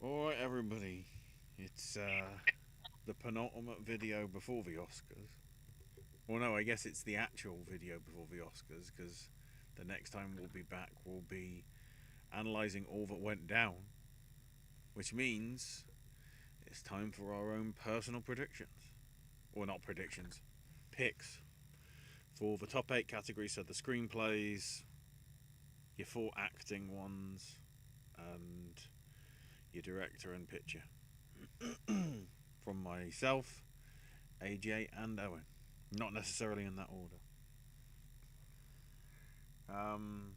Alright, everybody. It's the penultimate video before the Oscars. Well, no, I guess it's the actual video before the Oscars because the next time we'll be back, we'll be analysing all that went down, which means it's time for our own personal predictions. Or not predictions, picks for the top 8 categories. So the screenplays, your 4 acting ones, and your director and picture. From myself, AJ, and Owen. Not necessarily in that order. Um,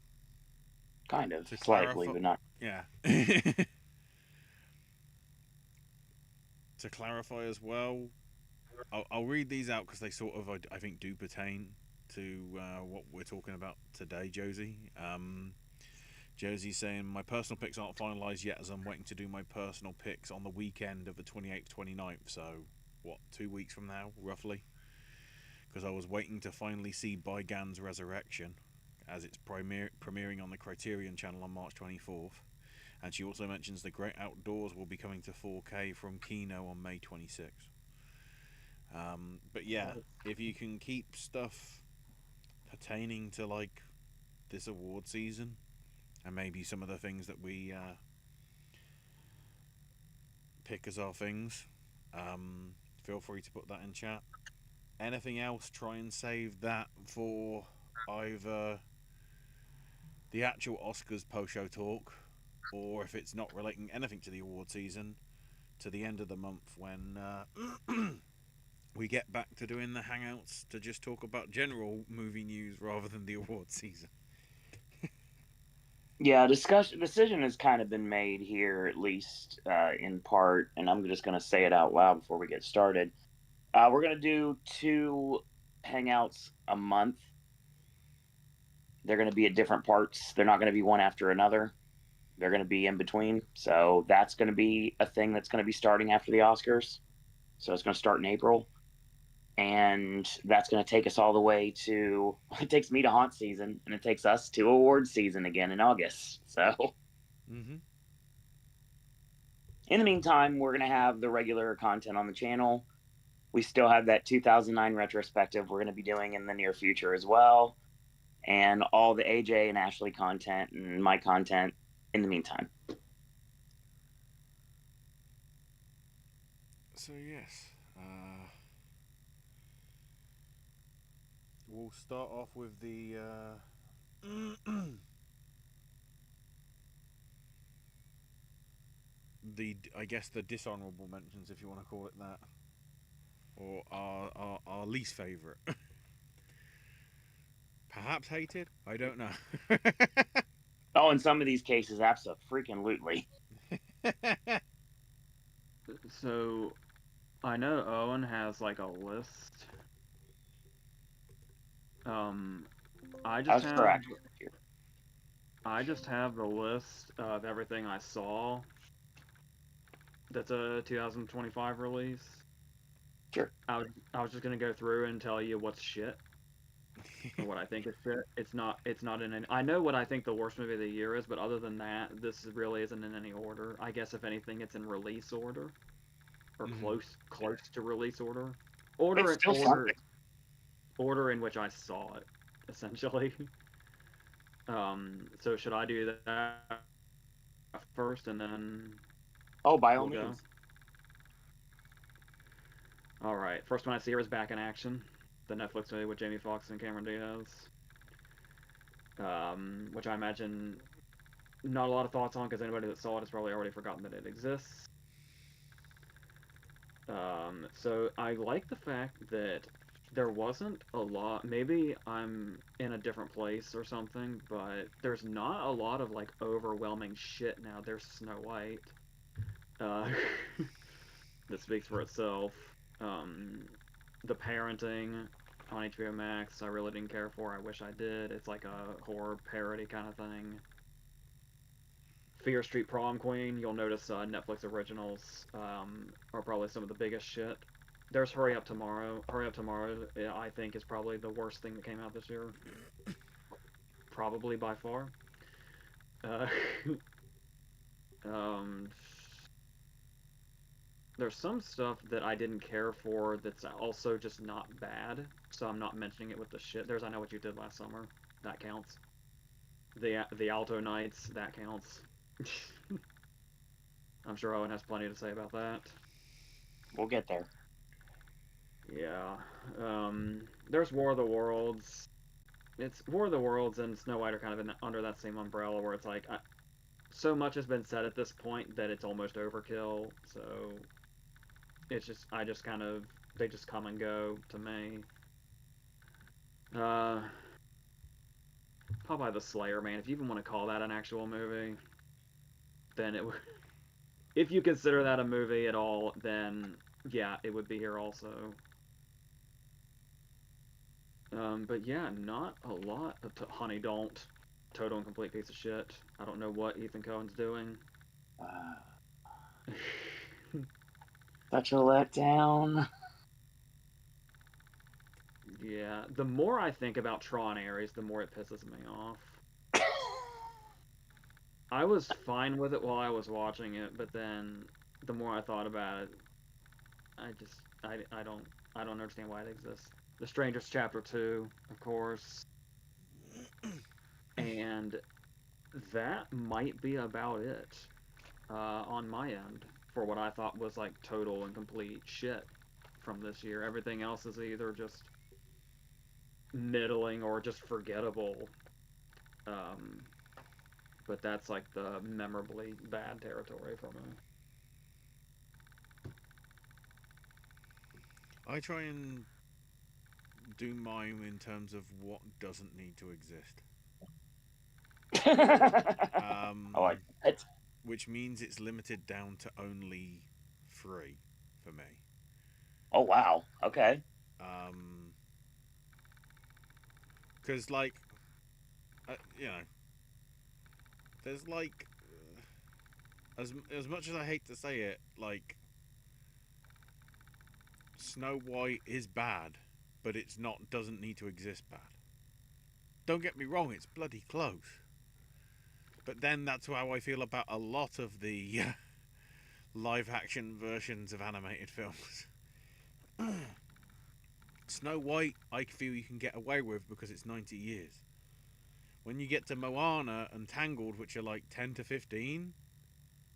Kind of, to slightly, clarify, but not. yeah. To clarify as well, I'll read these out because they sort of, I think, do pertain to what we're talking about today, Josie. Josie's saying, my personal picks aren't finalised yet as I'm waiting to do my personal picks on the weekend of the 28th, 29th. So, what, 2 weeks from now, roughly? Because I was waiting to finally see Bygan's Resurrection, as it's premiering on the Criterion channel on March 24th. And she also mentions The Great Outdoors will be coming to 4K from Kino on May 26th. But yeah, if you can keep stuff pertaining to like this award season and maybe some of the things that we pick as our things, feel free to put that in chat. Anything else, try and save that for either the actual Oscars post show talk, or if it's not relating anything to the award season, to the end of the month when we get back to doing the hangouts to just talk about general movie news rather than the award season. Yeah, decision has kind of been made here, at least in part, and I'm just going to say it out loud before we get started. We're going to do 2 hangouts a month. They're going to be at different parts. They're not going to be one after another. They're going to be in between. So that's going to be a thing that's going to be starting after the Oscars. So it's going to start in April. And that's going to take us all the way to, it takes me to haunt season, and it takes us to award season again in August. So Mm-hmm. in the meantime, we're going to have the regular content on the channel. We still have that 2009 retrospective we're going to be doing in the near future as well. And all the AJ and Ashley content and my content in the meantime. So yes, we'll start off with the the I guess the dishonorable mentions, if you want to call it that, or our least favorite. Perhaps hated. I don't know. Oh, in some of these cases, absolutely. So I know Owen has like a list. Um, I just That's have correct. I just have the list of everything I saw. That's a 2025 release. Sure. I was just gonna go through and tell you what's shit or what I think is shit. It's not in any. I know what I think the worst movie of the year is, but other than that, this really isn't in any order. I guess if anything, it's in release order or Mm-hmm. close to release order. It's Order still order something. order in which I saw it, essentially. So should I do that first and then Oh, by all we'll go? means. All right. First one I see here is Back in Action, the Netflix movie with Jamie Foxx and Cameron Diaz, which I imagine not a lot of thoughts on because anybody that saw it has probably already forgotten that it exists. So I like the fact that there wasn't a lot. Maybe I'm in a different place or something, but there's not a lot of like overwhelming shit now. There's Snow White. Uh, that speaks for itself. Um, the parenting on HBO Max, I really didn't care for. I wish I did. It's like a horror parody kind of thing. Fear Street Prom Queen, you'll notice Netflix originals are probably some of the biggest shit. There's Hurry Up Tomorrow. Hurry Up Tomorrow, I think, is probably the worst thing that came out this year. Probably by far. Uh, um, there's some stuff that I didn't care for that's also just not bad. So I'm not mentioning it with the shit. There's I Know What You Did Last Summer. That counts. The Alto Nights. That counts. I'm sure Owen has plenty to say about that. We'll get there. Yeah. There's War of the Worlds. It's War of the Worlds and Snow White are kind of under that same umbrella where it's like so much has been said at this point that it's almost overkill. So it's just I just kind of they just come and go to me. Uh, Popeye the Slayer, man. If you even want to call that an actual movie, then it would. If you consider that a movie at all, then yeah, it would be here also. But yeah, not a lot. Honey, don't. Total and complete piece of shit. I don't know what Ethan Cohen's doing. Such a letdown. Yeah, the more I think about Tron Ares, the more it pisses me off. I was fine with it while I was watching it, but then the more I thought about it, I just I don't understand why it exists. The Strangers Chapter 2, of course, and that might be about it on my end for what I thought was like total and complete shit from this year. Everything else is either just middling or just forgettable. Um, but that's like the memorably bad territory for me. I try and do mine in terms of what doesn't need to exist. I like it. Which means it's limited down to only 3 for me. Oh wow. Okay. Because like, you know, there's like, as much as I hate to say it, like, Snow White is bad, but it's not doesn't need to exist bad. Don't get me wrong, it's bloody close. But then that's how I feel about a lot of the live action versions of animated films. Snow White, I feel you can get away with because it's 90 years. When you get to Moana and Tangled, which are like 10 to 15,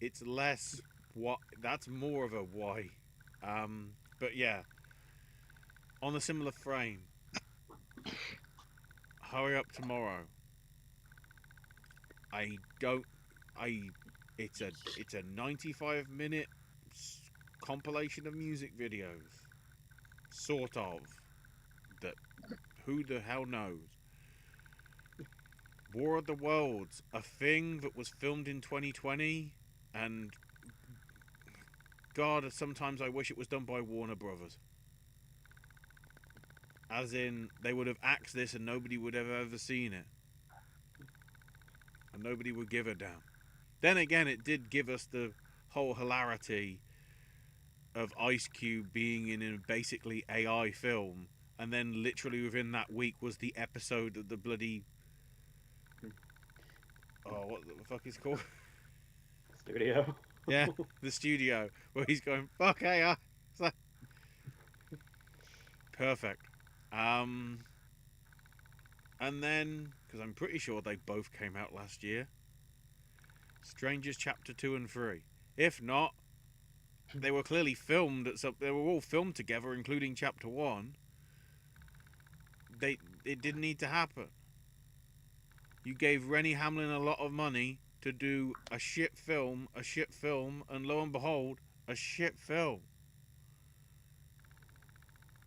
it's less what. That's more of a why. But yeah, on a similar frame, Hurry Up Tomorrow. I don't. I. It's a 95-minute compilation of music videos, sort of. That who the hell knows? War of the Worlds, a thing that was filmed in 2020, and God, sometimes I wish it was done by Warner Brothers. As in, they would have axed this and nobody would have ever seen it. And nobody would give a damn. Then again, it did give us the whole hilarity of Ice Cube being in a basically AI film, and then literally within that week was the episode of the bloody... Oh, what the fuck is it called? Studio. Yeah, the studio, where he's going, fuck AI. It's like... Perfect. And then, because I'm pretty sure they both came out last year, Strangers Chapter 2 and 3. If not, they were clearly filmed at some... They were all filmed together, including Chapter 1. It didn't need to happen. You gave Rennie Hamlin a lot of money to do a shit film, and lo and behold, a shit film.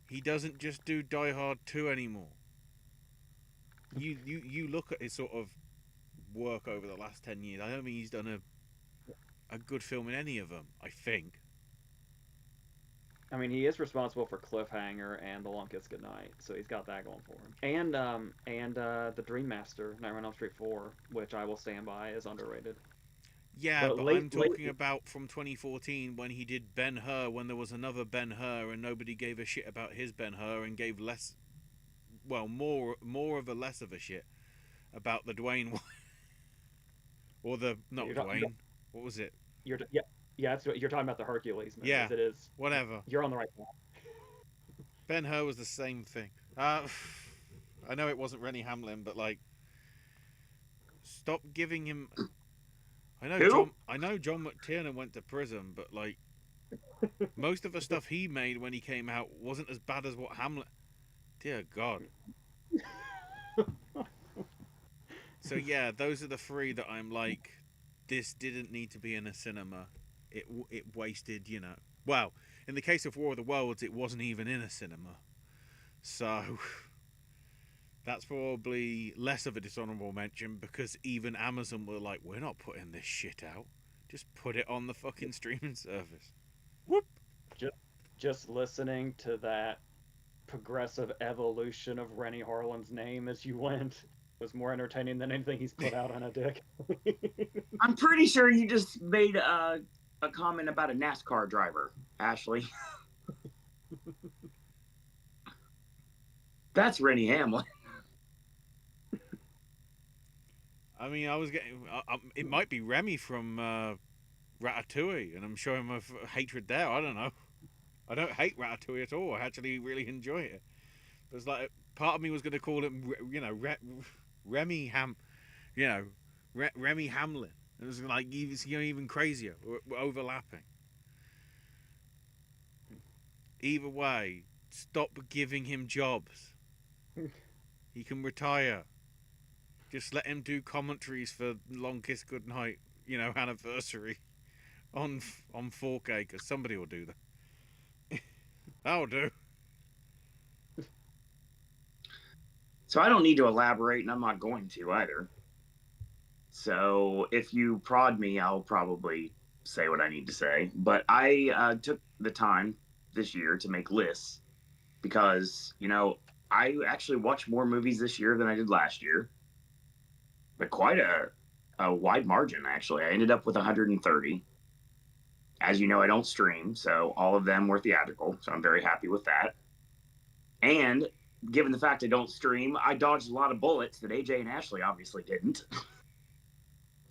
He doesn't just do Die Hard 2 anymore. You look at his sort of work over the last 10 years. I don't think he's done a good film in any of them, I think. I mean, he is responsible for Cliffhanger and The Long Kiss Goodnight, so he's got that going for him. And the Dream Master, Nightmare on Elm Street 4, which I will stand by is underrated. Yeah, but I'm talking about from 2014 when he did Ben-Hur, when there was another Ben-Hur and nobody gave a shit about his Ben-Hur and gave less, well, more of a less of a shit about the Dwayne or the not Dwayne. What was it? Yeah, Yeah, that's what you're talking about, the Hercules Yeah, movies. It is. whatever. You're on the right path. Ben Hur was the same thing. I know it wasn't Rennie Hamlin, but like, stop giving him. Who? I know John McTiernan went to prison, but like, most of the stuff he made when he came out wasn't as bad as what Hamlin. Dear God. So yeah, those are the three that I'm like, this didn't need to be in a cinema. It wasted, you know. Well, in the case of War of the Worlds, it wasn't even in a cinema. So that's probably less of a dishonorable mention because even Amazon were like, we're not putting this shit out. Just put it on the fucking streaming service. Whoop. just, just listening to that progressive evolution of Rennie Harlan's name as you went was more entertaining than anything he's put out on a dick. I'm pretty sure you just made a comment about a NASCAR driver, Ashley. That's Rennie Hamlin. I mean, I was getting. It might be Remy from Ratatouille, and I'm showing my hatred there. I don't know. I don't hate Ratatouille at all. I actually really enjoy it. But it's like part of me was going to call him, you know, Remy you know, Remy Hamlin. It was like even crazier. We're overlapping. Either way, stop giving him jobs. He can retire. Just let him do commentaries for Long Kiss Goodnight, you know, anniversary on 4K, because somebody will do that. That'll do. So I don't need to elaborate, and I'm not going to either. So if you prod me, I'll probably say what I need to say. But I took the time this year to make lists because, you know, I actually watched more movies this year than I did last year, but quite a wide margin, actually. I ended up with 130. As you know, I don't stream, so all of them were theatrical, so I'm very happy with that. And given the fact I don't stream, I dodged a lot of bullets that AJ and Ashley obviously didn't.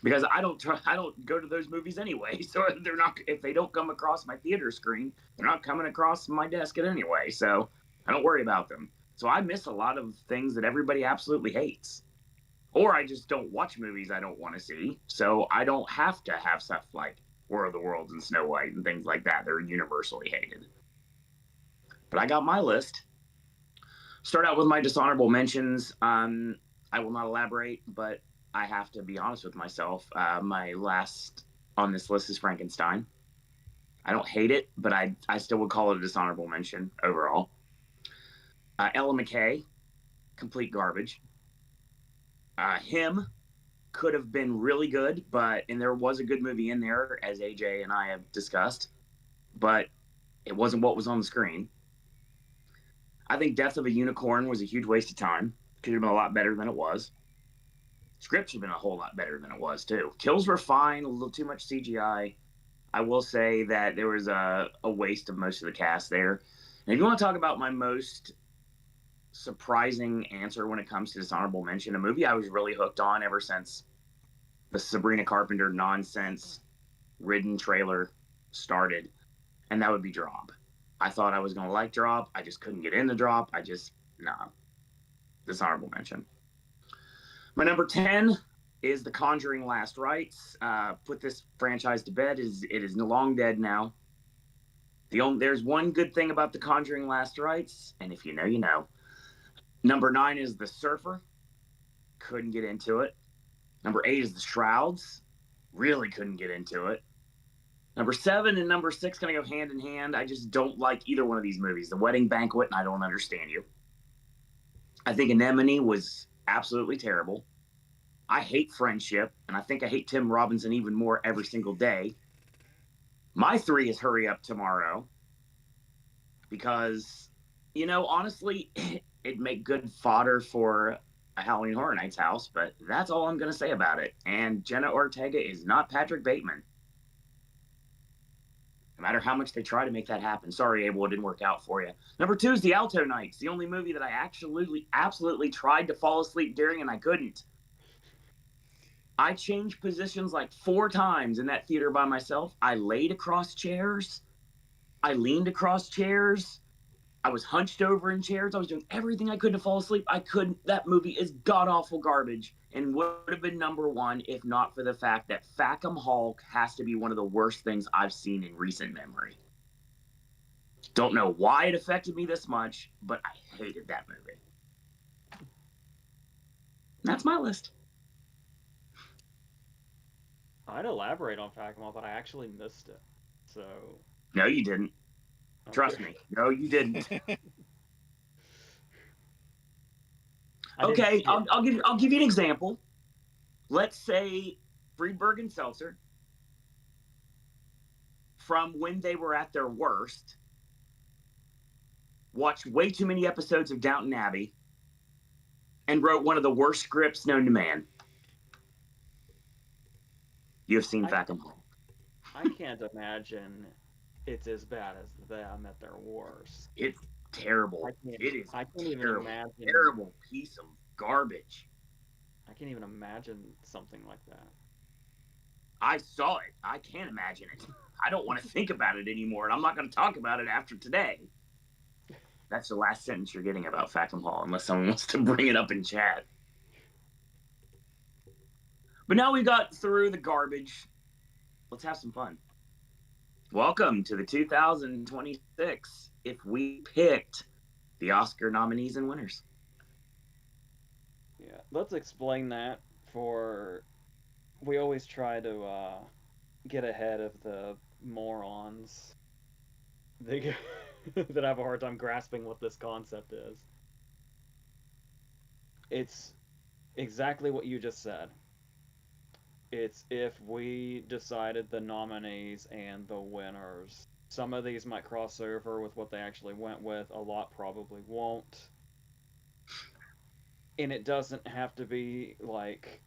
Because I don't go to those movies anyway. So they're not, if they don't come across my theater screen, they're not coming across my desk anyway. So I don't worry about them. So I miss a lot of things that everybody absolutely hates. Or I just don't watch movies I don't want to see. So I don't have to have stuff like War of the Worlds and Snow White and things like that. They're universally hated. But I got my list. Start out with my dishonorable mentions. I will not elaborate, but I have to be honest with myself. My last on this list is Frankenstein. I don't hate it, but I still would call it a dishonorable mention overall. Ella McKay, complete garbage. Him could have been really good, and there was a good movie in there, as AJ and I have discussed, but it wasn't what was on the screen. I think Death of a Unicorn was a huge waste of time. Could have been a lot better than it was. Script should have been a whole lot better than it was, too. Kills were fine, a little too much CGI. I will say that there was a waste of most of the cast there. And if you want to talk about my most surprising answer when it comes to dishonorable mention, a movie I was really hooked on ever since the Sabrina Carpenter nonsense ridden trailer started, and that would be Drop. I thought I was going to like Drop. I just couldn't get into Drop. Dishonorable mention. My number 10 is The Conjuring Last Rites. Put this franchise to bed. It is long dead now. There's one good thing about The Conjuring Last Rites, and if you know, you know. Number 9 is The Surfer. Couldn't get into it. Number 8 is The Shrouds. Really couldn't get into it. Number 7 and number 6 kind of go hand in hand. I just don't like either one of these movies. The Wedding Banquet and I Don't Understand You. I think Anemone was absolutely terrible. I hate Friendship, and I think I hate Tim Robinson even more every single day. My 3 is Hurry Up Tomorrow, because, you know, honestly, it'd make good fodder for a Halloween Horror Nights house, but that's all I'm going to say about it. And Jenna Ortega is not Patrick Bateman. No matter how much they try to make that happen. Sorry, Abel, it didn't work out for you. Number 2 is The Alto Nights, the only movie that I absolutely tried to fall asleep during, and I couldn't. I changed positions like 4 times in that theater by myself. I laid across chairs. I leaned across chairs. I was hunched over in chairs. I was doing everything I could to fall asleep. I couldn't. That movie is god awful garbage and would have been number one if not for the fact that Fackham Hulk has to be one of the worst things I've seen in recent memory. Don't know why it affected me this much, but I hated that movie. That's my list. I'd elaborate on Facamol, but I actually missed it. So, No, you didn't. Trust okay. me. No, you didn't. I didn't Okay, skip. I'll give you an example. Let's say Friedberg and Seltzer, from when they were at their worst, watched way too many episodes of Downton Abbey, and wrote one of the worst scripts known to man. You have seen I, Fackham Hulk. I can't imagine it's as bad as them at their worst. It's terrible. It is I can't even terrible. imagine. Terrible piece of garbage. I can't even imagine something like that. I saw it. I can't imagine it. I don't want to think about it anymore, and I'm not going to talk about it after today. That's the last sentence you're getting about Fackham Hall, unless someone wants to bring it up in chat. But now we got through the garbage. Let's have some fun. Welcome to the 2026 If We Picked the Oscar nominees and winners. Yeah, let's explain that. For we always try to get ahead of the morons they, that have a hard time grasping what this concept is. It's exactly what you just said. It's if we decided the nominees and the winners. Some of these might cross over with what they actually went with, a lot probably won't. And it doesn't have to be like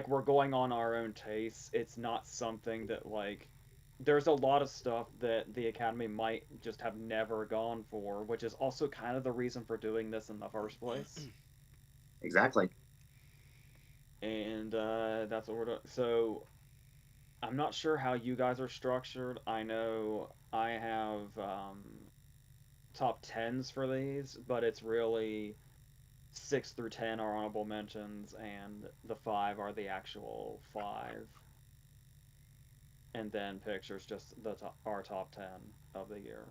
we're going on our own tastes. It's not something that like there's a lot of stuff that the Academy might just have never gone for, which is also kind of the reason for doing this in the first place. Exactly. And that's what we're doing. So I'm not sure how you guys are structured. I know I have top tens for these, but it's really 6 through 10 are honorable mentions, and the five are the actual five. And then pictures just our top 10 of the year.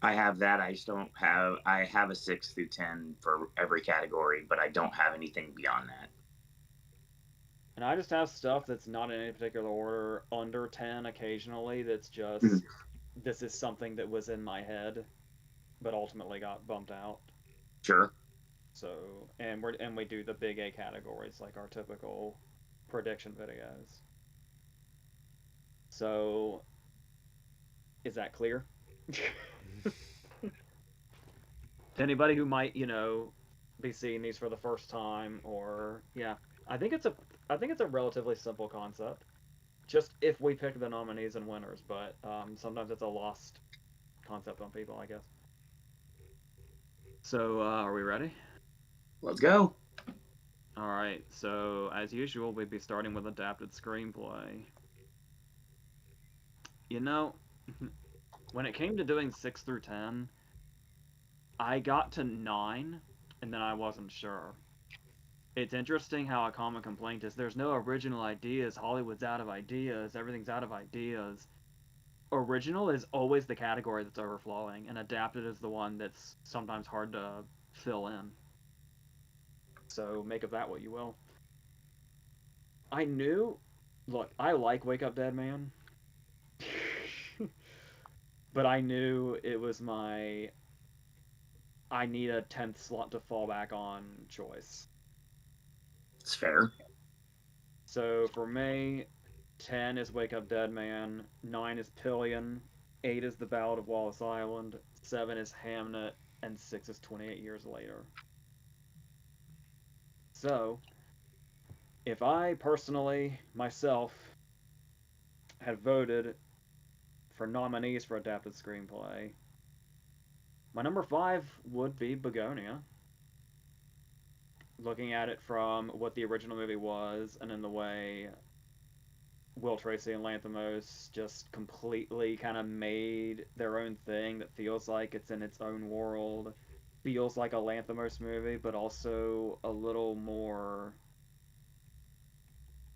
I have that. I just don't have. I have a 6 through 10 for every category, but I don't have anything beyond that. And I just have stuff that's not in any particular order, under 10 occasionally, that's Mhm. just this is something that was in my head but ultimately got bumped out. Sure. So, and we do the big A categories like our typical prediction videos. So, is that clear? To anybody who might, be seeing these for the first time, or yeah, I think it's a I think it's a relatively simple concept. Just if we pick the nominees and winners, but sometimes it's a lost concept on people, I guess. So, are we ready? Let's go. All right. So, as usual, we'd be starting with adapted screenplay. You know, when it came to doing 6 through 10, I got to 9, and then I wasn't sure. It's interesting how a common complaint is there's no original ideas. Hollywood's out of ideas. Everything's out of ideas. Original is always the category that's overflowing, and adapted is the one that's sometimes hard to fill in. So make of that what you will. I knew. Look, I like Wake Up Dead Man, but I knew it was my I need a 10th slot to fall back on choice. It's fair. So for me, 10 is Wake Up Dead Man, 9 is Pillion, 8 is The Ballad of Wallace Island, 7 is Hamnet, and 6 is 28 Years Later. So, if I personally, myself, had voted for nominees for adapted screenplay, my number 5 would be Begonia. looking at it from what the original movie was, and in the way Will Tracy and Lanthimos just completely kind of made their own thing that feels like it's in its own world, feels like a Lanthimos movie, but also a little more.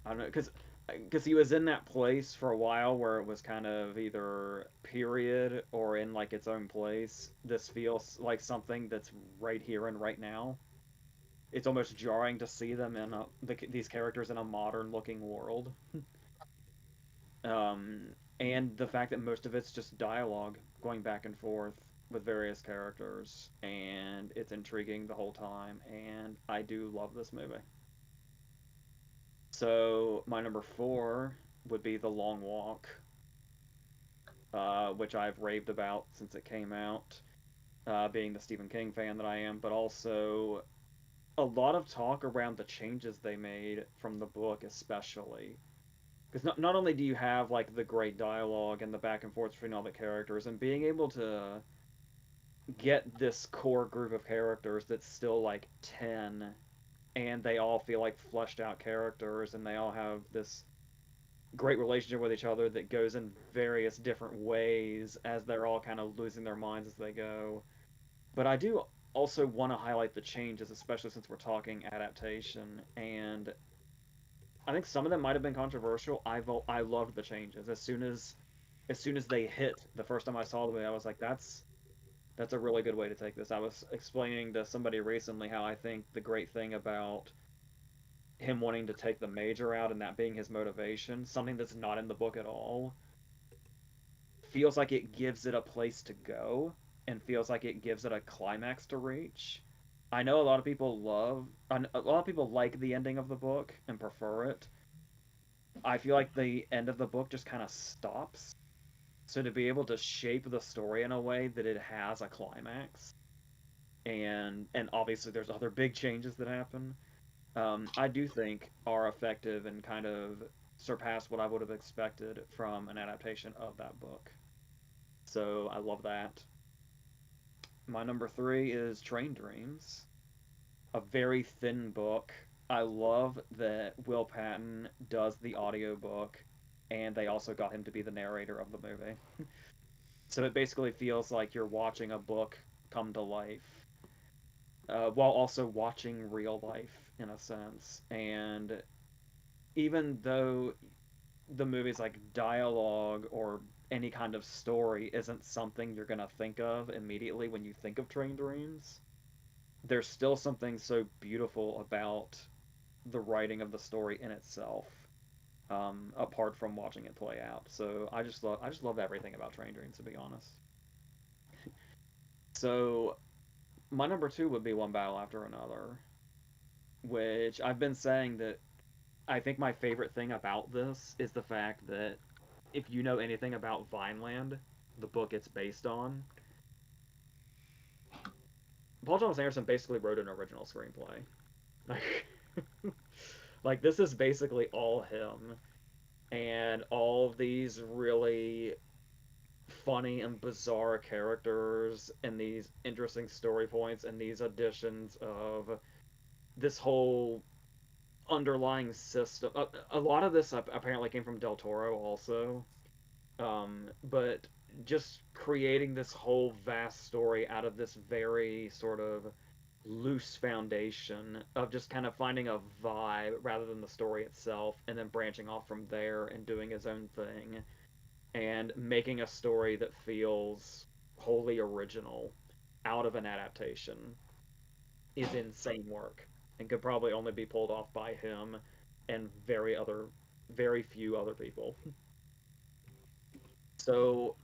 I don't know, because he was in that place for a while where it was kind of either period or in like its own place. This feels like something that's right here and right now. It's almost jarring to see them in these characters in a modern looking world. And the fact that most of it's just dialogue going back and forth with various characters, and it's intriguing the whole time, and I do love this movie. So my number four would be The Long Walk, which I've raved about since it came out, being the Stephen King fan that I am, but also a lot of talk around the changes they made from the book, especially. Because not only do you have like the great dialogue and the back and forth between all the characters, and being able to get this core group of characters that's still like 10, and they all feel like fleshed out characters, and they all have this great relationship with each other that goes in various different ways as they're all kind of losing their minds as they go. But I do also want to highlight the changes, especially since we're talking adaptation. And I think some of them might have been controversial. I loved the changes as soon as they hit the first time I saw them. I was like, that's a really good way to take this. I was explaining to somebody recently how I think the great thing about him wanting to take the major out and that being his motivation, something that's not in the book at all, feels like it gives it a place to go and feels like it gives it a climax to reach. I know a lot of people like the ending of the book and prefer it. I feel like the end of the book just kind of stops. So to be able to shape the story in a way that it has a climax, and obviously there's other big changes that happen, I do think are effective and kind of surpass what I would have expected from an adaptation of that book. So I love that. My number three is Train Dreams, a very thin book. I love that Will Patton does the audiobook, and they also got him to be the narrator of the movie. So it basically feels like you're watching a book come to life, while also watching real life in a sense. And even though the movie's like dialogue or any kind of story isn't something you're gonna think of immediately when you think of Train Dreams, there's still something so beautiful about the writing of the story in itself, apart from watching it play out. So I just love everything about Train Dreams, to be honest. So my number two would be One Battle After Another, which I've been saying that I think my favorite thing about this is the fact that if you know anything about Vineland, the book it's based on, Paul Thomas Anderson basically wrote an original screenplay. Like, like this is basically all him, and all of these really funny and bizarre characters and these interesting story points and these additions of this whole underlying system. A lot of this apparently came from Del Toro also, but just creating this whole vast story out of this very sort of loose foundation of just kind of finding a vibe rather than the story itself, and then branching off from there and doing his own thing and making a story that feels wholly original out of an adaptation is insane work and could probably only be pulled off by him and very few other people. So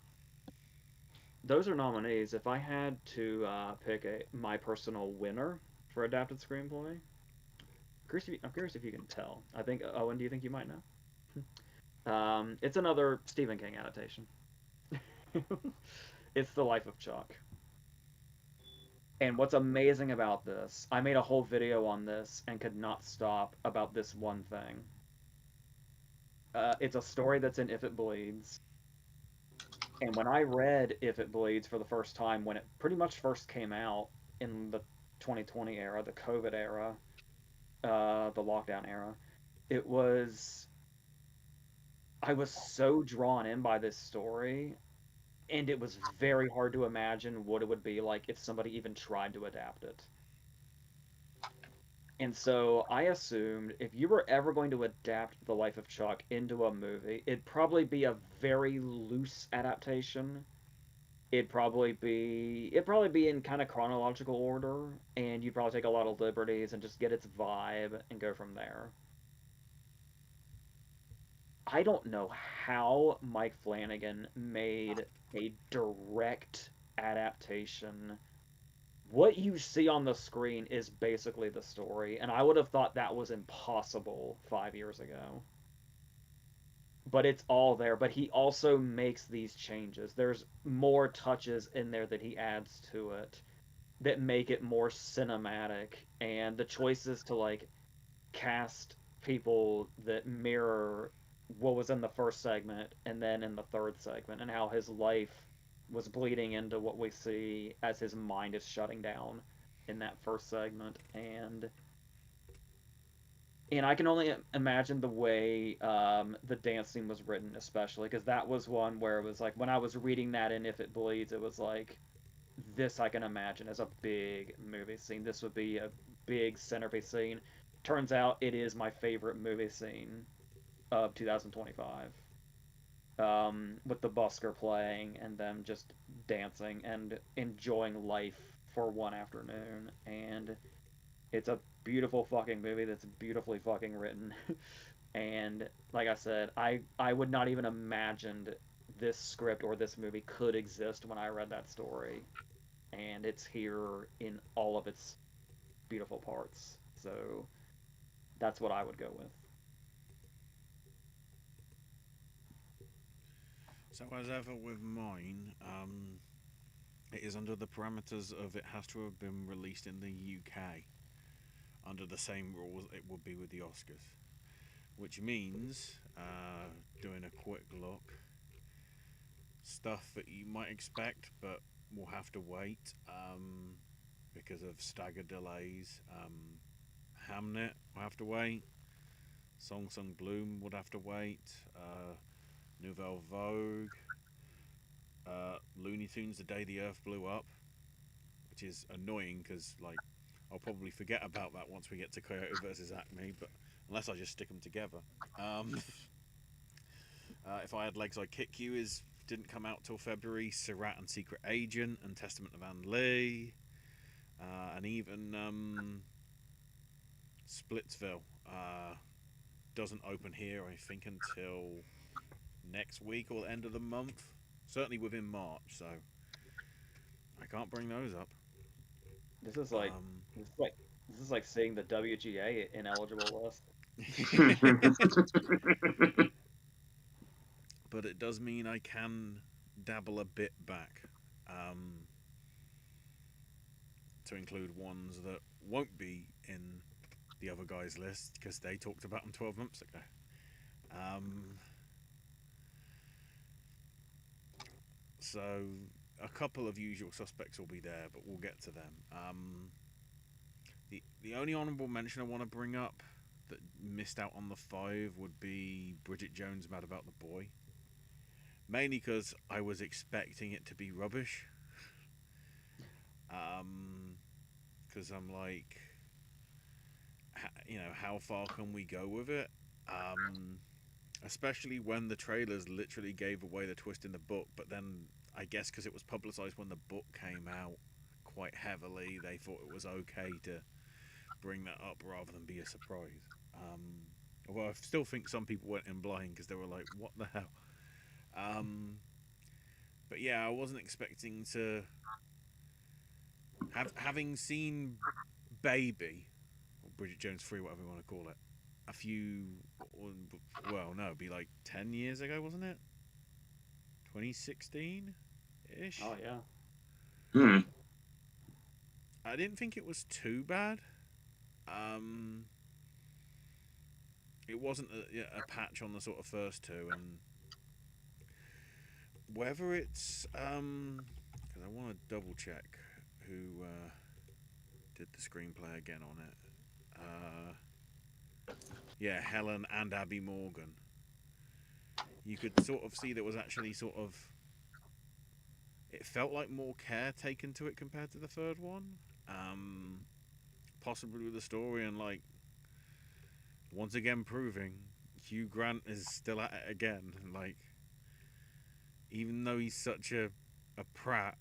those are nominees. If I had to pick my personal winner for adapted screenplay, I'm curious if you can tell. I think Owen, do you think you might know? It's another Stephen King adaptation. It's The Life of Chuck. And what's amazing about this, I made a whole video on this and could not stop about this one thing. It's a story that's in If It Bleeds. And when I read If It Bleeds for the first time, when it pretty much first came out in the 2020 era, the COVID era, the lockdown era. It was I was so drawn in by this story, and it was very hard to imagine what it would be like if somebody even tried to adapt it. And so I assumed if you were ever going to adapt the life of Chuck into a movie, it'd probably be a very loose adaptation. It'd probably be in kind of chronological order, and you'd probably take a lot of liberties and just get its vibe and go from there. I don't know how Mike Flanagan made a direct adaptation. What you see on the screen is basically the story, and I would have thought that was impossible 5 years ago. But it's all there. But he also makes these changes. There's more touches in there that he adds to it that make it more cinematic, and the choices to like cast people that mirror what was in the first segment and then in the third segment, and how his life was bleeding into what we see as his mind is shutting down in that first segment. And I can only imagine the way the dance scene was written, especially because that was one where it was like when I was reading that in If It Bleeds, it was like this I can imagine as a big movie scene. This would be a big centerpiece scene. Turns out it is my favorite movie scene of 2025. With the busker playing and them just dancing and enjoying life for one afternoon. And it's a beautiful fucking movie that's beautifully fucking written. And like I said, I would not even imagined this script or this movie could exist when I read that story, and it's here in all of its beautiful parts. So that's what I would go with. So as ever with mine, it is under the parameters of it has to have been released in the UK under the same rules it would be with the Oscars, which means doing a quick look, stuff that you might expect but will have to wait because of staggered delays. Hamnet will have to wait. Song Sung Bloom would have to wait. Nouvelle Vogue. Looney Tunes: The Day the Earth Blew Up, which is annoying because like I'll probably forget about that once we get to Coyote versus Acme, but unless I just stick them together. Um, if I Had Legs, I'd Kick You is didn't come out till February. Surratt and Secret Agent and Testament of Anne Lee, and even Splitsville doesn't open here, I think, until next week or the end of the month. Certainly within March, so I can't bring those up. This is like Um, this is like this is like seeing the WGA ineligible list. but it does mean I can dabble a bit back um, to include ones that won't be in the other guys' list because they talked about them 12 months ago. Um, so a couple of usual suspects will be there, but we'll get to them. The only honourable mention I want to bring up that missed out on the five would be Bridget Jones' Mad About the Boy. Mainly because I was expecting it to be rubbish. Because I'm like, how far can we go with it? Um, Especially when the trailers literally gave away the twist in the book, but then I guess because it was publicized when the book came out quite heavily, they thought it was okay to bring that up rather than be a surprise. Although I still think some people went in blind because they were like, "What the hell?" Um, but yeah, I wasn't expecting to having seen Baby or Bridget Jones 3, whatever you want to call it, a few, well, no, it'd be like 10 years ago, wasn't it? 2016 ish. Oh yeah. Hmm. I didn't think it was too bad. Um, it wasn't a patch on the sort of first two, and whether it's because I want to double check who did the screenplay again on it. yeah, Helen and Abby Morgan, you could sort of see there was actually sort of, it felt like more care taken to it compared to the third one. Um, Possibly with the story and like once again proving Hugh Grant is still at it again. Like even though he's such a prat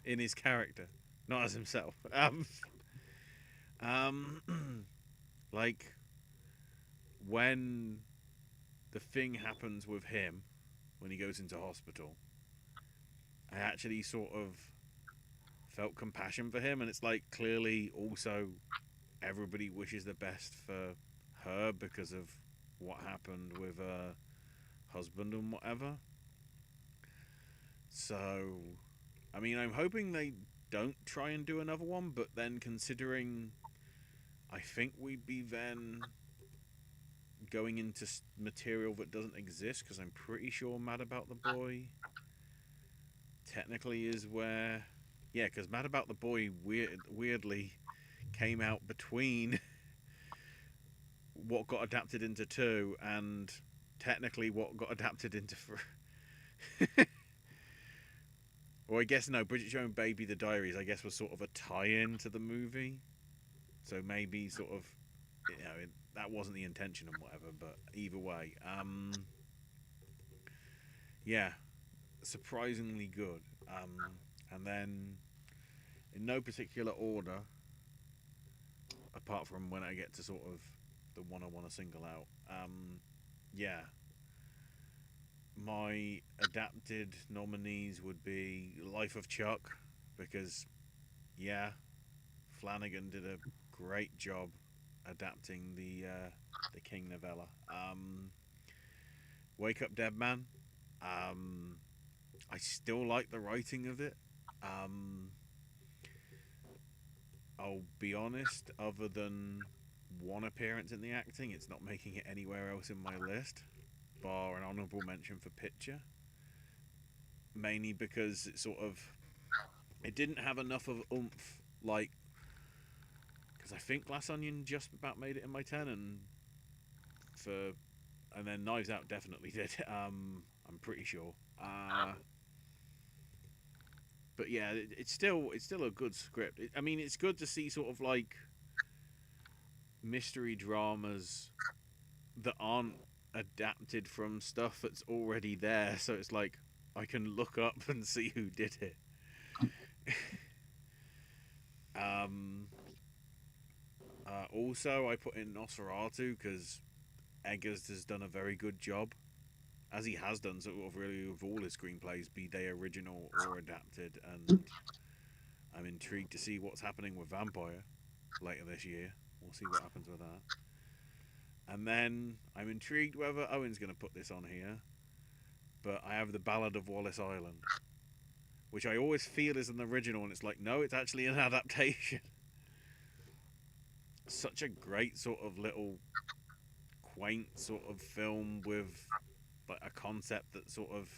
in his character, not as himself. Um, like when the thing happens with him when he goes into hospital, I actually sort of felt compassion for him, and it's like clearly also everybody wishes the best for her because of what happened with her husband and whatever. So, I mean, I'm hoping they don't try and do another one, but then considering I think we'd be then going into material that doesn't exist because I'm pretty sure Mad About the Boy technically is where. Yeah, because Mad About the Boy weirdly came out between what got adapted into two and technically what got adapted into three. Or I guess no, Bridget Jones' Baby the Diaries I guess was sort of a tie-in to the movie. So maybe sort of, that wasn't the intention and whatever, but either way, yeah, surprisingly good. And then in no particular order, apart from when I get to sort of the one I want to single out. Yeah, my adapted nominees would be Life of Chuck because yeah, Flanagan did a great job adapting the King novella. Wake Up Dead Man. Um, I still like the writing of it. Um, I'll be honest, other than one appearance in the acting, it's not making it anywhere else in my list, bar an honourable mention for picture. Mainly because it didn't have enough of oomph, like, because I think Glass Onion just about made it in my 10, for, and then Knives Out definitely did. I'm pretty sure. But yeah, it's still a good script. I mean, it's good to see sort of like mystery dramas that aren't adapted from stuff that's already there. So it's like I can look up and see who did it. Um, Also, I put in Nosferatu because Eggers has done a very good job, as he has done sort of really with all his screenplays, be they original or adapted. And I'm intrigued to see what's happening with Vampire later this year. We'll see what happens with that. And then I'm intrigued whether Owen's going to put this on here, but I have the Ballad of Wallace Island, which I always feel is an original, and it's like, no, it's actually an adaptation. Such a great sort of little quaint sort of film with like a concept that sort of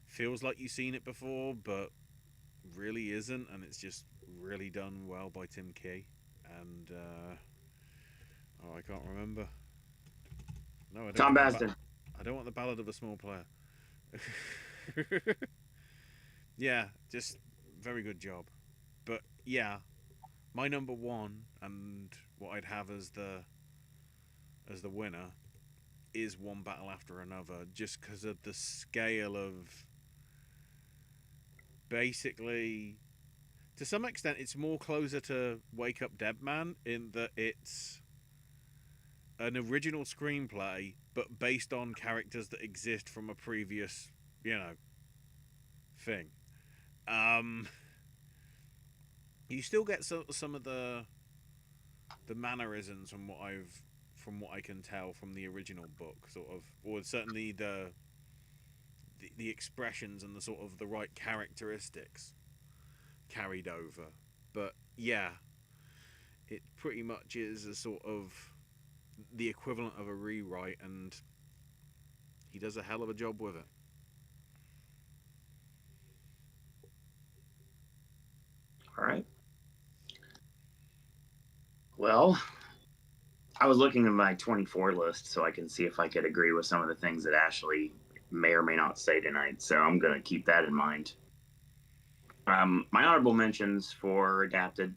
feels like you've seen it before, but really isn't, and it's just really done well by Tim Key. And oh, I can't remember. No, I don't Tom want Basden. I don't want the Ballad of a Small Player. Yeah, just very good job. But yeah, my number one and what I'd have as the winner is One Battle After Another, just because of the scale of basically, to some extent, it's more closer to Wake Up Dead Man in that it's an original screenplay, but based on characters that exist from a previous, thing. Um, you still get some of the mannerisms from what I can tell from the original book, sort of, or certainly the expressions and the sort of the right characteristics carried over. But yeah, it pretty much is a sort of the equivalent of a rewrite, and he does a hell of a job with it. All right. Well, I was looking at my 24 list so I can see if I could agree with some of the things that Ashley may or may not say tonight. So I'm going to keep that in mind. My honorable mentions for adapted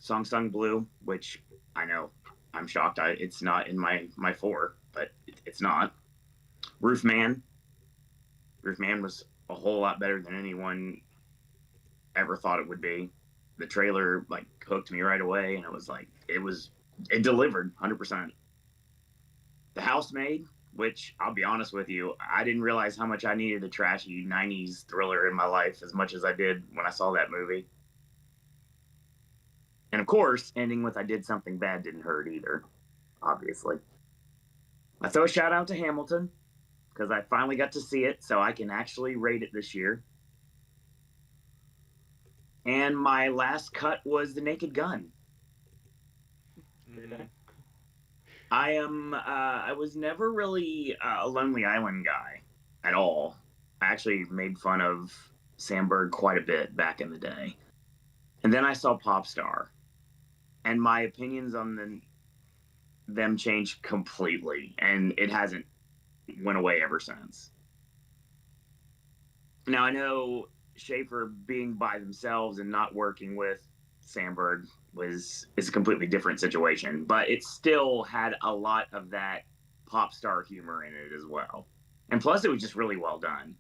Song Sung Blue, which I know I'm shocked it's not in my four, but it's not. Roof Man. Roof Man was a whole lot better than anyone ever thought it would be. The trailer like hooked me right away, and it delivered 100%. The Housemaid, which I'll be honest with you, I didn't realize how much I needed a trashy 90s thriller in my life as much as I did when I saw that movie. And of course, ending with I Did Something Bad didn't hurt either, obviously. I throw a shout out to Hamilton because I finally got to see it, so I can actually rate it this year. And my last cut was The Naked Gun. Mm-hmm. I was never really a Lonely Island guy at all. I actually made fun of Sandberg quite a bit back in the day. And then I saw Popstar, and my opinions on them changed completely, and it hasn't went away ever since. Now I know Schaefer being by themselves and not working with Sandberg is a completely different situation, but it still had a lot of that pop star humor in it as well. And plus, it was just really well done.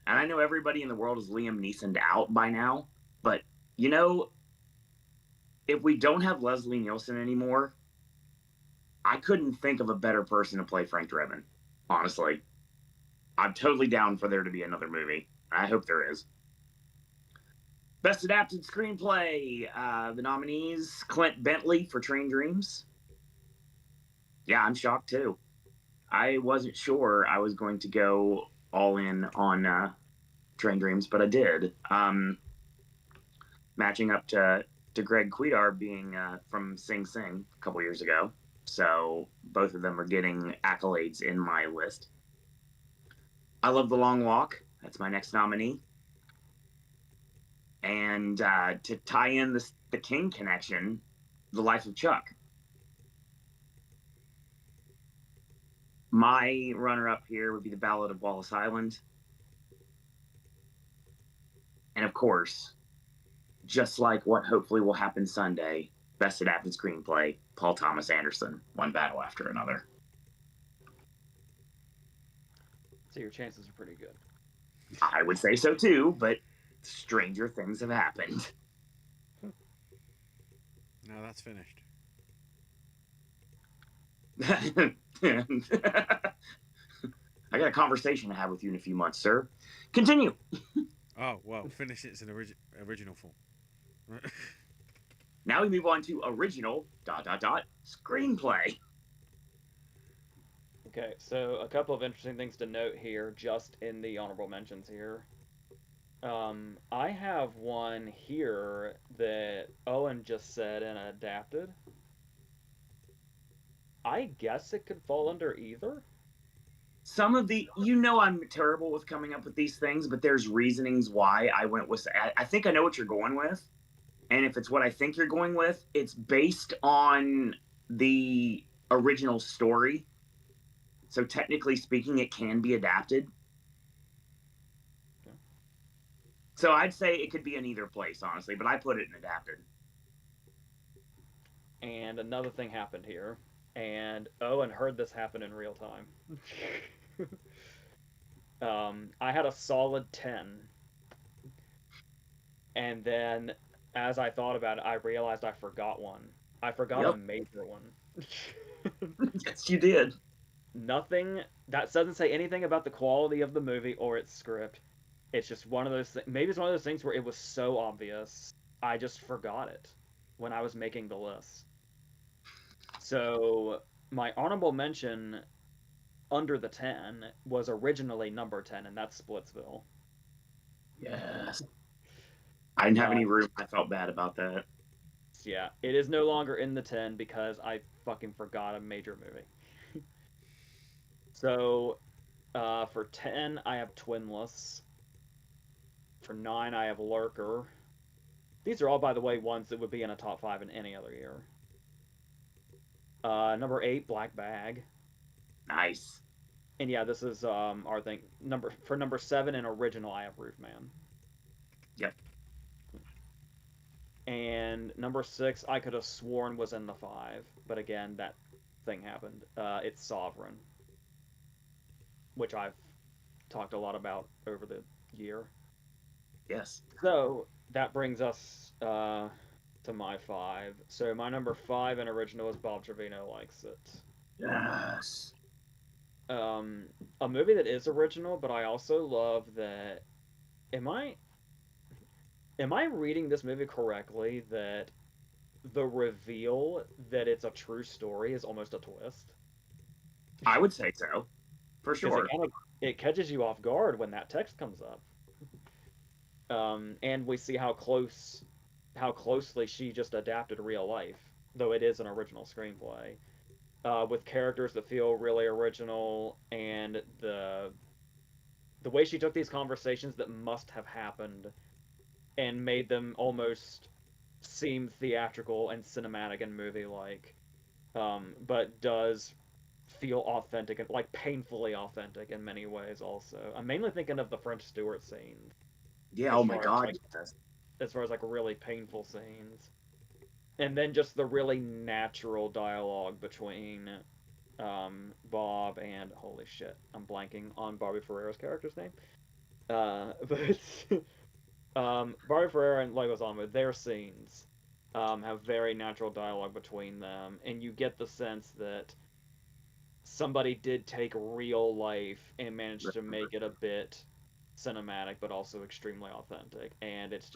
And I know everybody in the world is Liam Neeson out by now, but you know, if we don't have Leslie Nielsen anymore, I couldn't think of a better person to play Frank Drebin. Honestly, I'm totally down for there to be another movie. I hope there is. Best Adapted Screenplay, the nominees, Clint Bentley for Train Dreams. Yeah, I'm shocked too. I wasn't sure I was going to go all in on Train Dreams, but I did. Matching up to Greg Quidar being from Sing Sing a couple years ago. So both of them are getting accolades in my list. I Love the Long Walk. That's my next nominee. And to tie in the King connection, The Life of Chuck. My runner-up here would be The Ballad of Wallace Island. And of course, just like what hopefully will happen Sunday, Best Adapted Screenplay, Paul Thomas Anderson, One Battle After Another. So your chances are pretty good. I would say so too, but stranger things have happened. No, that's finished. I got a conversation to have with you in a few months, sir. Continue. Oh, well, finish it's in original form. Now we move on to original ... screenplay. Okay, so a couple of interesting things to note here, just in the honorable mentions here. I have one here that Owen just said and adapted. I guess it could fall under either. Some of I'm terrible with coming up with these things, but there's reasonings why I went with. I think I know what you're going with, and if it's what I think you're going with, it's based on the original story. So technically speaking, it can be adapted. Okay. So I'd say it could be in either place, honestly, but I put it in adapted. And another thing happened here, and Owen heard this happen in real time. I had a solid 10. And then, as I thought about it, I realized I forgot one. I forgot a major one. Yes, you did. Nothing that doesn't say anything about the quality of the movie or its script. It's just one of those maybe it's one of those things where it was so obvious I just forgot it when I was making the list. So my honorable mention under the 10 was originally number 10, and that's Splitsville. Yes. I didn't have any room. I felt bad about that. Yeah, it is no longer in the 10 because I fucking forgot a major movie. So, for 10, I have Twinless. For 9, I have Lurker. These are all, by the way, ones that would be in a top 5 in any other year. Number 8, Black Bag. Nice. And yeah, this is our thing. Number 7 in original, I have Roofman. Yep. And number 6, I could have sworn was in the 5, but again, that thing happened. It's Sovereign, which I've talked a lot about over the year. Yes. So that brings us to my 5. So my number 5 in original is Bob Trevino Likes It. Yes. A movie that is original, but I also love that. Am I reading this movie correctly? That the reveal that it's a true story is almost a twist. I would say so, for Because sure. it catches you off guard when that text comes up. And we see how closely she just adapted real life, though it is an original screenplay, with characters that feel really original, and the way she took these conversations that must have happened and made them almost seem theatrical and cinematic and movie like, but does feel authentic and like painfully authentic in many ways. Also, I'm mainly thinking of the French Stewart scenes Yeah. as Oh my far as God. like Yes. really painful scenes, and then just the really natural dialogue between Bob and holy shit, I'm blanking on Barbie Ferrera's character's name. But Barbie Ferreira and Leguizamo, their scenes have very natural dialogue between them, and you get the sense that somebody did take real life and managed to make it a bit cinematic, but also extremely authentic. And it's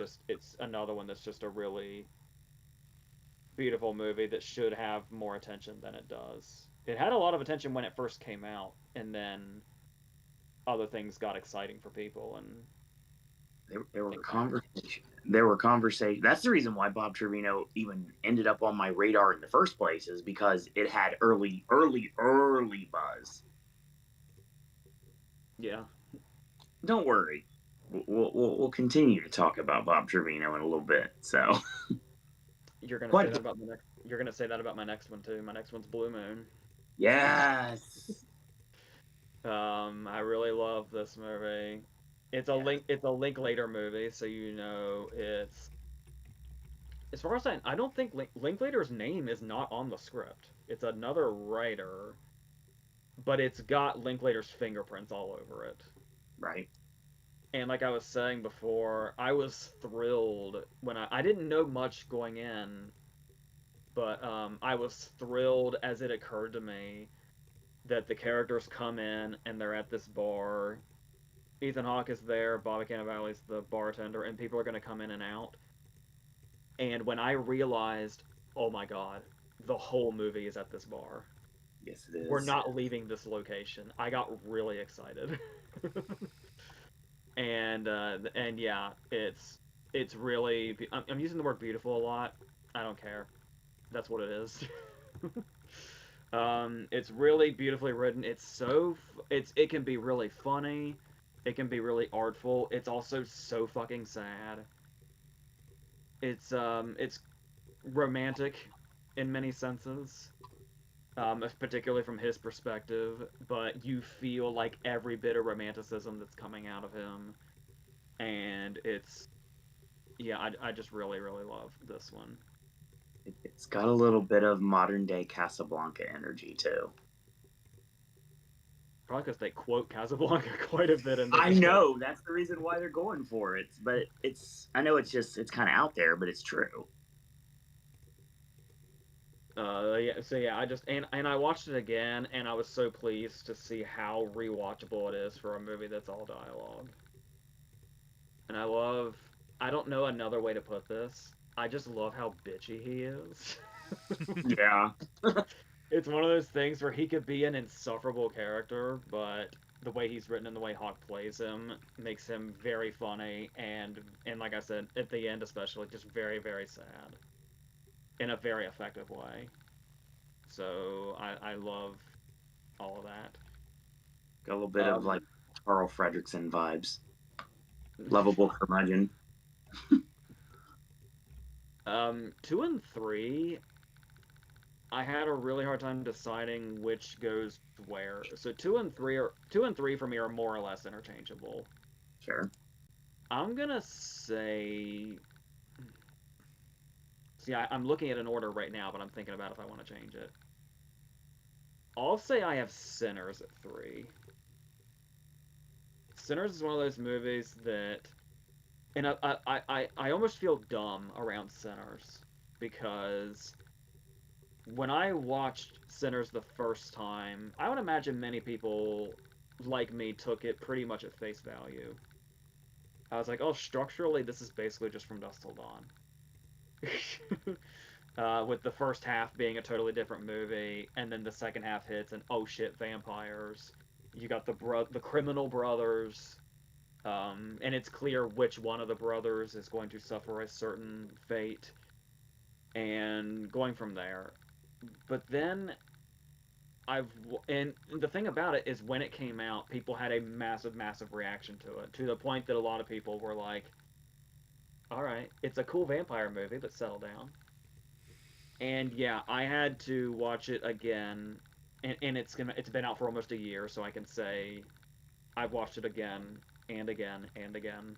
another one that's just a really beautiful movie that should have more attention than it does. It had a lot of attention when it first came out, and then other things got exciting for people, and There were conversations. There were conversations. That's the reason why Bob Trevino even ended up on my radar in the first place, is because it had early buzz. yeah. Don't worry, we'll continue to talk about Bob Trevino in a little bit. So You're gonna say what? that about the next. You're gonna say that about my next one too. My next one's Blue Moon. Yes. I really love this movie. It's a link. It's a Linklater movie, so you know it's. As far as I don't think Linklater's name is not on the script. It's another writer, but it's got Linklater's fingerprints all over it. Right. And like I was saying before, I was thrilled when I didn't know much going in, but I was thrilled as it occurred to me that the characters come in and they're at this bar. Ethan Hawke is there, Bobby Cannavale's the bartender, and people are going to come in and out. And when I realized, oh my god, the whole movie is at this bar. Yes, it is. We're not leaving this location. I got really excited. And yeah, it's really. I'm using the word beautiful a lot. I don't care. That's what it is. It's really beautifully written. It can be really funny. It can be really artful. It's also so fucking sad. It's romantic in many senses, particularly from his perspective. But you feel like every bit of romanticism that's coming out of him, and I just really really love this one. It's got a little bit of modern day Casablanca energy too. Probably because they quote Casablanca quite a bit in this. I know that's the reason why they're going for it. But I know it's kind of out there, but it's true. I just and I watched it again, and I was so pleased to see how rewatchable it is for a movie that's all dialogue. And I don't know another way to put this. I just love how bitchy he is. Yeah. It's one of those things where he could be an insufferable character, but the way he's written and the way Hawk plays him makes him very funny, and like I said, at the end especially, just very very sad in a very effective way. So I love all of that. Got a little bit of like Carl Fredrickson vibes. Lovable curmudgeon. 2 and 3, I had a really hard time deciding which goes where. So two and three for me are more or less interchangeable. Sure. I'm gonna say, see, I'm looking at an order right now, but I'm thinking about if I want to change it. I'll say I have Sinners at three. Sinners is one of those movies that, and I almost feel dumb around Sinners because when I watched Sinners the first time, I would imagine many people like me took it pretty much at face value. I was like, oh, structurally, this is basically just From Dusk Till Dawn. With the first half being a totally different movie, and then the second half hits, and oh shit, vampires. You got the criminal brothers, and it's clear which one of the brothers is going to suffer a certain fate, and going from there. But then and the thing about it is when it came out, people had a massive, massive reaction to it, to the point that a lot of people were like, "All right, it's a cool vampire movie, but settle down." And yeah, I had to watch it again, and it's been out for almost a year, so I can say I've watched it again and again and again,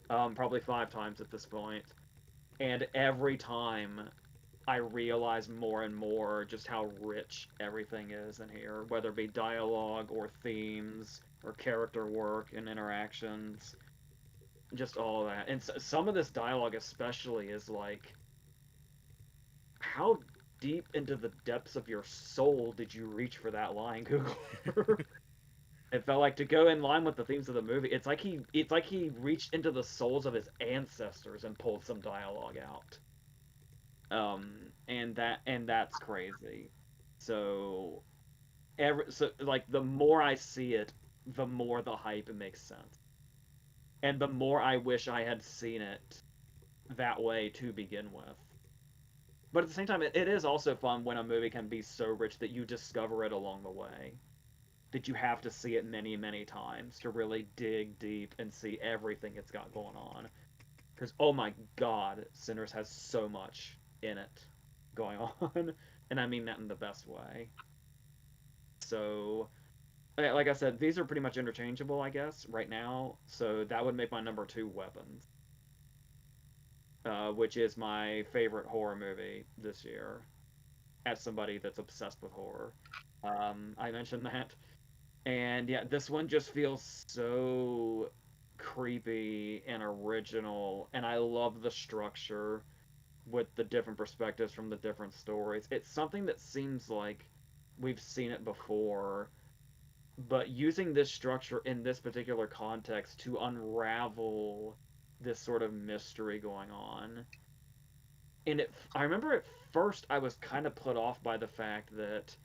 probably 5 times at this point, and every time I realize more and more just how rich everything is in here, whether it be dialogue or themes or character work and interactions, just all of that. And some of this dialogue, especially, is like, how deep into the depths of your soul did you reach for that line, Google? It felt like, to go in line with the themes of the movie. It's like he reached into the souls of his ancestors and pulled some dialogue out. And that's crazy. So like the more I see it, the more the hype makes sense, and the more I wish I had seen it that way to begin with. But at the same time, it is also fun when a movie can be so rich that you discover it along the way. That you have to see it many, many times to really dig deep and see everything it's got going on. Because, oh my god, Sinners has so much in it going on. And I mean that in the best way. So, like I said, these are pretty much interchangeable, I guess, right now. So that would make my number two Weapons, which is my favorite horror movie this year, as somebody that's obsessed with horror. I mentioned that. And yeah, this one just feels so creepy and original, and I love the structure with the different perspectives from the different stories. It's something that seems like we've seen it before, but using this structure in this particular context to unravel this sort of mystery going on. And I remember at first I was kind of put off by the fact that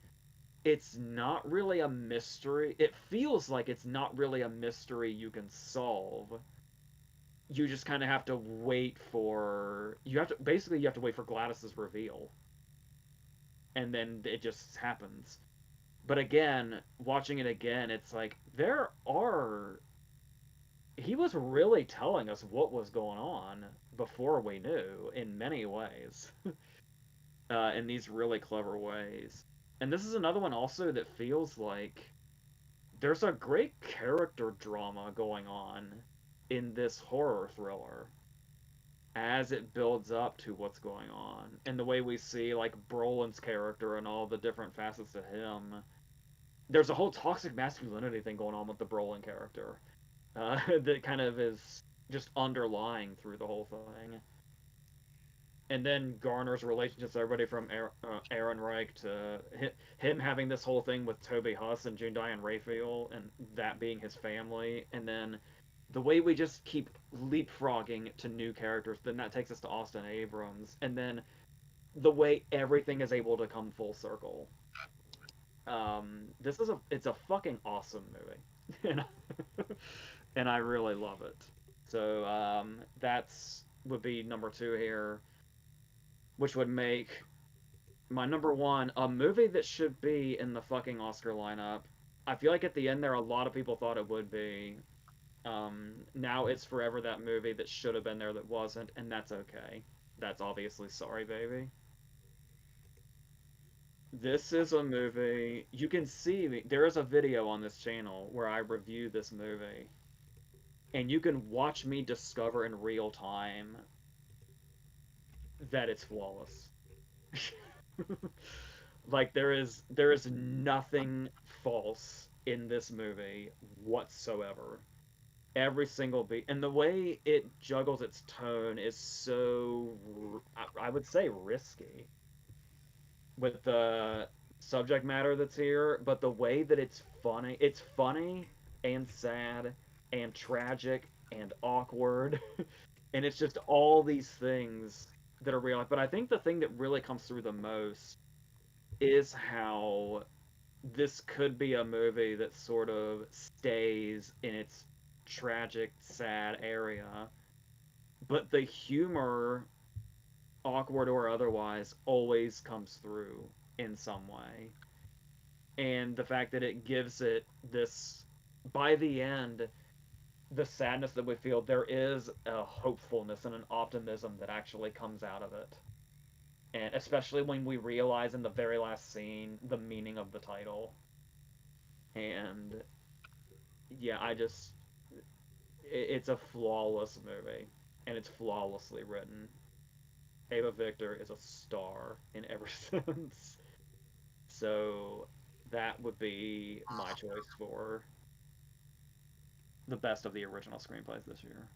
it's not really a mystery. It feels like it's not really a mystery you can solve. You just kind of have to wait for you have to wait for Gladys's reveal, and then it just happens. But again, watching it again, it's like he was really telling us what was going on before we knew in many ways, in these really clever ways. And this is another one also that feels like there's a great character drama going on in this horror thriller as it builds up to what's going on, and the way we see like Brolin's character and all the different facets of him. There's a whole toxic masculinity thing going on with the Brolin character, that kind of is just underlying through the whole thing. And then Garner's relationships, everybody from Aaron Reich to him having this whole thing with Toby Huss and June Diane Raphael, and that being his family, and then the way we just keep leapfrogging to new characters. Then that takes us to Austin Abrams, and then the way everything is able to come full circle. It's a fucking awesome movie, and I really love it. So that's would be number two here, which would make my number one a movie that should be in the fucking Oscar lineup. I feel like at the end there, a lot of people thought it would be. Now it's forever that movie that should have been there that wasn't, and that's okay. That's obviously Sorry Baby. This is a movie. You can see me. There is a video on this channel where I review this movie, and you can watch me discover in real time that it's flawless. Like there is nothing false in this movie whatsoever. Every single beat and the way it juggles its tone is so I would say risky with the subject matter that's here, but the way that it's funny and sad and tragic and awkward, and it's just all these things that are real. But I think the thing that really comes through the most is how this could be a movie that sort of stays in its tragic, sad area, but the humor, awkward or otherwise, always comes through in some way. And the fact that it gives it this, by the end, the sadness that we feel, there is a hopefulness and an optimism that actually comes out of it. And especially when we realize in the very last scene the meaning of the title. And yeah, it's a flawless movie, and it's flawlessly written. Ava Victor is a star in every sense. So that would be my choice for the best of the original screenplays this year.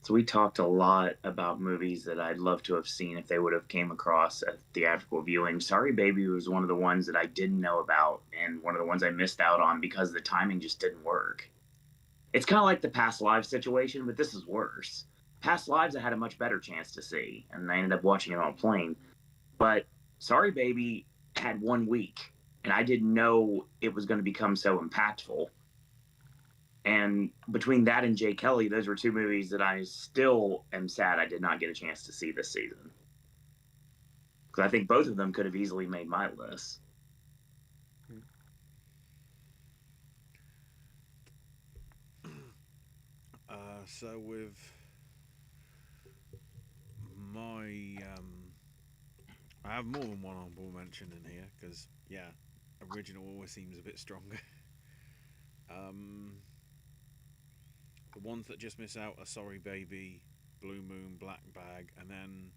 So we talked a lot about movies that I'd love to have seen if they would have came across a theatrical viewing. Sorry Baby was one of the ones that I didn't know about and one of the ones I missed out on because the timing just didn't work. It's kind of like the Past Lives situation, but this is worse. Past Lives I had a much better chance to see, and I ended up watching it on a plane. But Sorry Baby had 1 week, and I didn't know it was going to become so impactful. And between that and Jay Kelly, those were two movies that I still am sad I did not get a chance to see this season. Because I think both of them could have easily made my list. So with my, I have more than one honorable mention in here because yeah, original always seems a bit stronger. um, the ones that just miss out are Sorry Baby, Blue Moon, Black Bag, and then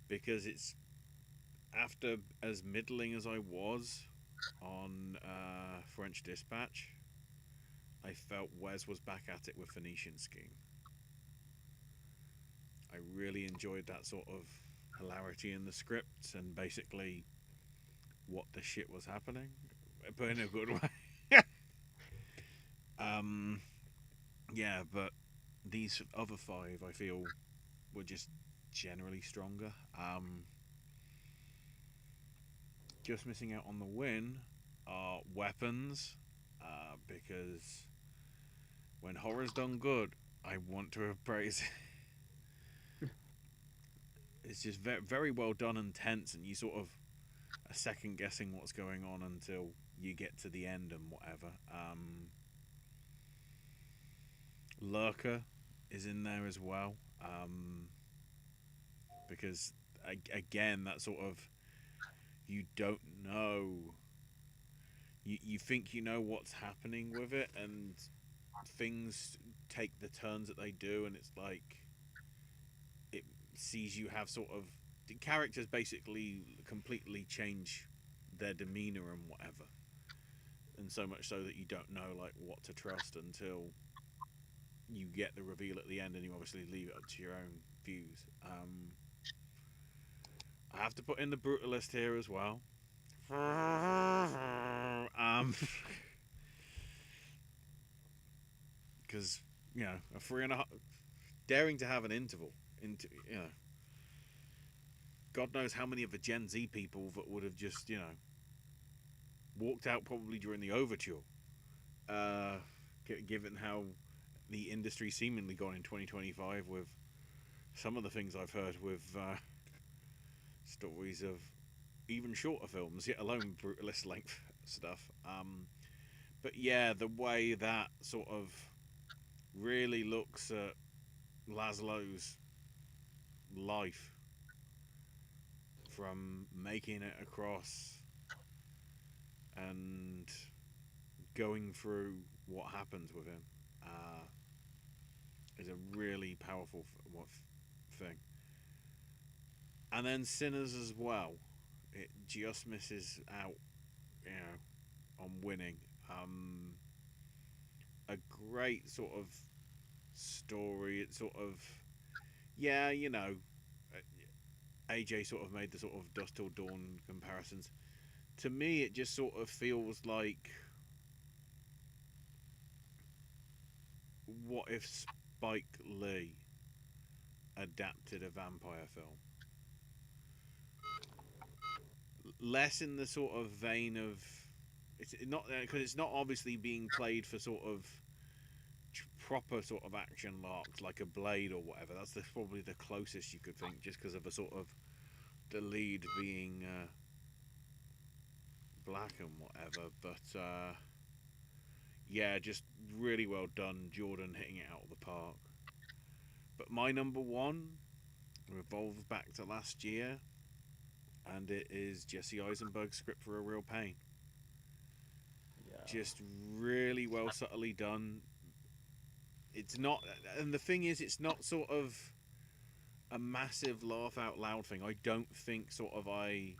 because it's after as middling as I was on French Dispatch, I felt Wes was back at it with Phoenician Scheme. I really enjoyed that sort of hilarity in the script and basically what the shit was happening, but in a good way. um, yeah, but these other five I feel were just generally stronger. Just missing out on the win are weapons, because when horror's done good, I want to appraise it. It's just very, very well done and tense, and you sort of are second guessing what's going on until you get to the end and whatever. Lurker is in there as well, because again, that sort of you don't know. You think you know what's happening with it, and things take the turns that they do, and it's like it sees you have sort of the characters basically completely change their demeanor and whatever, and so much so that you don't know like what to trust until you get the reveal at the end, and you obviously leave it up to your own views. I have to put in the brutalist here as well. Because a 3.5, daring to have an interval into God knows how many of the Gen Z people that would have just walked out probably during the overture, uh, given how the industry seemingly gone in 2025 with some of the things I've heard with stories of even shorter films, yet alone brutalist length stuff. But yeah, the way that sort of really looks at Laszlo's life from making it across and going through what happens with him is a really powerful thing. And then Sinners as well. It just misses out, on winning. A great sort of story. It's sort of, yeah, AJ sort of made the sort of Dust Till Dawn comparisons. To me, it just sort of feels like, what if Spike Lee adapted a vampire film? Less in the sort of vein of, it's not because it's not obviously being played for sort of proper sort of action larks like a Blade or whatever. That's probably the closest you could think, just because of a sort of the lead being black and whatever. But yeah, just really well done, Jordan hitting it out of the park. But my number one revolves back to last year, and it is Jesse Eisenberg's Script for a Real Pain. Yeah. Just really well subtly done. It's not, and the thing is, it's not sort of a massive laugh out loud thing. I don't think I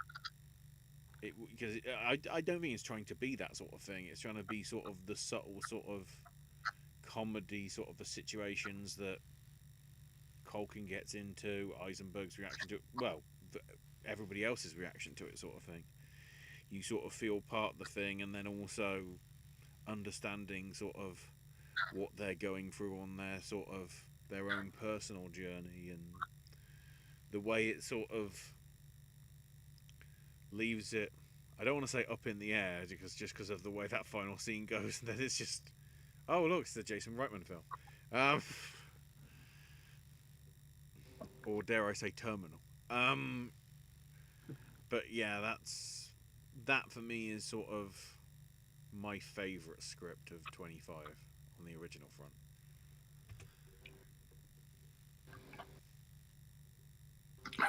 don't think it's trying to be that sort of thing. It's trying to be sort of the subtle sort of comedy, sort of the situations that Culkin gets into, Eisenberg's reaction to it, well, everybody else's reaction to it, sort of thing. You sort of feel part of the thing, and then also understanding sort of what they're going through on their sort of their own personal journey, and the way it sort of leaves it, I don't want to say up in the air, because of the way that final scene goes, and then it's just, oh look, it's the Jason Reitman film, or dare I say Terminal. But yeah, that for me is sort of my favourite script of 25 on the original front.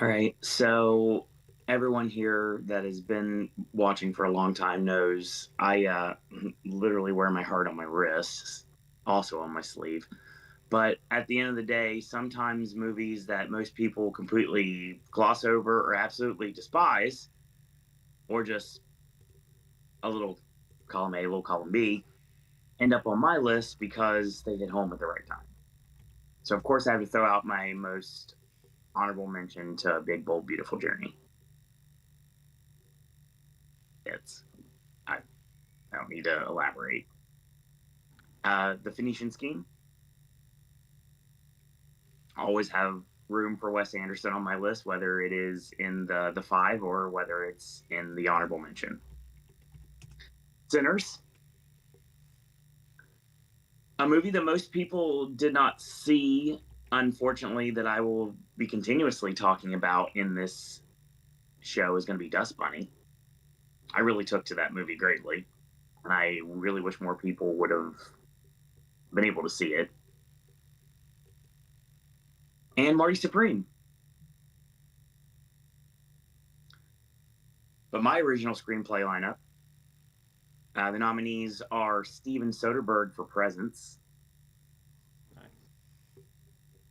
All right. So everyone here that has been watching for a long time knows I literally wear my heart on my wrist, also on my sleeve. But at the end of the day, sometimes movies that most people completely gloss over or absolutely despise, or just a little column A, a little column B, end up on my list because they hit home at the right time. So, of course, I have to throw out my most honorable mention to Big, Bold, Beautiful Journey. It's, I don't need to elaborate. The Phoenician Scheme. Always have room for Wes Anderson on my list, whether it is in the five or whether it's in the honorable mention. Sinners. A movie that most people did not see, unfortunately, that I will be continuously talking about in this show is going to be Dust Bunny. I really took to that movie greatly, and I really wish more people would have been able to see it. And Marty Supreme. But my original screenplay lineup, the nominees are Steven Soderbergh for Presence. Nice.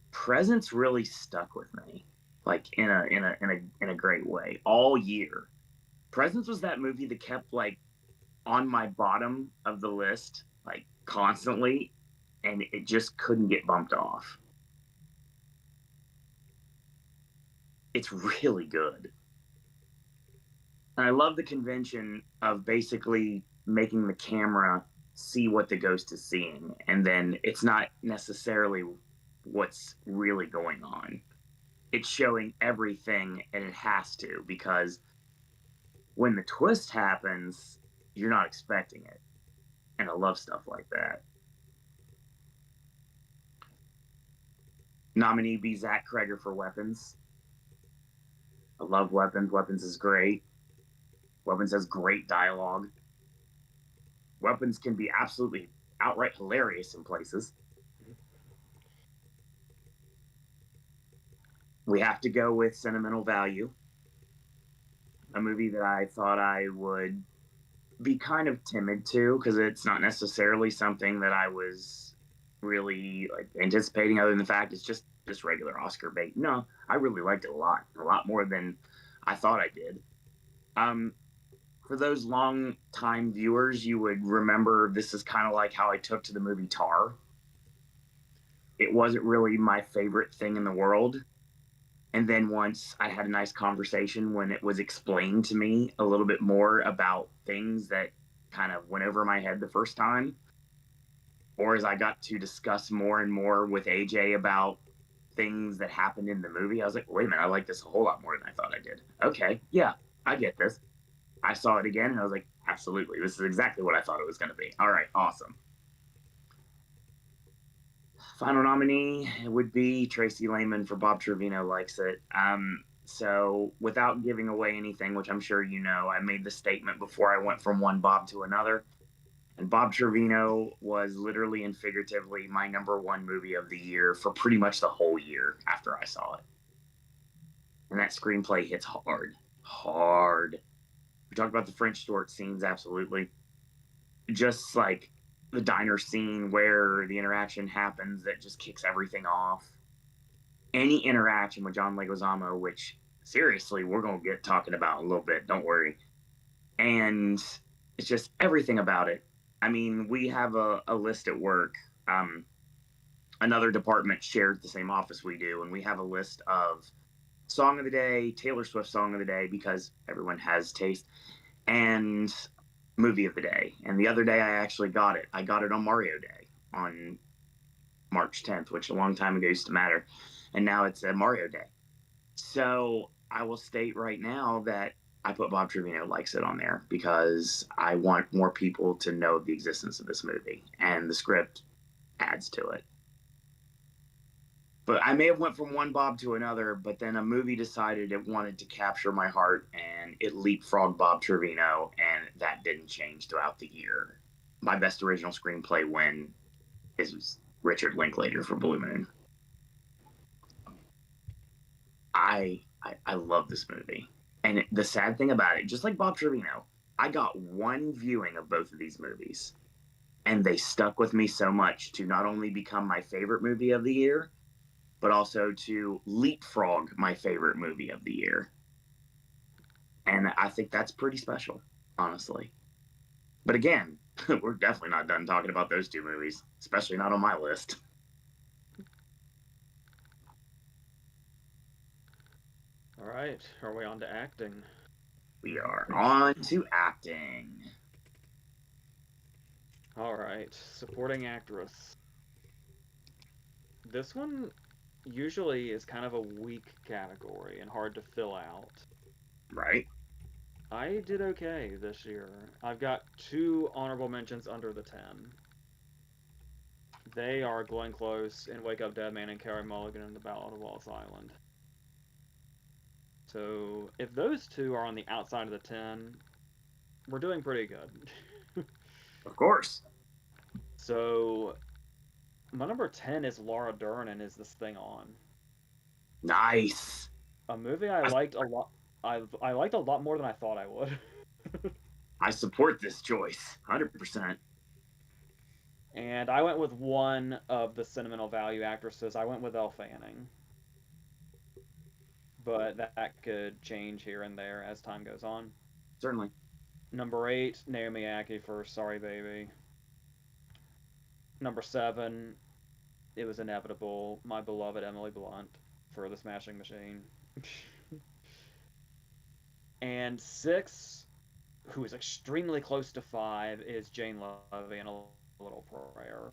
Presence really stuck with me, like in a great way all year. Presence was that movie that kept like on my bottom of the list like constantly, and it just couldn't get bumped off. It's really good. And I love the convention of basically making the camera see what the ghost is seeing, and then it's not necessarily what's really going on. It's showing everything, and it has to, because when the twist happens, you're not expecting it. And I love stuff like that. Nominee be Zach Kreger for Weapons. I love Weapons. Weapons is great. Weapons has great dialogue. Weapons can be absolutely outright hilarious in places. We have to go with Sentimental Value. a movie that I thought I would be kind of timid to because it's not necessarily something that I was really like anticipating. Other than the fact it's just regular Oscar bait. No, I really liked it a lot more than I thought I did. Um, for those long time viewers, you would remember this is kind of like how I took to the movie Tar. It wasn't really my favorite thing in the world. And then once I had a nice conversation when it was explained to me a little bit more about things that kind of went over my head the first time, or as I got to discuss more and more with AJ about things that happened in the movie, I was like, wait a minute, I like this a whole lot more than I thought I did. Okay, yeah, I get this. I saw it again and I was like, absolutely, this is exactly what I thought it was going to be. All right, awesome. Final nominee would be Tracy Lehman for Bob Trevino Likes It. So, without giving away anything, which I'm sure you know, I made the statement before I went from one Bob to another. And Bob Trevino was literally and figuratively my number one movie of the year for pretty much the whole year after I saw it. And that screenplay hits hard. Hard. We talked about the French Stewart scenes, absolutely. Just like the diner scene where the interaction happens that just kicks everything off. Any interaction with John Leguizamo, which seriously, we're going to get talking about in a little bit, don't worry. And it's just everything about it. I mean, we have a list at work. Another department shares the same office we do, and we have a list of song of the day, Taylor Swift song of the day, because everyone has taste, and movie of the day. And the other day I actually got it. I got it on Mario Day on March 10th, which a long time ago used to matter. And now it's a Mario Day. So I will state right now that I put Bob Trevino Likes It on there because I want more people to know the existence of this movie, and the script adds to it. But I may have went from one Bob to another, but then a movie decided it wanted to capture my heart and it leapfrogged Bob Trevino, and that didn't change throughout the year. My best original screenplay win is Richard Linklater for Blue Moon. I love this movie. And the sad thing about it, just like Bob Trevino, I got one viewing of both of these movies, and they stuck with me so much to not only become my favorite movie of the year, but also to leapfrog my favorite movie of the year. And I think that's pretty special, honestly. But again, we're definitely not done talking about those two movies, especially not on my list. All right, are we on to acting? We are on to acting. All right, supporting actress. This one usually is kind of a weak category and hard to fill out. Right? I did okay this year. I've got two honorable mentions under the 10. They are Glenn Close in Wake Up Dead Man and Carey Mulligan in The Ballad of Wallace Island. So if those two are on the outside of the 10, we're doing pretty good. Of course. So my number 10 is Laura Dern and Is This Thing On? Nice. A movie I liked a lot. I liked a lot more than I thought I would. I support this choice 100%. And I went with one of the sentimental value actresses. I went with Elle Fanning. But that could change here and there as time goes on. Certainly. Number 8, Naomi Ackie for Sorry Baby. Number 7, it was inevitable, my beloved Emily Blunt for The Smashing Machine. And 6, who is extremely close to 5, is Jane Levy in A Little Prayer,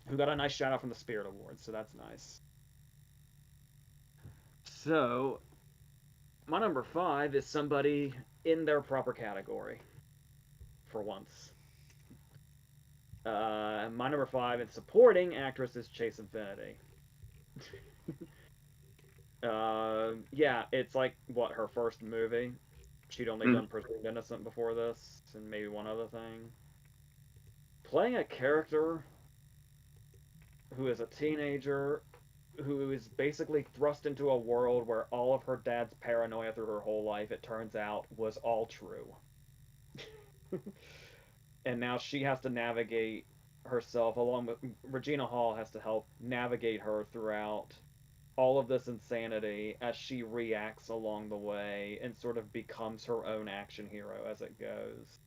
who got a nice shout out from the Spirit Awards, so that's nice. So, my number 5 is somebody in their proper category, for once. My number 5 in supporting actress is Chase Infinity. Yeah, it's like, what, her first movie? She'd only done Presumed Innocent before this, and maybe one other thing. Playing a character who is a teenager, who is basically thrust into a world where all of her dad's paranoia through her whole life, it turns out, was all true. And now she has to navigate herself, along with Regina Hall has to help navigate her throughout all of this insanity as she reacts along the way and sort of becomes her own action hero as it goes.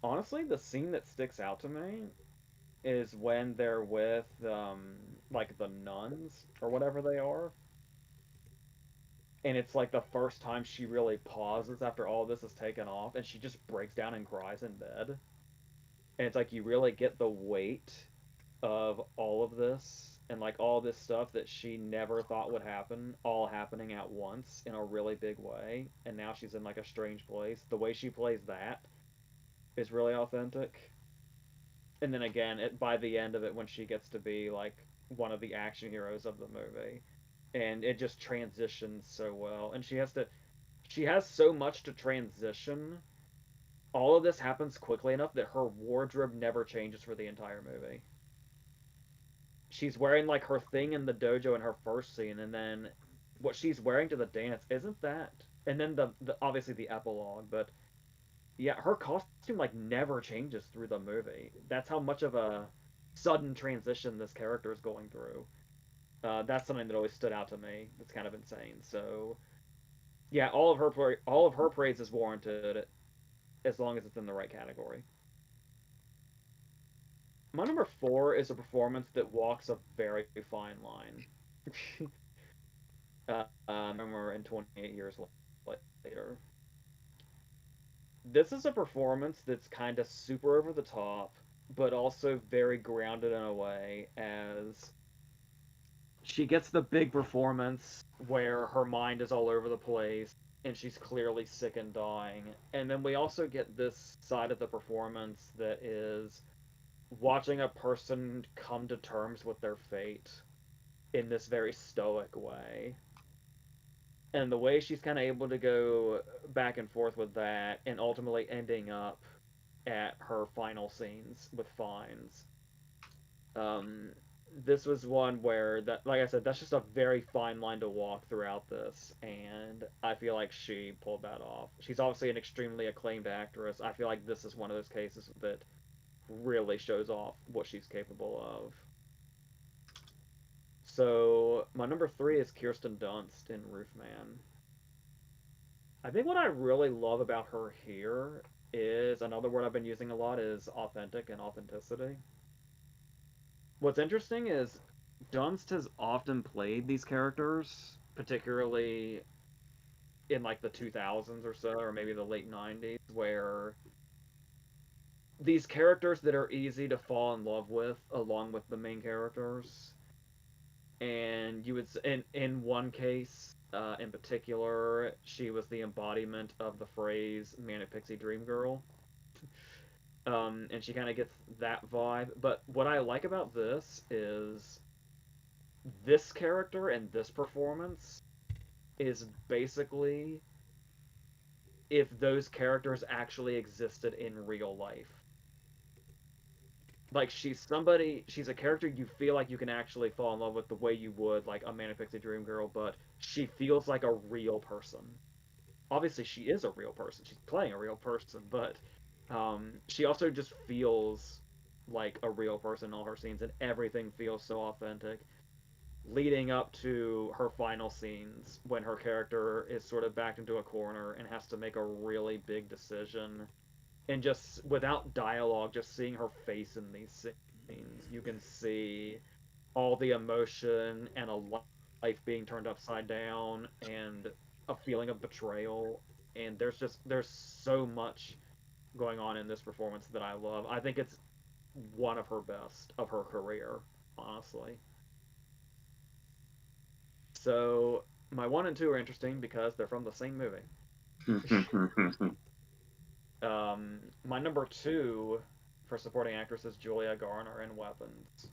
Honestly, the scene that sticks out to me is when they're with like the nuns or whatever they are, and it's like the first time she really pauses after all this is taken off, and she just breaks down and cries in bed. And it's like you really get the weight of all of this and like all this stuff that she never thought would happen, all happening at once in a really big way. And now she's in like a strange place. The way she plays that is really authentic. And then again, by the end of it, when she gets to be like one of the action heroes of the movie, and it just transitions so well. And she has so much to transition. All of this happens quickly enough that her wardrobe never changes for the entire movie. She's wearing like her thing in the dojo in her first scene, and then what she's wearing to the dance isn't that. And then the obviously the epilogue, but yeah, her costume like never changes through the movie. That's how much of a sudden transition this character is going through. That's something that always stood out to me. That's kind of insane. So yeah, all of her praise is warranted as long as it's in the right category. My number four is a performance that walks a very fine line. We're in 28 years later. This is a performance that's kind of super over the top, but also very grounded in a way, as she gets the big performance where her mind is all over the place and she's clearly sick and dying. And then we also get this side of the performance that is watching a person come to terms with their fate in this very stoic way. And the way she's kind of able to go back and forth with that and ultimately ending up at her final scenes with Fines. Um, this was one where that, like I said, that's just a very fine line to walk throughout this, and I feel like she pulled that off. She's obviously an extremely acclaimed actress. I feel like this is one of those cases that really shows off what she's capable of. So my number three is Kirsten Dunst in Roofman. I think what I really love about her here is another word I've been using a lot is authentic and authenticity. What's interesting is Dunst has often played these characters, particularly in like the 2000s or so, or maybe the late 90s, where these characters that are easy to fall in love with along with the main characters. And you would, in one case in particular, she was the embodiment of the phrase manic pixie dream girl. And she kind of gets that vibe. But what I like about this is this character and this performance is basically if those characters actually existed in real life. Like she's a character you feel like you can actually fall in love with the way you would like a Manic Pixie Dream Girl, but she feels like a real person. Obviously, she is a real person. She's playing a real person, but she also just feels like a real person in all her scenes, and everything feels so authentic. Leading up to her final scenes when her character is sort of backed into a corner and has to make a really big decision, and just without dialogue, just seeing her face in these scenes, you can see all the emotion and a life being turned upside down and a feeling of betrayal. And there's so much going on in this performance that I love. I think it's one of her best of her career, honestly. So my one and two are interesting because they're from the same movie. My number two for supporting actress is Julia Garner in Weapons.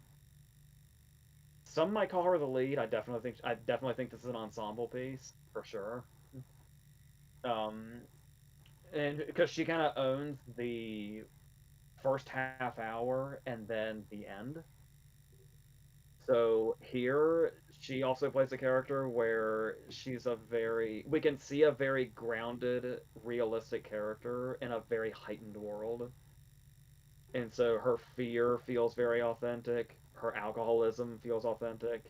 Some might call her the lead. I definitely think this is an ensemble piece for sure. Um, and because she kind of owns the first half hour and then the end. So here she also plays a character where she's a very we can see a very grounded, realistic character in a very heightened world. And so her fear feels very authentic, her alcoholism feels authentic.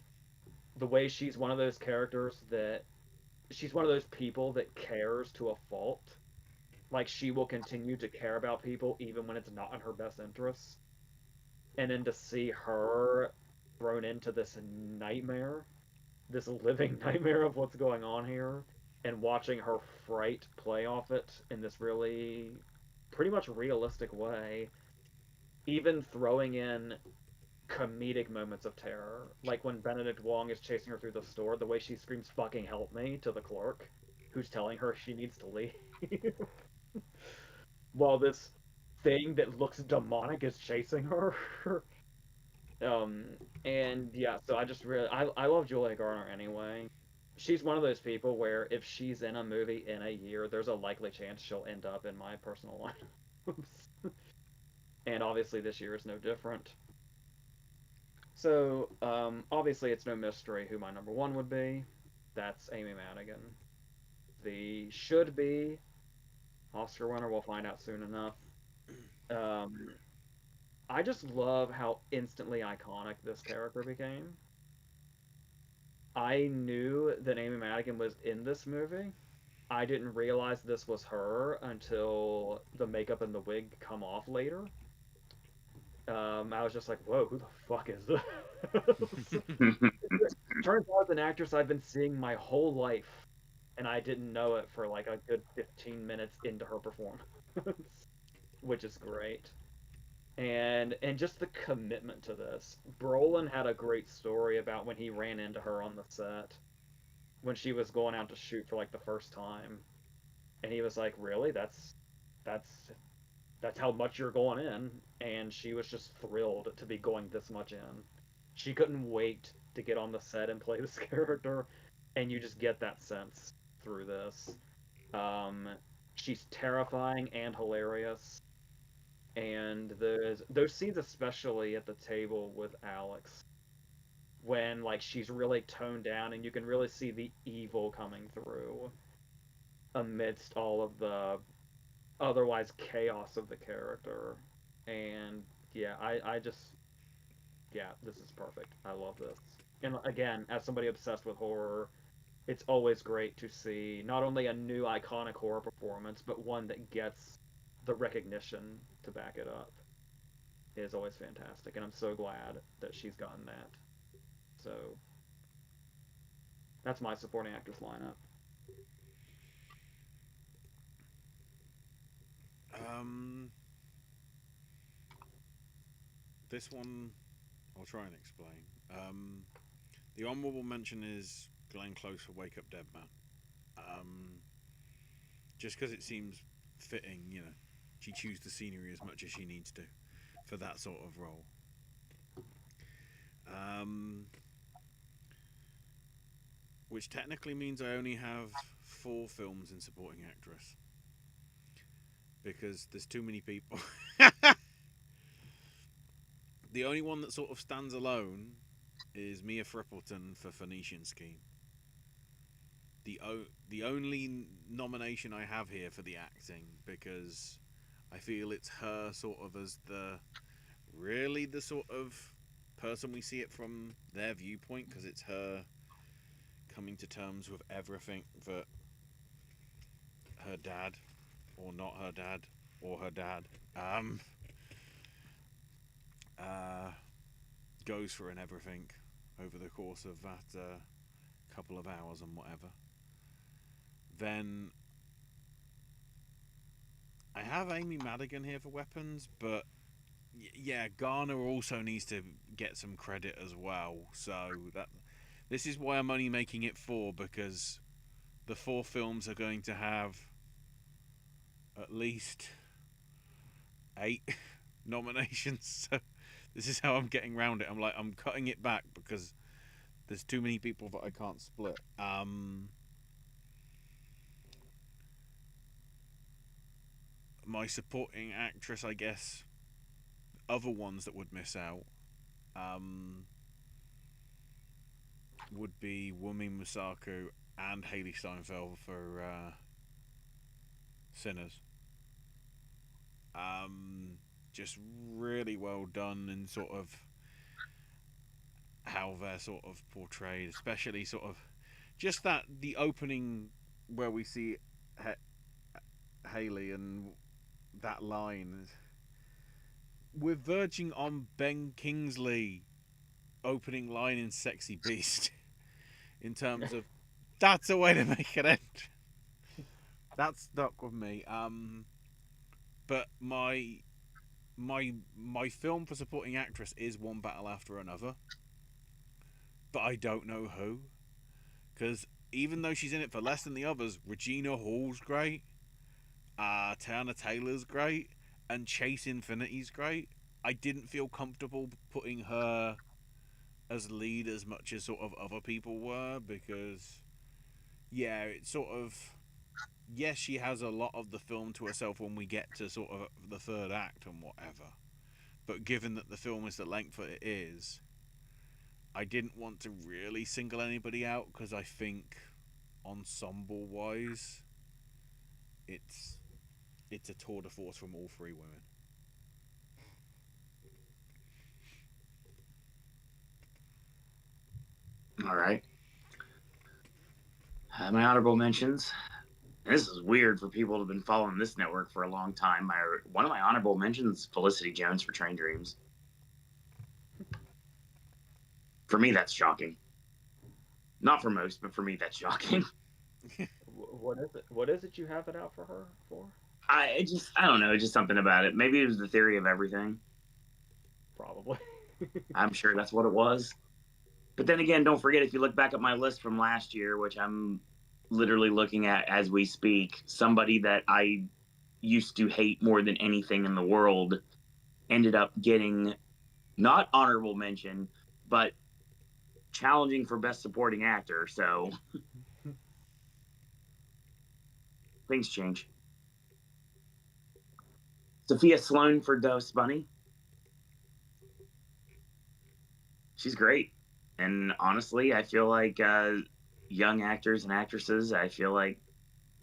The way she's one of those characters that she's one of those people that cares to a fault. Like she will continue to care about people even when it's not in her best interests. And then to see her thrown into this nightmare, this living nightmare of what's going on here, and watching her fright play off it in this really pretty much realistic way, even throwing in comedic moments of terror, like when Benedict Wong is chasing her through the store, the way she screams "fucking help me" to the clerk, who's telling her she needs to leave, while this thing that looks demonic is chasing her. um, and yeah, so I just really I love Julia Garner anyway. She's one of those people where if she's in a movie in a year, there's a likely chance she'll end up in my personal lineups. And obviously this year is no different. So, obviously, it's no mystery who my number one would be. That's Amy Madigan. The should be Oscar winner, we'll find out soon enough. Um, I just love how instantly iconic this character became. I knew that Amy Madigan was in this movie. I didn't realize this was her until the makeup and the wig come off later. I was just like, whoa, who the fuck is this? Turns out it's an actress I've been seeing my whole life, and I didn't know it for like a good 15 minutes into her performance, which is great. And just the commitment to this. Brolin had a great story about when he ran into her on the set when she was going out to shoot for like the first time, and he was like, "Really? That's that's how much you're going in," and she was just thrilled to be going this much in. She couldn't wait to get on the set and play this character, and you just get that sense through this. Um, she's terrifying and hilarious, and those scenes, especially at the table with Alex, when like she's really toned down and you can really see the evil coming through amidst all of the otherwise chaos of the character. And yeah, I just yeah, this is perfect. I love this. And again, as somebody obsessed with horror, it's always great to see not only a new iconic horror performance, but one that gets the recognition to back it up. It is always fantastic, and I'm so glad that she's gotten that. So that's my supporting actress lineup. Um, this one I'll try and explain. Um, the honourable mention is Glenn Close for Wake Up Dead Man. Um, just because it seems fitting, you know, she chews the scenery as much as she needs to for that sort of role. Um, which technically means I only have 4 films in supporting actress because there's too many people. The only one that sort of stands alone is Mia Frippleton for Phoenician Scheme. The only nomination I have here for the acting because I feel it's her sort of as the really the sort of person we see it from their viewpoint because it's her coming to terms with everything that her dad or not her dad or her dad um uh goes for and everything over the course of that couple of hours and whatever. Then I have Amy Madigan here for weapons, but yeah, Garner also needs to get some credit as well. So that this is why I'm only making it 4 because the 4 films are going to have at least 8 nominations. So this is how I'm getting around it. I'm cutting it back because there's too many people that I can't split. My supporting actress, I guess, other ones that would miss out. Um, would be Wumi Musaku and Haley Steinfeld for Sinners. Um, just really well done in sort of how they're sort of portrayed, especially sort of just that the opening where we see Haley and that line. We're verging on Ben Kingsley opening line in Sexy Beast in terms of that's a way to make it end. That stuck with me. But my film for supporting actress is One Battle After Another, but I don't know who, because even though she's in it for less than the others, Regina Hall's great, Teyana Taylor's great, and Chase Infinity's great. I didn't feel comfortable putting her as lead as much as sort of other people were because yeah, it's sort of yes, she has a lot of the film to herself when we get to sort of the third act and whatever. But given that the film is the length that it is, I didn't want to really single anybody out because I think ensemble wise, it's it's a tour de force from all three women. All right. My honorable mentions. This is weird for people who have been following this network for a long time. One of my honorable mentions, Felicity Jones for Train Dreams. For me, that's shocking. Not for most, but for me, that's shocking. What is it? What is it you have it out for her for? I don't know, just something about it. Maybe it was the theory of everything. Probably. I'm sure that's what it was. But then again, don't forget, if you look back at my list from last year, which I'm literally looking at as we speak, somebody that I used to hate more than anything in the world ended up getting not honorable mention, but challenging for best supporting actor. So things change. Sophia Sloane for Dose Bunny. She's great. And honestly, I feel like young actors and actresses, I feel like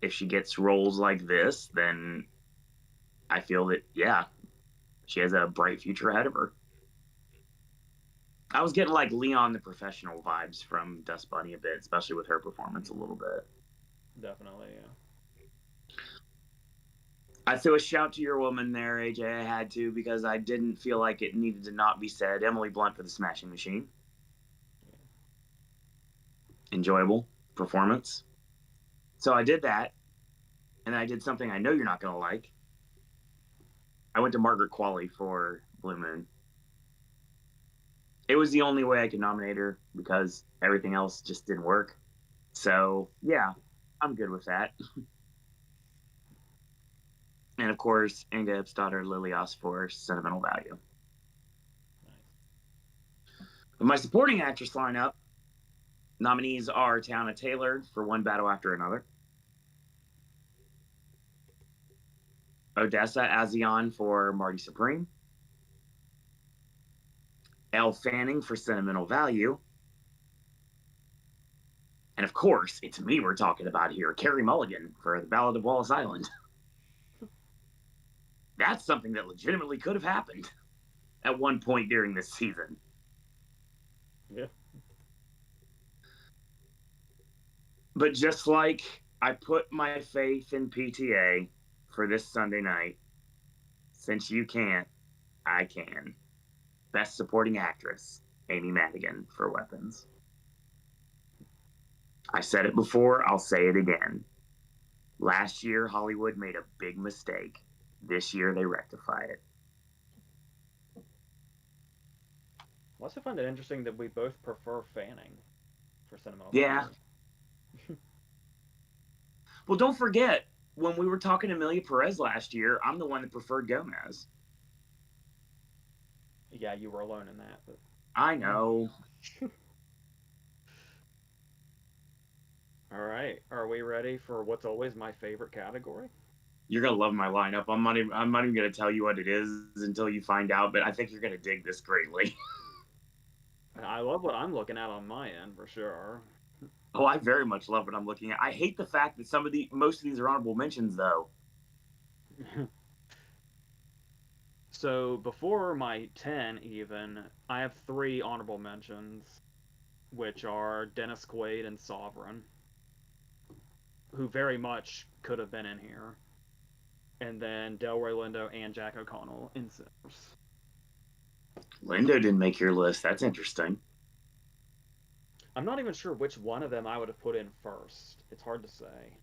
if she gets roles like this, then I feel that, yeah, she has a bright future ahead of her. I was getting like Leon the Professional vibes from Dust Bunny a bit, especially with her performance a little bit. Definitely, yeah. I threw a shout to your woman there, AJ. I had to because I didn't feel like it needed to not be said. Emily Blunt for The Smashing Machine. Enjoyable performance. So I did that, and I did something I know you're not going to like. I went to Margaret Qualley for Blue Moon. It was the only way I could nominate her because everything else just didn't work. So, yeah, I'm good with that. And of course, Inga Ip's daughter Lilias for Sentimental Value. Nice. With my supporting actress lineup, nominees are Teyana Taylor for One Battle After Another, Odessa Azion for Marty Supreme, Elle Fanning for Sentimental Value, and of course, it's me we're talking about here, Carey Mulligan for The Ballad of Wallace Island. That's something that legitimately could have happened at one point during this season. Yeah. But just like I put my faith in PTA for this Sunday night, since you can't, I can. Best Supporting Actress, Amy Madigan for Weapons. I said it before, I'll say it again. Last year, Hollywood made a big mistake. This year, they rectify it. I also find it interesting that we both prefer Fanning for Sentimental Yeah. Value. Well, don't forget, when we were talking to Amelia Perez last year, I'm the one that preferred Gomez. Yeah, you were alone in that. But... I know. All right, are we ready for what's always my favorite category? You're gonna love my lineup. I'm not even gonna tell you what it is until you find out, but I think you're gonna dig this greatly. I love what I'm looking at on my end for sure. Oh, I very much love what I'm looking at. I hate the fact that most of these are honorable mentions, though. So before my 10, even, I have three honorable mentions, which are Dennis Quaid and Sovereign, who very much could have been in here, and then Delroy Lindo and Jack O'Connell in Sinners. Lindo didn't make your list. That's interesting. I'm not even sure which one of them I would have put in first. It's hard to say,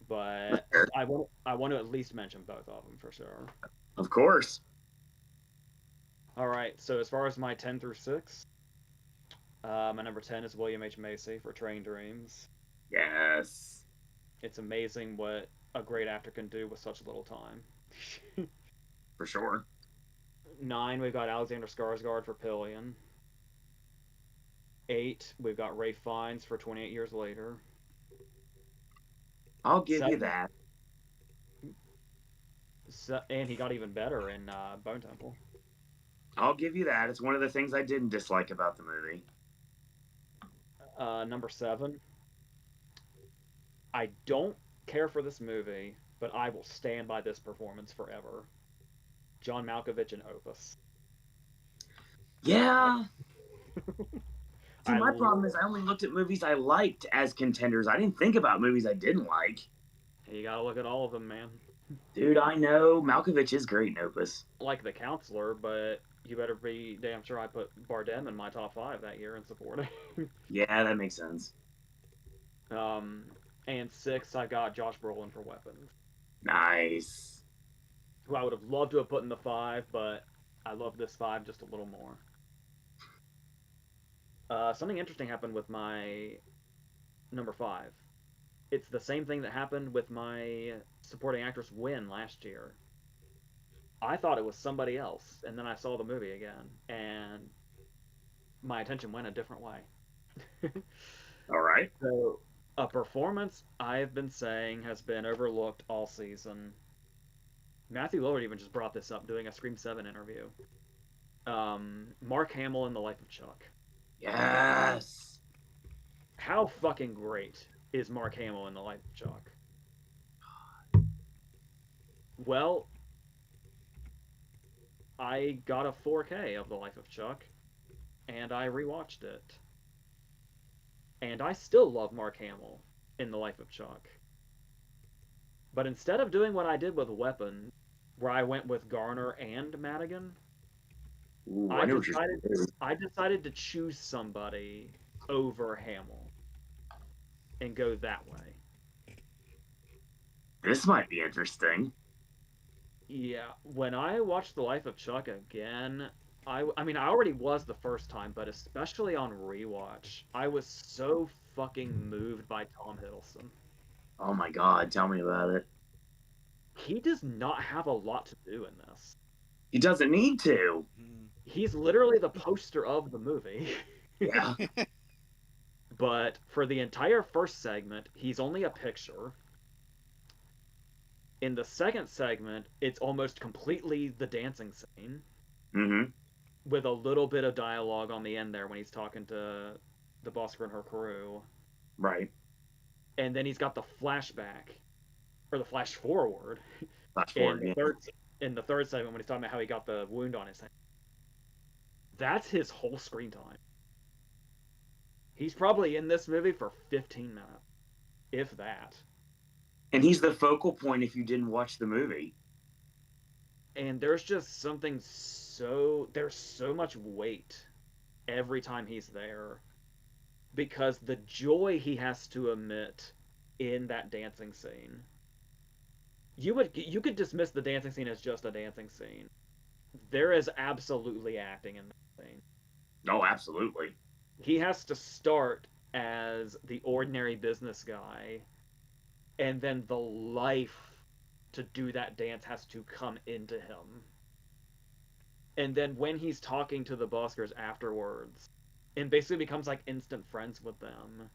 but I want to at least mention both of them for sure. Of course. All right. So as far as my 10 through 6, my number 10 is William H Macy for Train Dreams. Yes. It's amazing what a great actor can do with such little time. For sure. 9, we've got Alexander Skarsgård for Pillion. 8, we've got Ray Fiennes for 28 Years Later. I'll give you 7, that. and he got even better in Bone Temple. I'll give you that. It's one of the things I didn't dislike about the movie. Number 7, I don't care for this movie, but I will stand by this performance forever. John Malkovich in Opus. Yeah. See, I my problem is I only looked at movies I liked as contenders. I didn't think about movies I didn't like. You gotta look at all of them, man. Dude, I know Malkovich is great in Opus. Like The Counselor, but you better be damn sure I put Bardem in my top 5 that year in supporting. Yeah, that makes sense. And 6, I got Josh Brolin for Weapons, Nice. who I would have loved to have put in the 5, but I love this 5 just a little more. Something interesting happened with my number 5. It's the same thing that happened with my supporting actress win last year. I thought it was somebody else, and then I saw the movie again, and my attention went a different way. All right. So, a performance I've been saying has been overlooked all season. Matthew Lillard even just brought this up doing a Scream 7 interview. Mark Hamill in The Life of Chuck. Yes. How fucking great is Mark Hamill in The Life of Chuck? Well, I got a 4K of The Life of Chuck, and I rewatched it. And I still love Mark Hamill in The Life of Chuck. But instead of doing what I did with Weapon, where I went with Garner and Madigan, Ooh, I decided to choose somebody over Hamill and go that way. This might be interesting. Yeah, when I watched The Life of Chuck again, I mean I already was the first time, but especially on rewatch, I was so fucking moved by Tom Hiddleston. Oh my god, tell me about it. He does not have a lot to do in this. He doesn't need to. He's literally the poster of the movie. Yeah. But for the entire first segment, he's only a picture. In the second segment, it's almost completely the dancing scene. Mm-hmm. With a little bit of dialogue on the end there when he's talking to the boss and her crew. Right. And then he's got the flashback, or the flash forward, Flash forward, in the third segment when he's talking about how he got the wound on his hand. That's his whole screen time. He's probably in this movie for 15 minutes, if that. And he's the focal point if you didn't watch the movie. And there's so much weight every time he's there, because the joy he has to emit in that dancing scene. You could dismiss the dancing scene as just a dancing scene. There is absolutely acting in that scene. Oh, absolutely. He has to start as the ordinary business guy, and then the life to do that dance has to come into him. And then when he's talking to the buskers afterwards, and basically becomes like instant friends with them,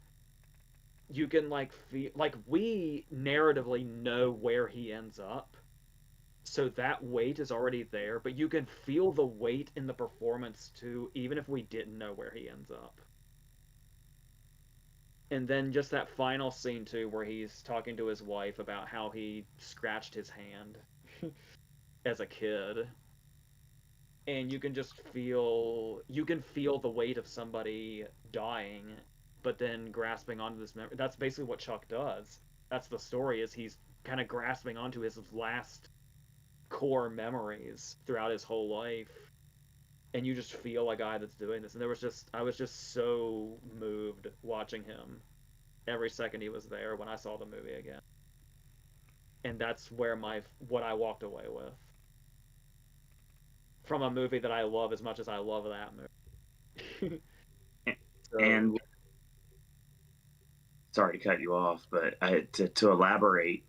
you can like feel like we narratively know where he ends up, So that weight is already there, but you can feel the weight in the performance too, even if we didn't know where he ends up. And then just that final scene too, where he's talking to his wife about how he scratched his hand as a kid, and you can feel the weight of somebody dying, but then grasping onto this memory. That's basically what Chuck does. That's the story, is he's kind of grasping onto his last core memories throughout his whole life, and you just feel a guy that's doing this. And I was just so moved watching him every second he was there when I saw the movie again. And that's where my what I walked away with from a movie that I love as much as I love that movie. So And sorry to cut you off, but to elaborate,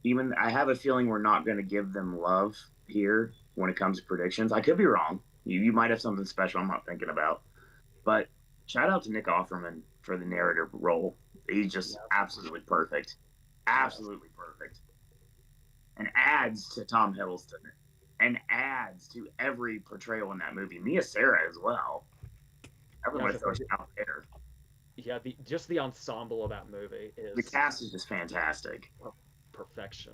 even I have a feeling we're not going to give them love here when it comes to predictions. I could be wrong. You might have something special I'm not thinking about. But shout out to Nick Offerman for the narrator role. He's just absolutely perfect. Absolutely perfect. And adds to Tom Hiddleston. And adds to every portrayal in that movie. Mia Sarah as well. Everybody throws out there. Yeah, just the ensemble of that movie The is cast is just fantastic. perfection.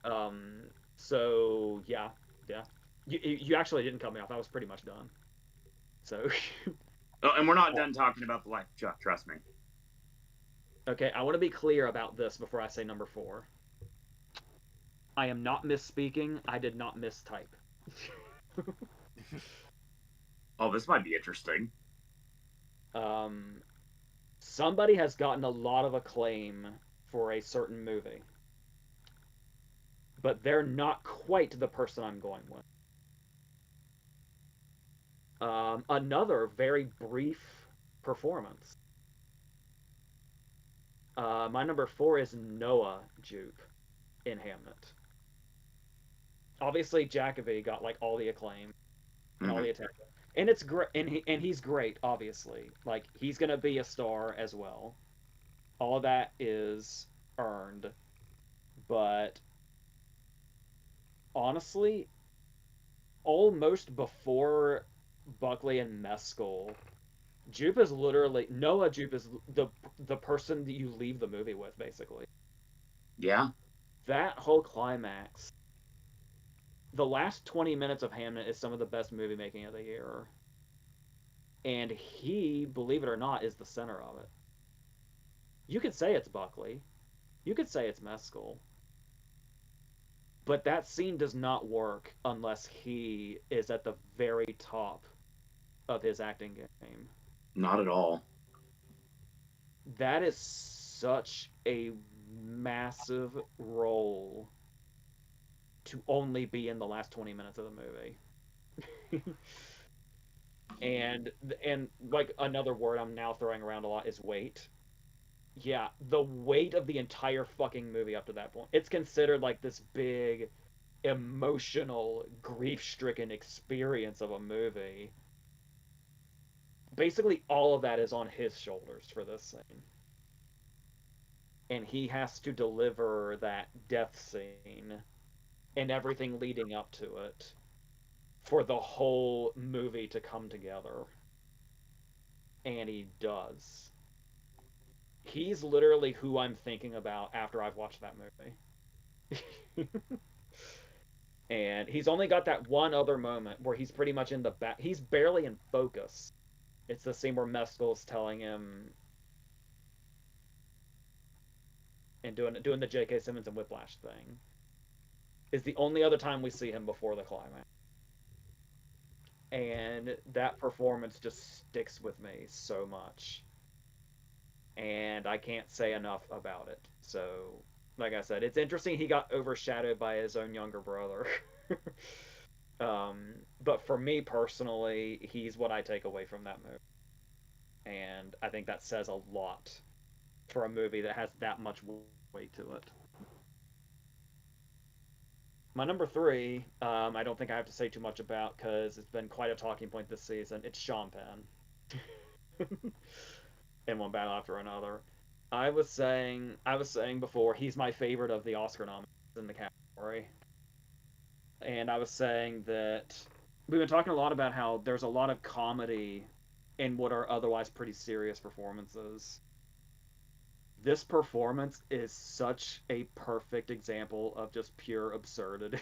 um. So yeah, yeah. You actually didn't cut me off. I was pretty much done. So. Oh, and we're not done talking about the life of Chuck. Trust me. Okay, I want to be clear about this before I say number 4. I am not misspeaking. I did not mistype. Oh, this might be interesting. um, Somebody has gotten a lot of acclaim for a certain movie, but they're not quite the person I'm going with. Another very brief performance. My number 4 is Noah Jupe in Hamnet. Obviously, Jacoby got like all the acclaim and all the attention, and it's great, and he's great. Obviously, like he's gonna be a star as well. All of that is earned, but honestly, almost before Buckley and Mescal, Jupe is literally Noah Jupe is the person that you leave the movie with, basically. Yeah. That whole climax, the last 20 minutes of Hamnet is some of the best movie making of the year. And he, believe it or not, is the center of it. You could say it's Buckley. You could say it's Mescal. But that scene does not work unless he is at the very top of his acting game. Not at all. That is such a massive role to only be in the last 20 minutes of the movie. and like another word I'm now throwing around a lot is weight. Yeah, the weight of the entire fucking movie up to that point. It's considered like this big emotional grief-stricken experience of a movie. Basically all of that is on his shoulders for this scene. And he has to deliver that death scene and everything leading up to it for the whole movie to come together. And he does. He's literally who I'm thinking about after I've watched that movie. And he's only got that one other moment where he's pretty much in the back. He's barely in focus. It's the scene where Mescal's telling him and doing the J.K. Simmons and Whiplash thing. Is the only other time we see him before the climax. And that performance just sticks with me so much. And I can't say enough about it. So, like I said, it's interesting he got overshadowed by his own younger brother. But for me personally, he's what I take away from that movie. And I think that says a lot for a movie that has that much weight to it. My number 3, I don't think I have to say too much about because it's been quite a talking point this season. It's Sean Penn. In one battle after another. I was saying before, he's my favorite of the Oscar nominations. in the category. And I was saying that we've been talking a lot about how there's a lot of comedy in what are otherwise pretty serious performances. This performance is such a perfect example of just pure absurdity.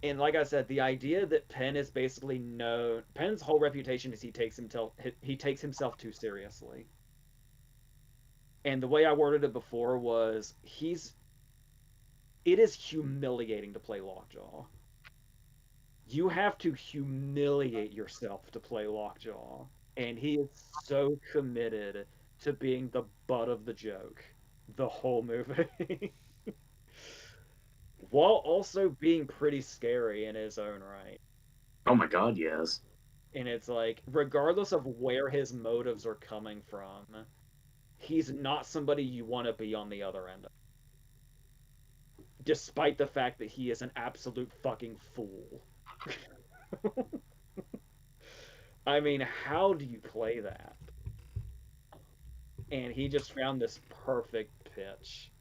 And like I said, the idea that Penn is basically known. Penn's whole reputation is he takes himself too seriously. And the way I worded it before was it is humiliating to play Lockjaw. You have to humiliate yourself to play Lockjaw, and he is so committed to being the butt of the joke the whole movie. While also being pretty scary in his own right. Oh my god, yes. And it's like, regardless of where his motives are coming from, he's not somebody you want to be on the other end of. Despite the fact that he is an absolute fucking fool. I mean, how do you play that? And he just found this perfect pitch.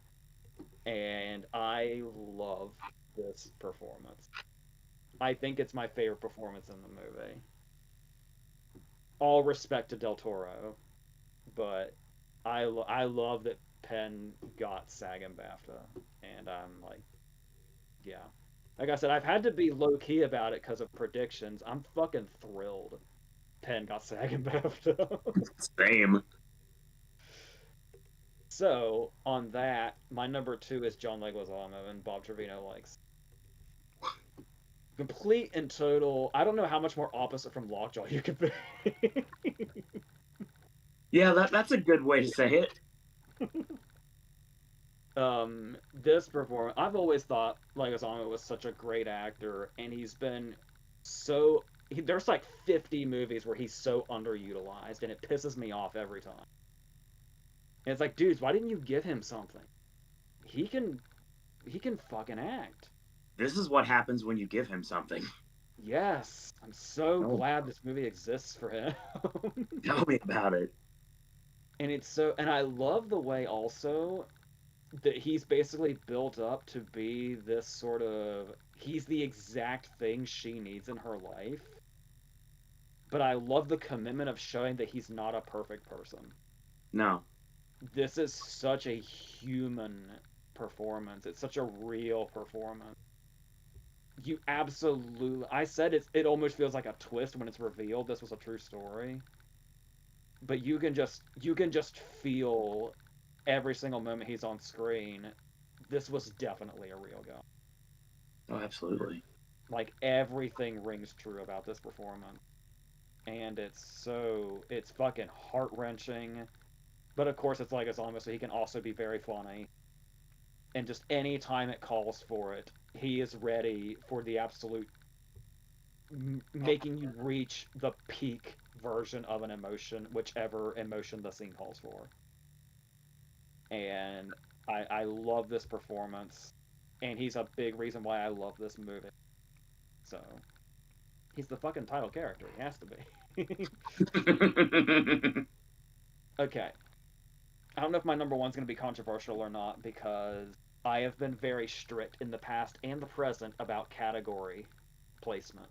And I love this performance. I think it's my favorite performance in the movie. All respect to Del Toro, but I love that Penn got SAG and BAFTA, and I'm like, yeah. Like I said, I've had to be low key about it because of predictions. I'm fucking thrilled Penn got SAG and BAFTA. Same. So on that, my number 2 is John Leguizamo, and Bob Trevino likes. Complete and total. I don't know how much more opposite from Lockjaw you could be. Yeah, that's a good way to say it. This performance, I've always thought Leguizamo was such a great actor, and he's been there's like 50 movies where he's so underutilized, and it pisses me off every time. And it's like, dudes, why didn't you give him something? He can fucking act. This is what happens when you give him something. Yes, I'm so glad this movie exists for him. Tell me about it. And I love the way also that he's basically built up to be this sort of he's the exact thing she needs in her life. But I love the commitment of showing that he's not a perfect person. No. This is such a human performance. It's such a real performance. You absolutely I said it almost feels like a twist when it's revealed this was a true story. But you can just feel every single moment he's on screen, this was definitely a real guy. Oh, absolutely. Like everything rings true about this performance. And it's fucking heart wrenching. But of course it's Leguizamo, so he can also be very funny. And just any time it calls for it, he is ready for the absolute making you reach the peak version of an emotion, whichever emotion the scene calls for. And I love this performance, and he's a big reason why I love this movie. So he's the fucking title character. He has to be. Okay. I don't know if my number one's going to be controversial or not because I have been very strict in the past and the present about category placement.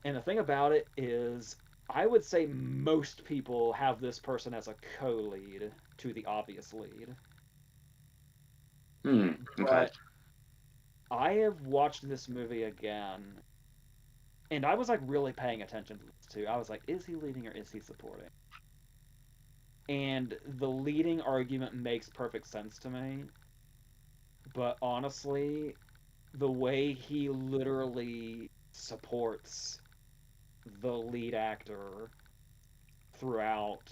And the thing about it is, I would say most people have this person as a co-lead to the obvious lead. Okay. But I have watched this movie again, and I was like really paying attention to this too. I was like, is he leading or is he supporting? And the leading argument makes perfect sense to me. But honestly, the way he literally supports the lead actor throughout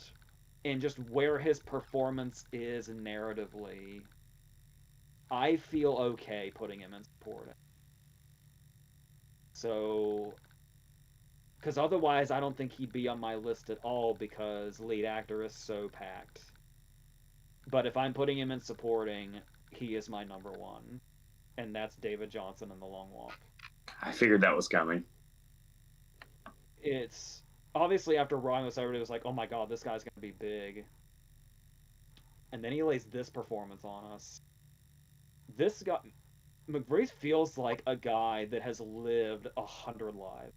and just where his performance is narratively, I feel okay putting him in supporting. So, because otherwise I don't think he'd be on my list at all because lead actor is so packed. But if I'm putting him in supporting, he is my number one. And that's David Johnson in The Long Walk. I figured that was coming. It's obviously after Romulus, everybody was like, "Oh my god, this guy's gonna be big." and then he lays this performance on us. This guy, McBride, feels like a guy that has lived 100 lives.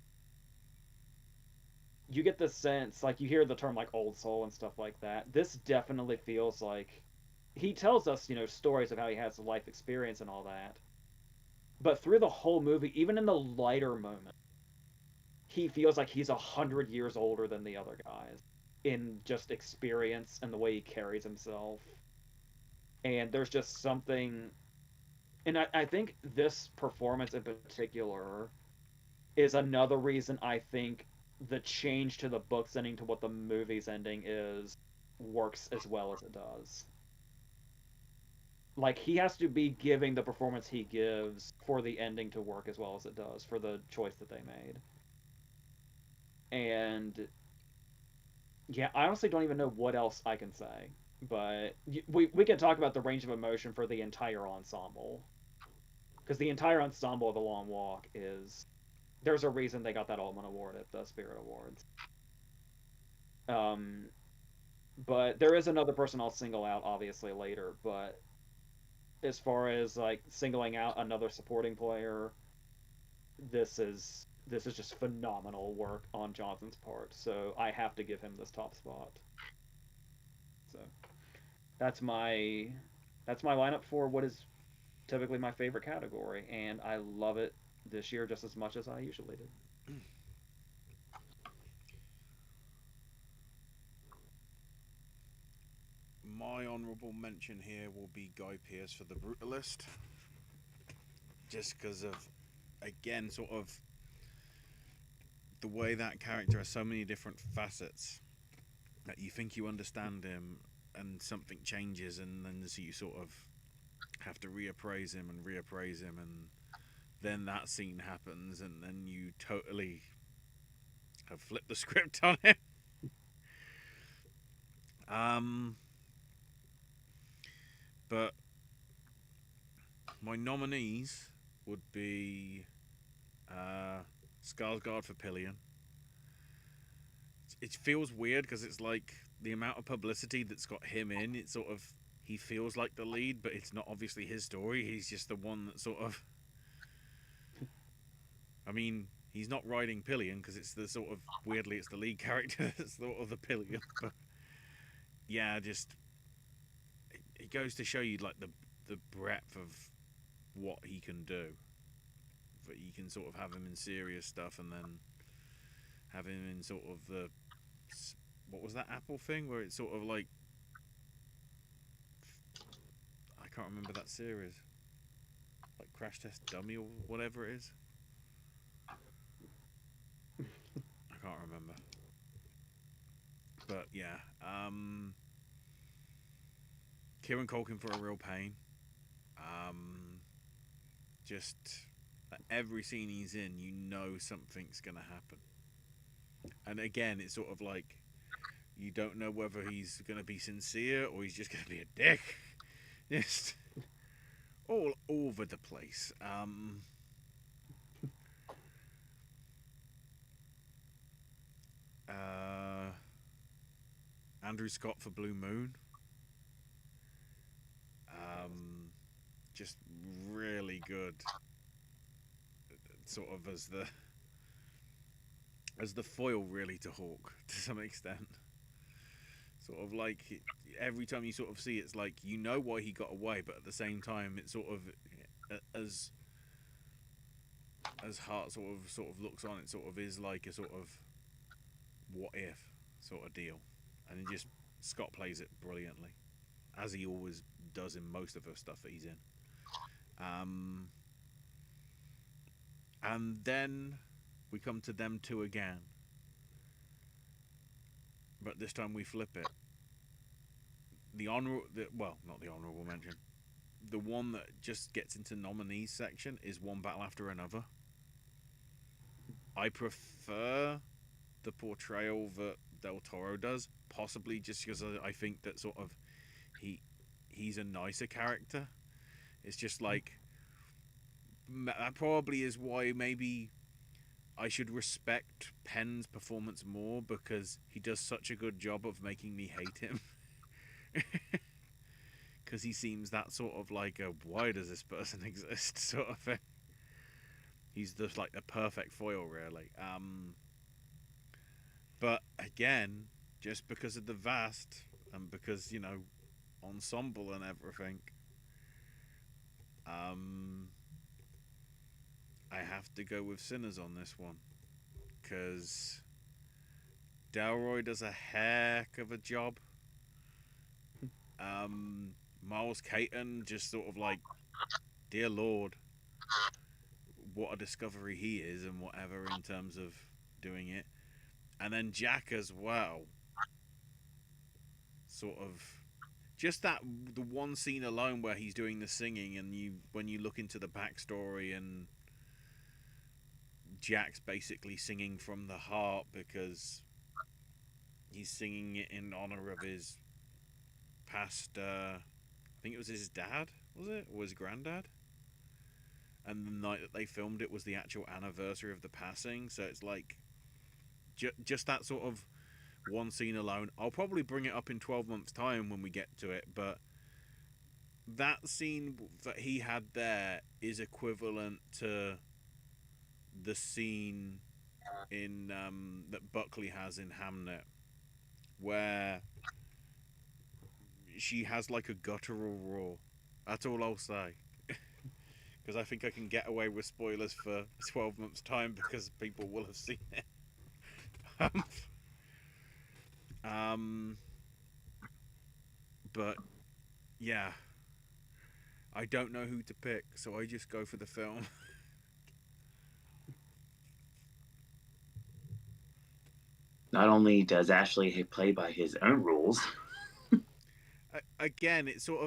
You get the sense, like you hear the term like old soul and stuff like that. This definitely feels like he tells us, stories of how he has a life experience and all that. But through the whole movie, even in the lighter moments, he feels like he's 100 years older than the other guys in just experience and the way he carries himself. And there's just something, and I think this performance in particular is another reason I think the change to the book's ending to what the movie's ending is works as well as it does. Like he has to be giving the performance he gives for the ending to work as well as it does for the choice that they made. And yeah, I honestly don't even know what else I can say. But we can talk about the range of emotion for the entire ensemble, because the entire ensemble of The Long Walk is, there's a reason they got that Altman Award at the Spirit Awards. Um, but there is another person I'll single out obviously later. But as far as like singling out another supporting player, this is just phenomenal work on Johnson's part. So I have to give him this top spot. So that's my that's my lineup for what is typically my favorite category, and I love it this year just as much as I usually do. My honourable mention here will be Guy Pearce for The Brutalist, just because of, again, sort of the way that character has so many different facets that you think you understand him, and something changes, and then so you sort of have to reappraise him and reappraise him, and then that scene happens, and then you totally have flipped the script on him. Um, but my nominees would be Skarsgård for Pillion. It feels weird because it's like the amount of publicity that's got him in. It's sort of, he feels like the lead, but it's not obviously his story. He's just the one that sort of. I mean, he's not riding Pillion because it's the sort of, weirdly it's the lead character that's sort of the Pillion. But yeah, just it goes to show you like the breadth of what he can do. But you can sort of have him in serious stuff, and then have him in sort of the, what was that Apple thing where it's sort of like, I can't remember that series, like Crash Test Dummy or whatever it is. I can't remember. But yeah, Kieran Culkin for A Real Pain. Um, just every scene he's in, you know something's gonna happen. And again, it's sort of like you don't know whether he's gonna be sincere or he's just gonna be a dick. Just all over the place. Uh, Andrew Scott for Blue Moon. Um, just really good. Sort of as the foil really to Hawk to some extent. Sort of like every time you sort of see it's like you know why he got away, but at the same time it's sort of as Hart sort of looks on, it sort of is like a sort of what if sort of deal, and it just, Scott plays it brilliantly, as he always does in most of the stuff that he's in. Um, and then we come to them two again, but this time we flip it. Well, not the honourable mention. The one that just gets into nominees section is One Battle After Another. I prefer the portrayal that Del Toro does, possibly just because I think that sort of he's a nicer character. It's just like, that probably is why maybe I should respect Penn's performance more, because he does such a good job of making me hate him. because he seems that sort of like a why does this person exist sort of thing. He's just like the perfect foil, really. But again, just because of the vast and because ensemble and everything, um, I have to go with Sinners on this one because Delroy does a heck of a job. Miles Caton just sort of like, dear Lord, what a discovery he is and whatever in terms of doing it. And then Jack as well. Sort of just that the one scene alone where he's doing the singing and when you look into the backstory and Jack's basically singing from the heart because he's singing it in honor of his past I think it was his dad, was it? Or his granddad? And the night that they filmed it was the actual anniversary of the passing, so it's like just that sort of one scene alone. I'll probably bring it up in 12 months time when we get to it, but that scene that he had there is equivalent to the scene in that Buckley has in Hamnet, where she has like a guttural roar. That's all I'll say. Because I think I can get away with spoilers for 12 months' time because people will have seen it. um, but yeah, I don't know who to pick, so I just go for the film. Not only does Ashley play by his own rules, Again, it's sort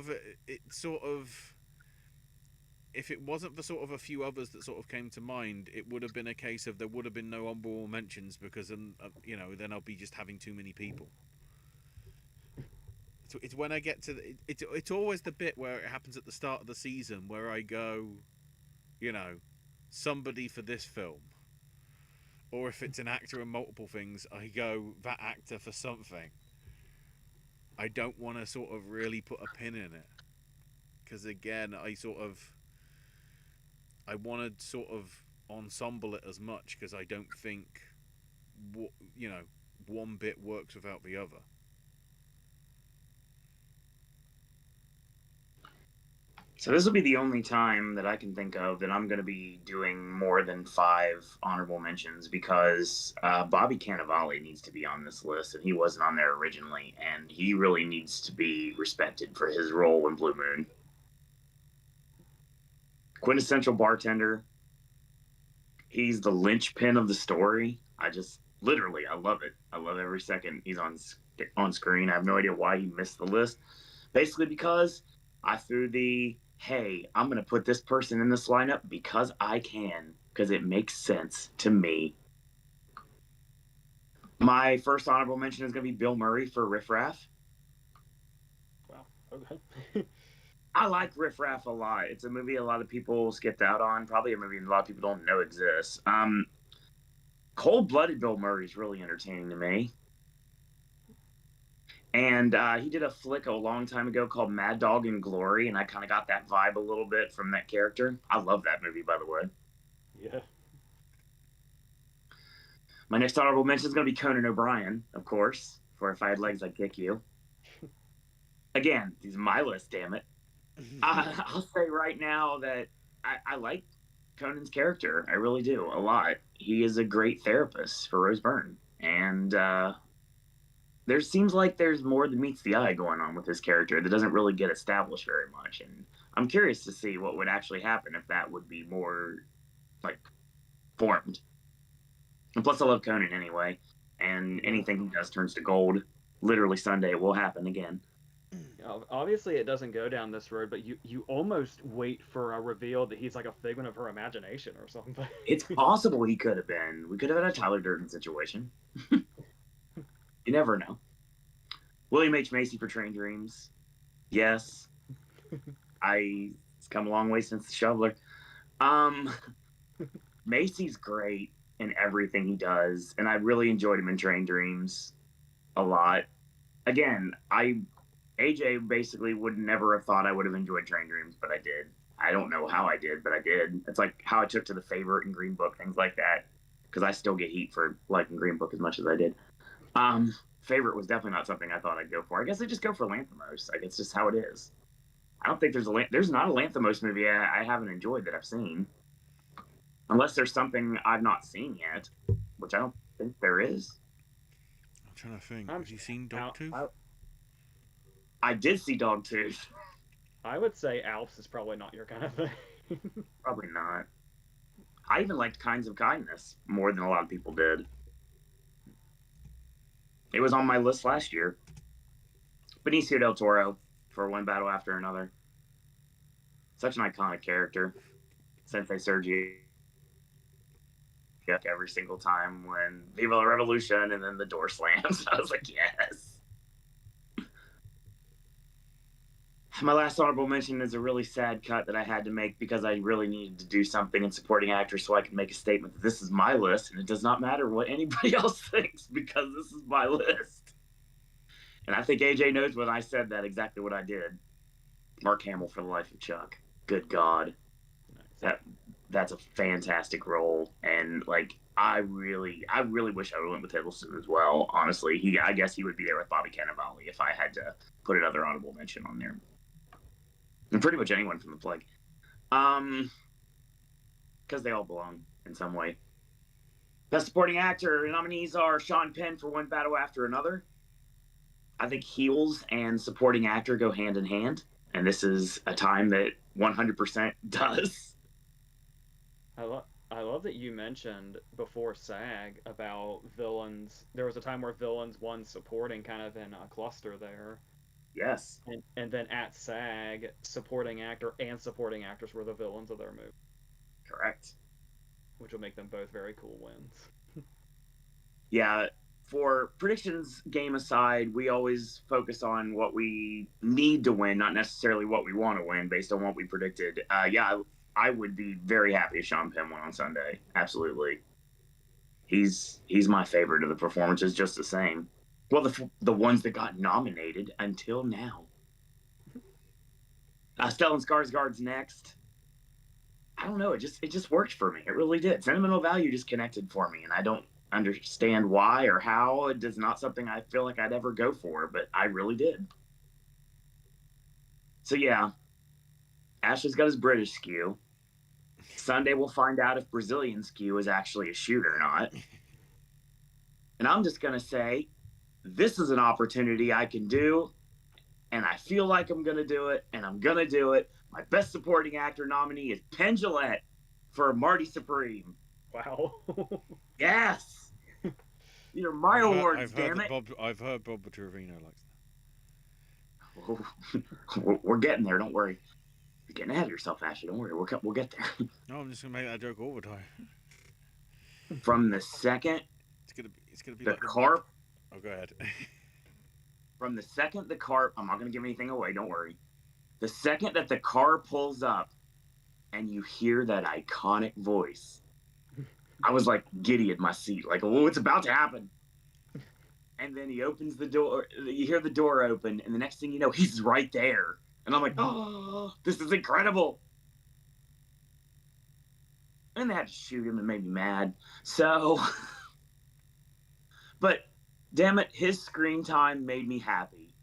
of if it wasn't for sort of a few others that sort of came to mind, it would have been a case of there would have been no honorable mentions because then then I'll be just having too many people. It's when I get to it's always the bit where it happens at the start of the season where I go, somebody for this film, or if it's an actor in multiple things, I go that actor for something. I don't want to sort of really put a pin in it because again, I want to sort of ensemble it as much because I don't think one bit works without the other. so this will be the only time that I can think of that I'm going to be doing more than 5 honorable mentions because Bobby Cannavale needs to be on this list, and he wasn't on there originally, and he really needs to be respected for his role in Blue Moon. Quintessential bartender. He's the linchpin of the story. I love it. I love every second he's on screen. I have no idea why he missed the list. Basically because I threw the hey, I'm going to put this person in this lineup because I can, because it makes sense to me. My first honorable mention is going to be Bill Murray for Riff Raff. Wow. Okay. I like Riff Raff a lot. It's a movie a lot of people skipped out on. Probably a movie a lot of people don't know exists. Cold-blooded Bill Murray is really entertaining to me. And he did a flick a long time ago called Mad Dog and Glory, and I kind of got that vibe a little bit from that character. I love that movie, by the way. Yeah. My next honorable mention is going to be Conan O'Brien, of course, for If I Had Legs, I'd Kick You. Again, these are my list, damn it. I'll say right now that I like Conan's character. I really do, a lot. He is a great therapist for Rose Byrne. And there seems like there's more than meets the eye going on with his character that doesn't really get established very much. And I'm curious to see what would actually happen if that would be more, like, formed. And plus, I love Conan anyway. And anything he does turns to gold. Literally Sunday it will happen again. Obviously, it doesn't go down this road, but you almost wait for a reveal that he's like a figment of her imagination or something. It's possible he could have been. We could have had a Tyler Durden situation. You never know. William H. Macy for Train Dreams. Yes. It's come a long way since The Shoveler. Macy's great in everything he does, and I really enjoyed him in Train Dreams a lot. Again, I AJ basically would never have thought I would have enjoyed Train Dreams, but I did. I don't know how I did, but I did. It's like how I took to The Favorite and Green Book, things like that. Because I still get heat for liking Green Book as much as I did. Favorite was definitely not something I thought I'd go for. I guess I just go for Lanthimos. Like, it's just how it is. I don't think there's not a Lanthimos movie I haven't enjoyed that I've seen. Unless there's something I've not seen yet, which I don't think there is. I'm trying to think. I'm- Have you seen Dogtooth? I did see Dogtooth. I would say Alps is probably not your kind of thing. Probably not. I even liked Kinds of Kindness more than a lot of people did. It was on my list last year. Benicio del Toro for One Battle After Another. Such an iconic character. Sensei Sergio. Every single time when Viva la Revolution and then the door slams. I was like, yes. My last honorable mention is a really sad cut that I had to make because I really needed to do something in supporting actor so I could make a statement that this is my list and it does not matter what anybody else thinks because this is my list. And I think AJ knows when I said that exactly what I did. Mark Hamill for The Life of Chuck. Good God. That's a fantastic role. And like I really wish I would have went with Hiddleston as well. Honestly, I guess he would be there with Bobby Cannavale if I had to put another honorable mention on there. And pretty much anyone from The Plague. Because they all belong in some way. Best Supporting Actor nominees are Sean Penn for One Battle After Another. I think heels and supporting actor go hand in hand. And this is a time that 100% does. I love that you mentioned before SAG about villains. There was a time where villains won supporting kind of in a cluster there. Yes. And then at SAG, supporting actor and supporting actress were the villains of their movie. Correct. Which will make them both very cool wins. Yeah. For predictions game aside, we always focus on what we need to win, not necessarily what we want to win based on what we predicted. I would be very happy if Sean Penn won on Sunday. Absolutely. He's my favorite of the performances, just the same. Well, the ones that got nominated until now. Stellan Skarsgård's next. I don't know. It just worked for me. It really did. Sentimental value just connected for me, and I don't understand why or how. It is not something I feel like I'd ever go for, but I really did. So yeah, Ashley's got his British skew. Sunday we'll find out if Brazilian skew is actually a shoot or not. And I'm just gonna say, this is an opportunity I can do, and I feel like I'm gonna do it, and I'm gonna do it. My best supporting actor nominee is Penn Jillette for Marty Supreme. Wow. Yes. These are my awards, damn it. I've heard Bob Trevino likes that. We're getting there, don't worry. You're getting ahead of yourself, Ashley. Don't worry, we'll get there. No, I'm just gonna make that joke all the time. From the second it's gonna be the like carp. Oh, go ahead. From the second the car, I'm not gonna give anything away. Don't worry. The second that the car pulls up, and you hear that iconic voice, I was like giddy in my seat, like, oh, it's about to happen. And then he opens the door. You hear the door open, and the next thing you know, he's right there. And I'm like, oh, this is incredible. And they had to shoot him and made me mad. So, but damn it, his screen time made me happy.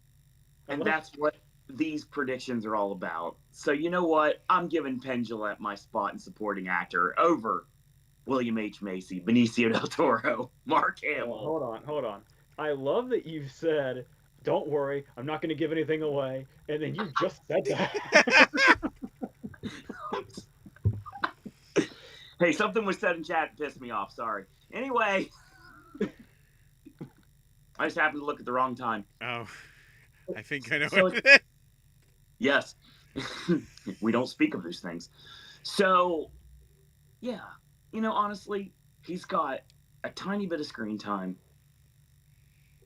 And that's what these predictions are all about. So you know what? I'm giving Penn Jillette my spot in supporting actor over William H. Macy, Benicio del Toro, Mark Hamill. Hold on. I love that you said, don't worry, I'm not going to give anything away. And then you just said that. Hey, something was said in chat that pissed me off. Sorry. Anyway, I just happened to look at the wrong time. Oh, I think I know. So yes, we don't speak of those things. So, yeah, honestly, he's got a tiny bit of screen time.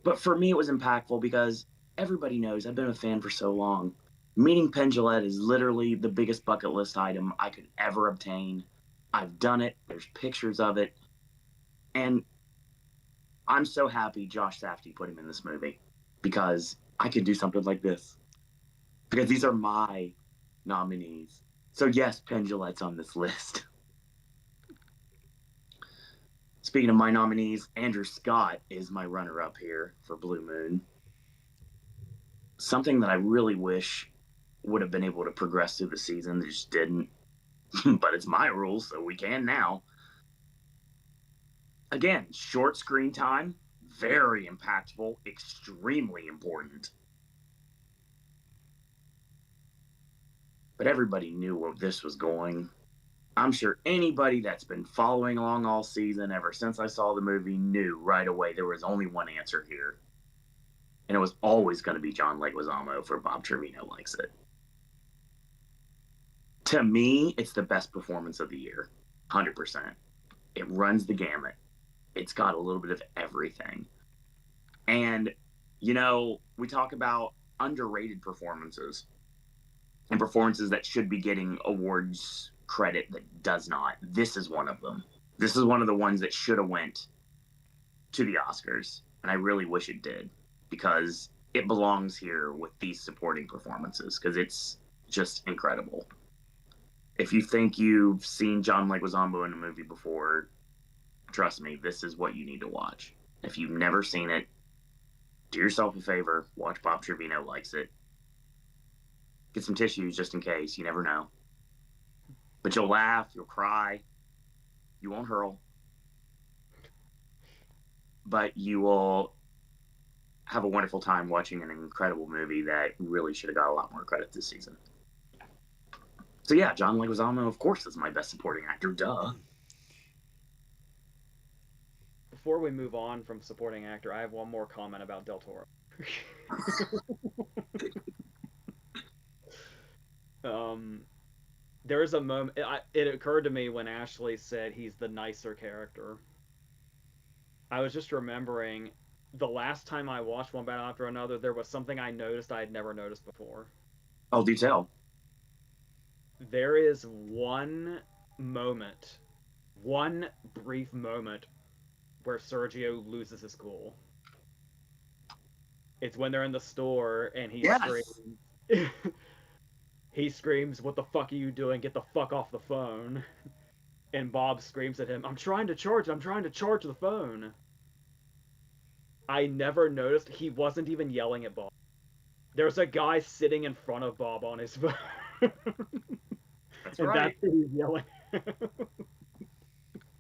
But for me, it was impactful because everybody knows I've been a fan for so long. Meeting Penn Jillette is literally the biggest bucket list item I could ever obtain. I've done it. There's pictures of it. And I'm so happy Josh Safdie put him in this movie because I could do something like this. because these are my nominees. So yes, Pendulette's on this list. Speaking of my nominees, Andrew Scott is my runner-up here for Blue Moon. Something that I really wish would have been able to progress through the season, they just didn't. But it's my rules, so we can now. Again, short screen time, very impactful, extremely important. But everybody knew where this was going. I'm sure anybody that's been following along all season, ever since I saw the movie, knew right away there was only one answer here. And it was always going to be John Leguizamo for Bob Trevino Likes It. To me, it's the best performance of the year. 100%. It runs the gamut. It's got a little bit of everything. And, you know, we talk about underrated performances and performances that should be getting awards credit that does not. This is one of them. This is one of the ones that should have went to the Oscars, and I really wish it did, because it belongs here with these supporting performances, because it's just incredible. If you think you've seen John Leguizamo in a movie before, trust me, this is what you need to watch. If you've never seen it, do yourself a favor, watch Bob Trevino Likes It. Get some tissues just in case, you never know. But you'll laugh, you'll cry, you won't hurl, but you will have a wonderful time watching an incredible movie that really should have got a lot more credit this season. So yeah, John Leguizamo, of course, is my best supporting actor, duh. Before we move on from supporting actor, I have one more comment about Del Toro. There is a moment. It occurred to me when Ashley said he's the nicer character. I was just remembering the last time I watched One Battle After Another, there was something I noticed I had never noticed before. Oh, do tell. There is one moment, one brief moment, where Sergio loses his cool. It's when they're in the store and he screams. He screams, "What the fuck are you doing? Get the fuck off the phone!" And Bob screams at him, I'm trying to charge the phone." I never noticed he wasn't even yelling at Bob. There's a guy sitting in front of Bob on his phone. That's and right. that's what he's yelling.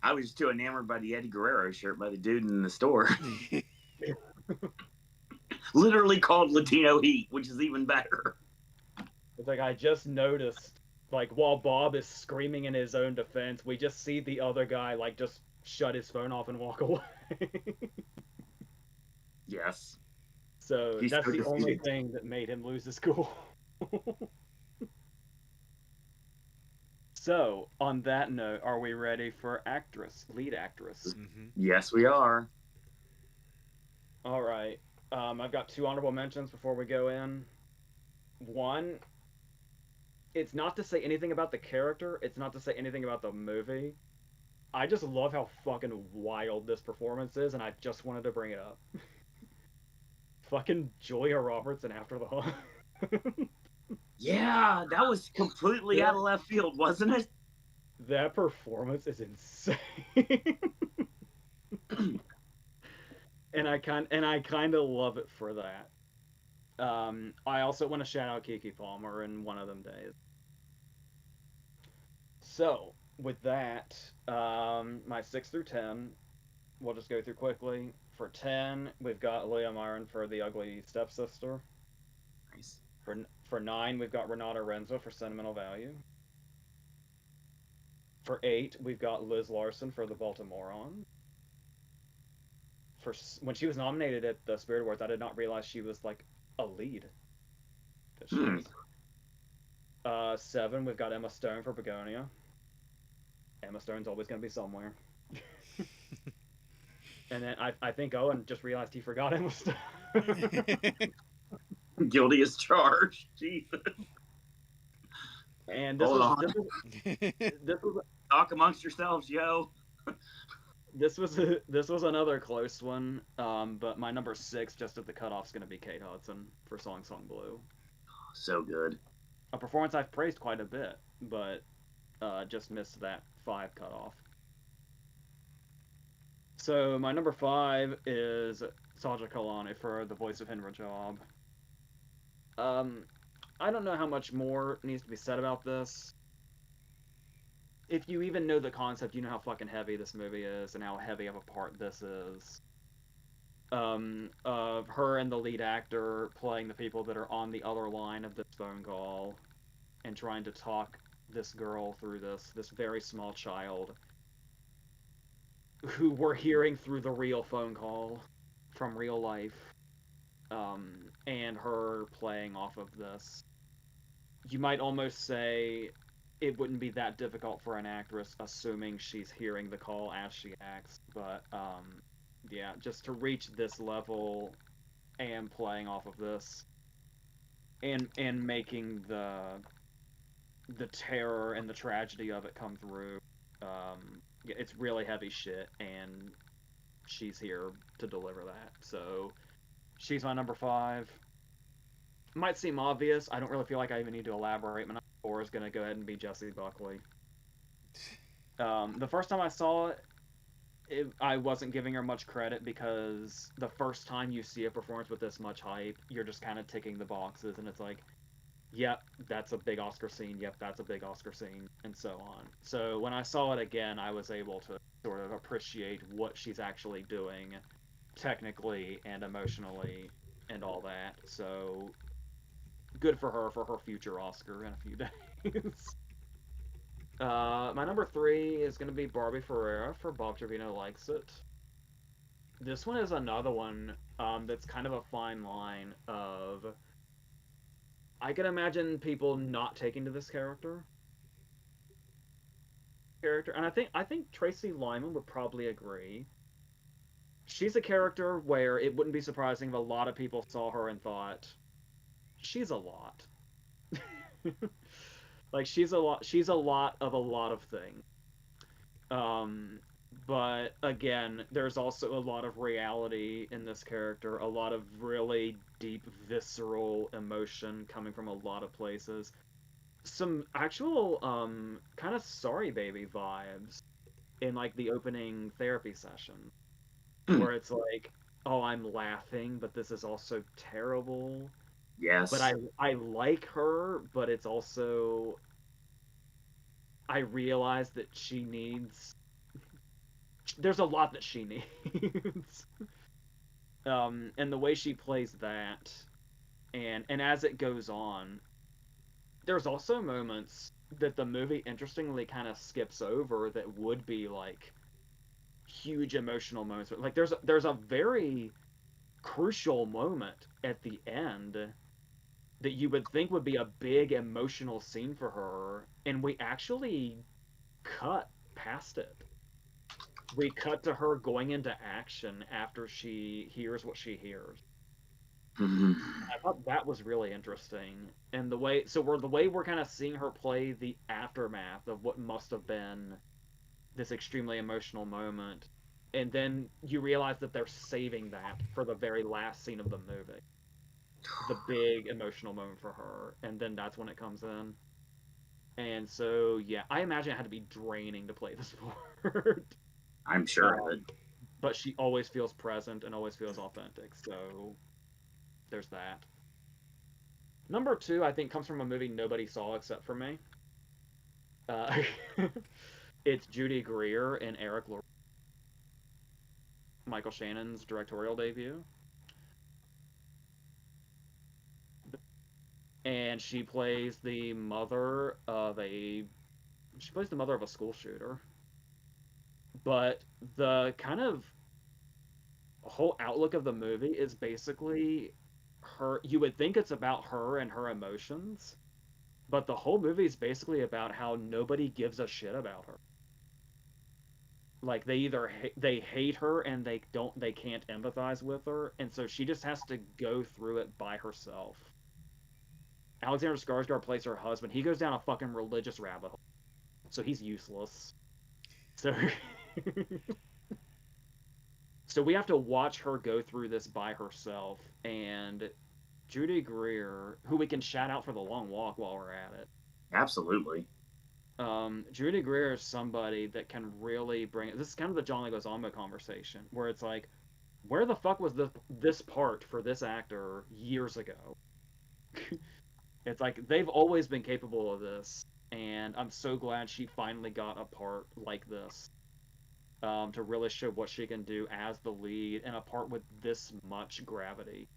I was too enamored by the Eddie Guerrero shirt by the dude in the store. Literally called Latino Heat, which is even better. It's like, I just noticed, like, while Bob is screaming in his own defense, we just see the other guy, like, just shut his phone off and walk away. Yes. So He's that's so the only defeated. thing that made him lose his cool. So, on that note, are we ready for lead actress? Mm-hmm. Yes, we are. All right. I've got 2 honorable mentions before we go in. One, it's not to say anything about the character, it's not to say anything about the movie. I just love how fucking wild this performance is, and I just wanted to bring it up. Fucking Julia Roberts in After the Hunt. Yeah, that was completely out of left field, wasn't it? That performance is insane. and I kind of love it for that. I also want to shout out Keke Palmer in One of Them Days. So, with that, my 6 through 10, we'll just go through quickly. For 10, we've got Leah Myron for The Ugly Stepsister. Nice. For 9, we've got Renata Renzo for Sentimental Value. For 8, we've got Liz Larson for The Baltimorean. When she was nominated at the Spirit Awards, I did not realize she was like a lead. But she was. 7, we've got Emma Stone for Begonia. Emma Stone's always going to be somewhere. And then I think Owen just realized he forgot Emma Stone. Guilty as charged. Jesus. And this was talk amongst yourselves, yo. This was another close one. But my number 6, just at the cutoff, is going to be Kate Hudson for Song Song Blue. So good. A performance I've praised quite a bit, but just missed that 5 cutoff. So my number 5 is Saja Kalani for the voice of Henry Job. Um, I don't know how much more needs to be said about this. If you even know the concept, you know how fucking heavy this movie is and how heavy of a part this is. Of her and the lead actor playing the people that are on the other line of this phone call and trying to talk this girl through this very small child who we're hearing through the real phone call from real life, and her playing off of this. You might almost say it wouldn't be that difficult for an actress, assuming she's hearing the call as she acts. But yeah, just to reach this level and playing off of this, and making the terror and the tragedy of it come through. Yeah, it's really heavy shit, and she's here to deliver that. So she's my number 5. Might seem obvious. I don't really feel like I even need to elaborate. My number 4 is gonna go ahead and be Jessie Buckley. The first time I saw it, I wasn't giving her much credit because the first time you see a performance with this much hype, you're just kind of ticking the boxes, and it's like, yep, that's a big Oscar scene. Yep, that's a big Oscar scene, and so on. So when I saw it again, I was able to sort of appreciate what she's actually doing, technically and emotionally, and all that. So good for her future Oscar in a few days. My number 3 is going to be Barbie Ferreira for Bob Trevino Likes It. This one is another one that's kind of a fine line of. I can imagine people not taking to this character, and I think Tracy Lyman would probably agree. She's a character where it wouldn't be surprising if a lot of people saw her and thought she's a lot. Like she's a lot of a lot of things. Um, but again, there's also a lot of reality in this character, a lot of really deep, visceral emotion coming from a lot of places. Some actual kind of sorry baby vibes in like the opening therapy session, where it's like, oh, I'm laughing, but this is also terrible. But Yes. I like her, but it's also I realize that she needs. There's a lot that she needs, and the way she plays that, and as it goes on, there's also moments that the movie interestingly kind of skips over that would be like huge emotional moments. Like there's a very crucial moment at the end that you would think would be a big emotional scene for her, and we actually cut past it. We cut to her going into action after she hears what she hears. I thought that was really interesting, and the way we're kind of seeing her play the aftermath of what must have been this extremely emotional moment, and then you realize that they're saving that for the very last scene of the movie, the big emotional moment for her, and then that's when it comes in. And so yeah, I imagine it had to be draining to play this part. I'm sure of it. um, but she always feels present and always feels authentic. So there's that. Number 2, I think, comes from a movie nobody saw except for me. Uh, it's Judy Greer and Eric Lor- Michael Shannon's directorial debut, and she plays the mother of a school shooter. But the kind of whole outlook of the movie is basically her. You would think it's about her and her emotions, but the whole movie is basically about how nobody gives a shit about her. Like they either they hate her and they can't empathize with her, and so she just has to go through it by herself. Alexander Skarsgård plays her husband. He goes down a fucking religious rabbit hole, so he's useless. So so we have to watch her go through this by herself, and Judy Greer, who we can shout out for The Long Walk while we're at it. Absolutely. Judy Greer is somebody that can really bring. This is kind of the John Leguizamo conversation, where it's like, where the fuck was this part for this actor years ago? It's like they've always been capable of this, and I'm so glad she finally got a part like this, to really show what she can do as the lead in a part with this much gravity.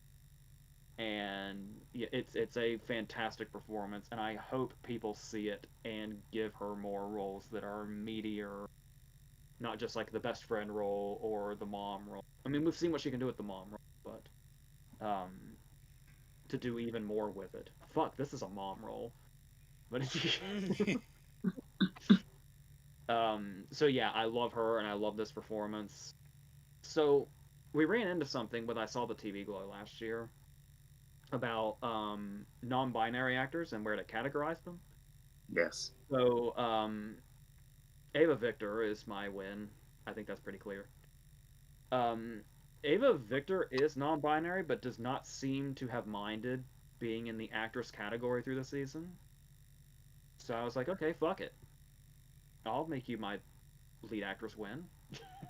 And yeah, it's a fantastic performance, and I hope people see it and give her more roles that are meatier, not just like the best friend role or the mom role. I mean, we've seen what she can do with the mom role, but to do even more with it. Fuck, this is a mom role. But so yeah, I love her and I love this performance. So we ran into something when I saw the TV Glow last year about non-binary actors and where to categorize them. Yes. So Ava Victor is my win. I think that's pretty clear. Um, Ava Victor is non-binary, but does not seem to have minded being in the actress category through the season. So I was like, okay, fuck it. I'll make you my lead actress win.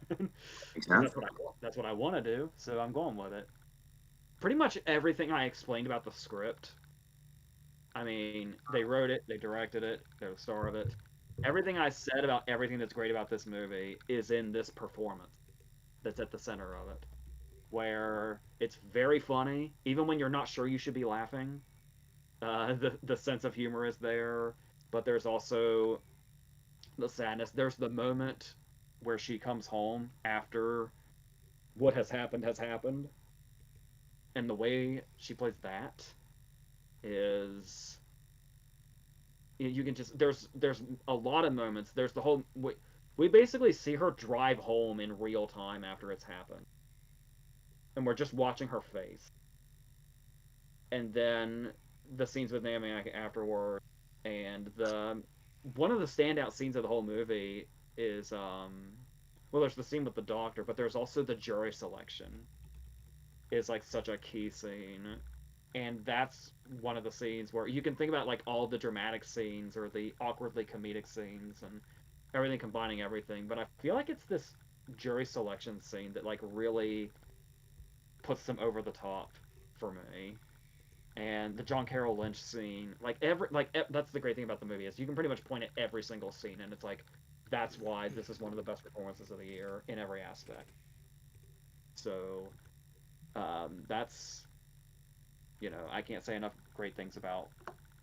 Makes Because sense. that's what I want to do. So I'm going with it. Pretty much everything I explained about the script. I mean, they wrote it, they directed it, they're the star of it. Everything I said about everything that's great about this movie is in this performance that's at the center of it. Where it's very funny, even when you're not sure you should be laughing. The sense of humor is there, but there's also the sadness. There's the moment where she comes home after what has happened, and the way she plays that is, you can just, there's a lot of moments. There's the whole we basically see her drive home in real time after it's happened, and we're just watching her face, and then the scenes with Naomi afterward, and the one of the standout scenes of the whole movie is well, there's the scene with the doctor, but there's also the jury selection is like such a key scene. And that's one of the scenes where you can think about like all the dramatic scenes or the awkwardly comedic scenes and everything combining everything, but I feel like it's this jury selection scene that like really puts them over the top for me. And the John Carroll Lynch scene, that's the great thing about the movie is you can pretty much point at every single scene, and it's like that's why this is one of the best performances of the year in every aspect. So that's, I can't say enough great things about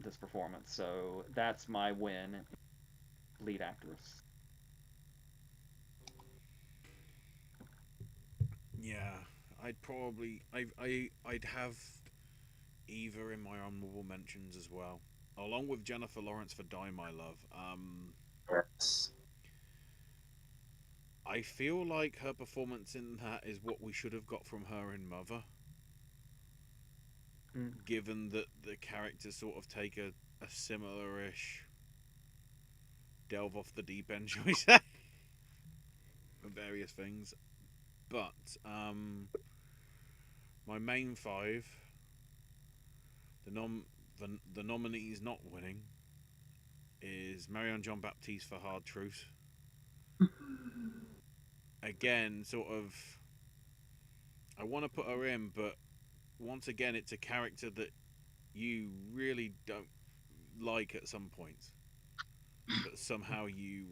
this performance. So that's my win, lead actress. Yeah, I'd have Eva in my honorable mentions as well, along with Jennifer Lawrence for Die My Love. Yes. I feel like her performance in that is what we should have got from her in Mother, Mm. given that the characters sort of take a similar-ish delve off the deep end, shall we say, for various things. But my main five, the the nominees not winning is Marianne John Baptiste for Hard Truth. Again, sort of, I want to put her in, but once again, it's a character that you really don't like at some points, but somehow you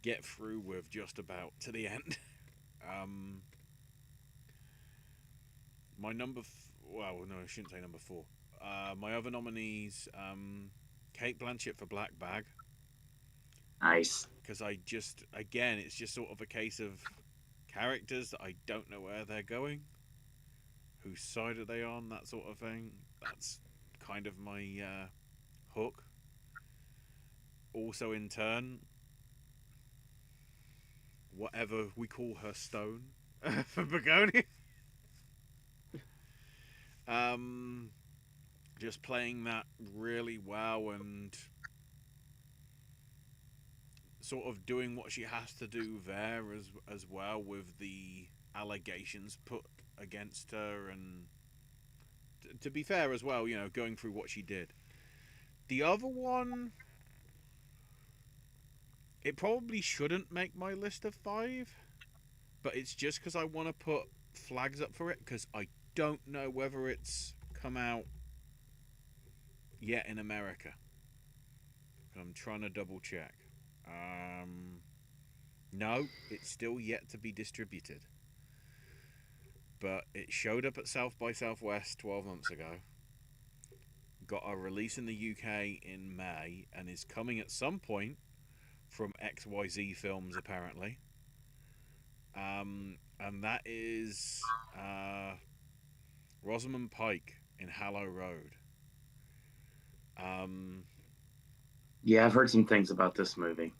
get through with just about to the end. um, my well, no, I shouldn't say number four. My other nominees, Kate Blanchett for Black Bag, Nice. because I just, again, it's just sort of a case of characters that I don't know where they're going, whose side are they on, that sort of thing. That's kind of my hook. Also, in turn, whatever we call her Stone for Begonia. Um, just playing that really well and sort of doing what she has to do there as well with the allegations put against her and to be fair as well, going through what she did. The other one, it probably shouldn't make my list of 5, but it's just because I want to put flags up for it because I don't know whether it's come out yet in America. I'm trying to double check. No, it's still yet to be distributed. But it showed up at South by Southwest 12 months ago. Got a release in the UK in May and is coming at some point from XYZ Films, apparently. And that is Rosamund Pike in Hallow Road. Yeah, I've heard some things about this movie.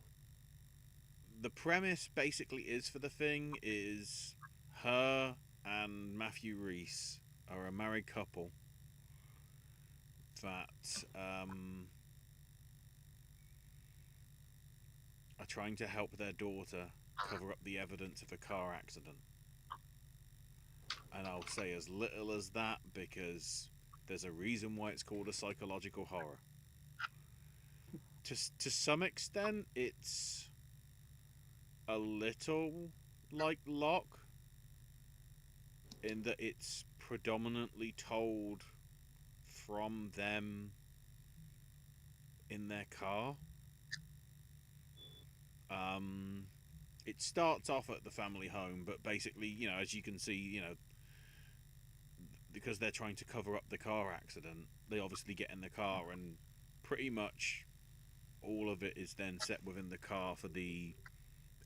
The premise basically is for the thing is her and Matthew Rhys are a married couple that are trying to help their daughter cover up the evidence of a car accident. And I'll say as little as that because there's a reason why it's called a psychological horror. To some extent, it's a little like Locke in that it's predominantly told from them in their car. It starts off at the family home, but basically, as you can see, because they're trying to cover up the car accident, they obviously get in the car and pretty much all of it is then set within the car for the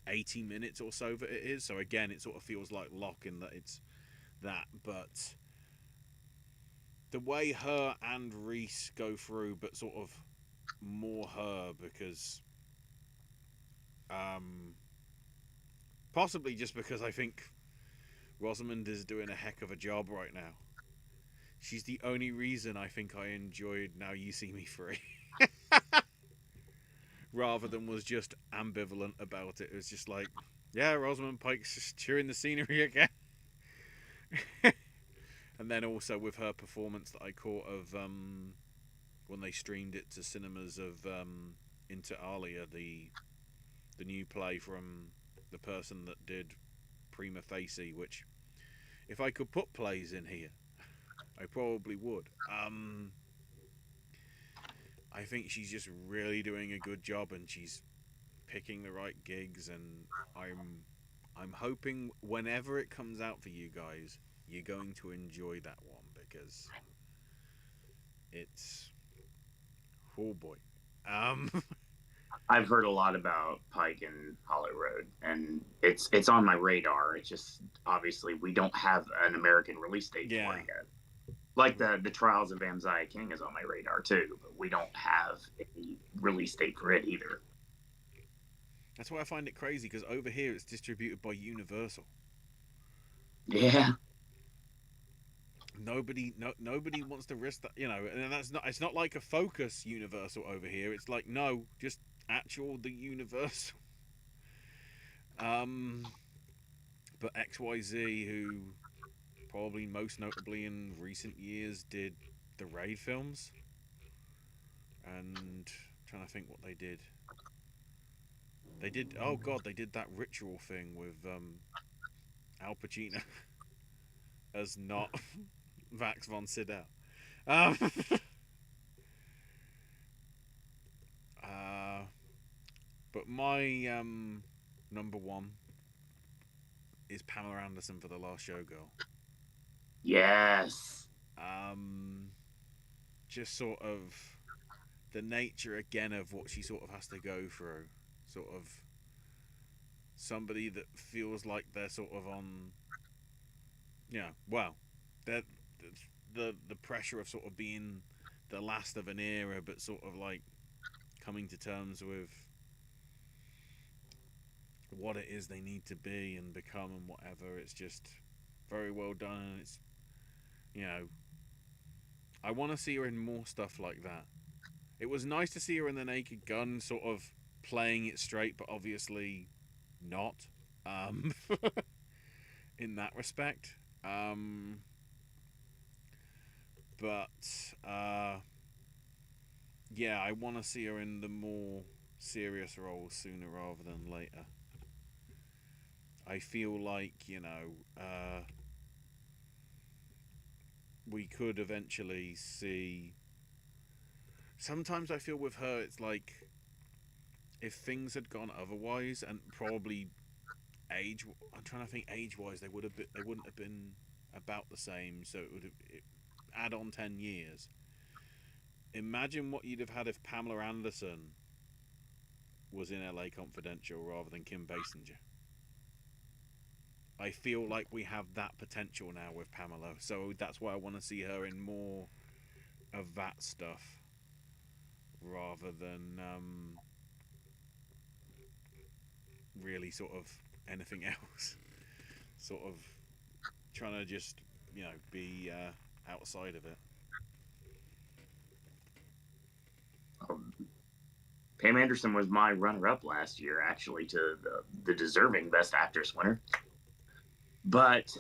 80 minutes or so that it is. So again, it sort of feels like Locke in that it's that, but the way her and Reese go through, but sort of more her because possibly just because I think Rosamund is doing a heck of a job right now. She's the only reason I think I enjoyed Now You See Me Free. Rather than was just ambivalent about it. It was just like, yeah, Rosamund Pike's just chewing the scenery again. And then also with her performance that I caught of when they streamed it to cinemas of Inter Alia, the new play from the person that did Prima Facie, which if I could put plays in here, I probably would. I think she's just really doing a good job, and she's picking the right gigs. And I'm hoping whenever it comes out for you guys, you're going to enjoy that one because it's oh boy. I've heard a lot about Pike and Hollow Road, and it's on my radar. It's just obviously we don't have an American release date for it yet. Like the Trials of Amziah King is on my radar too, but we don't have a release date for it either. That's why I find it crazy because over here it's distributed by Universal. Yeah. Nobody wants to risk that, and it's not like a Focus Universal over here. It's like no, just actual the Universal. But XYZ, who probably most notably in recent years did the Raid films, and I'm trying to think what they did. They did they did that Ritual thing with Al Pacino as not Vax von Sydow. But my number one is Pamela Anderson for The Last Showgirl. Yes. Just sort of the nature again of what she sort of has to go through. Sort of somebody that feels like they're sort of on, they're the pressure of sort of being the last of an era, but sort of like coming to terms with what it is they need to be and become and whatever. It's just very well done, and it's, I want to see her in more stuff like that. It was nice to see her in The Naked Gun, sort of playing it straight, but obviously not, in that respect. but yeah, I want to see her in the more serious roles sooner rather than later. I feel like, we could eventually see. Sometimes I feel with her, it's like if things had gone otherwise, and probably age. I'm trying to think age-wise, they wouldn't have been about the same. So add on 10 years. Imagine what you'd have had if Pamela Anderson was in LA Confidential rather than Kim Basinger. I feel like we have that potential now with Pamela, so that's why I want to see her in more of that stuff rather than really sort of anything else. Sort of trying to just be outside of it. Pam Anderson was my runner-up last year, actually, to the deserving Best Actress winner. But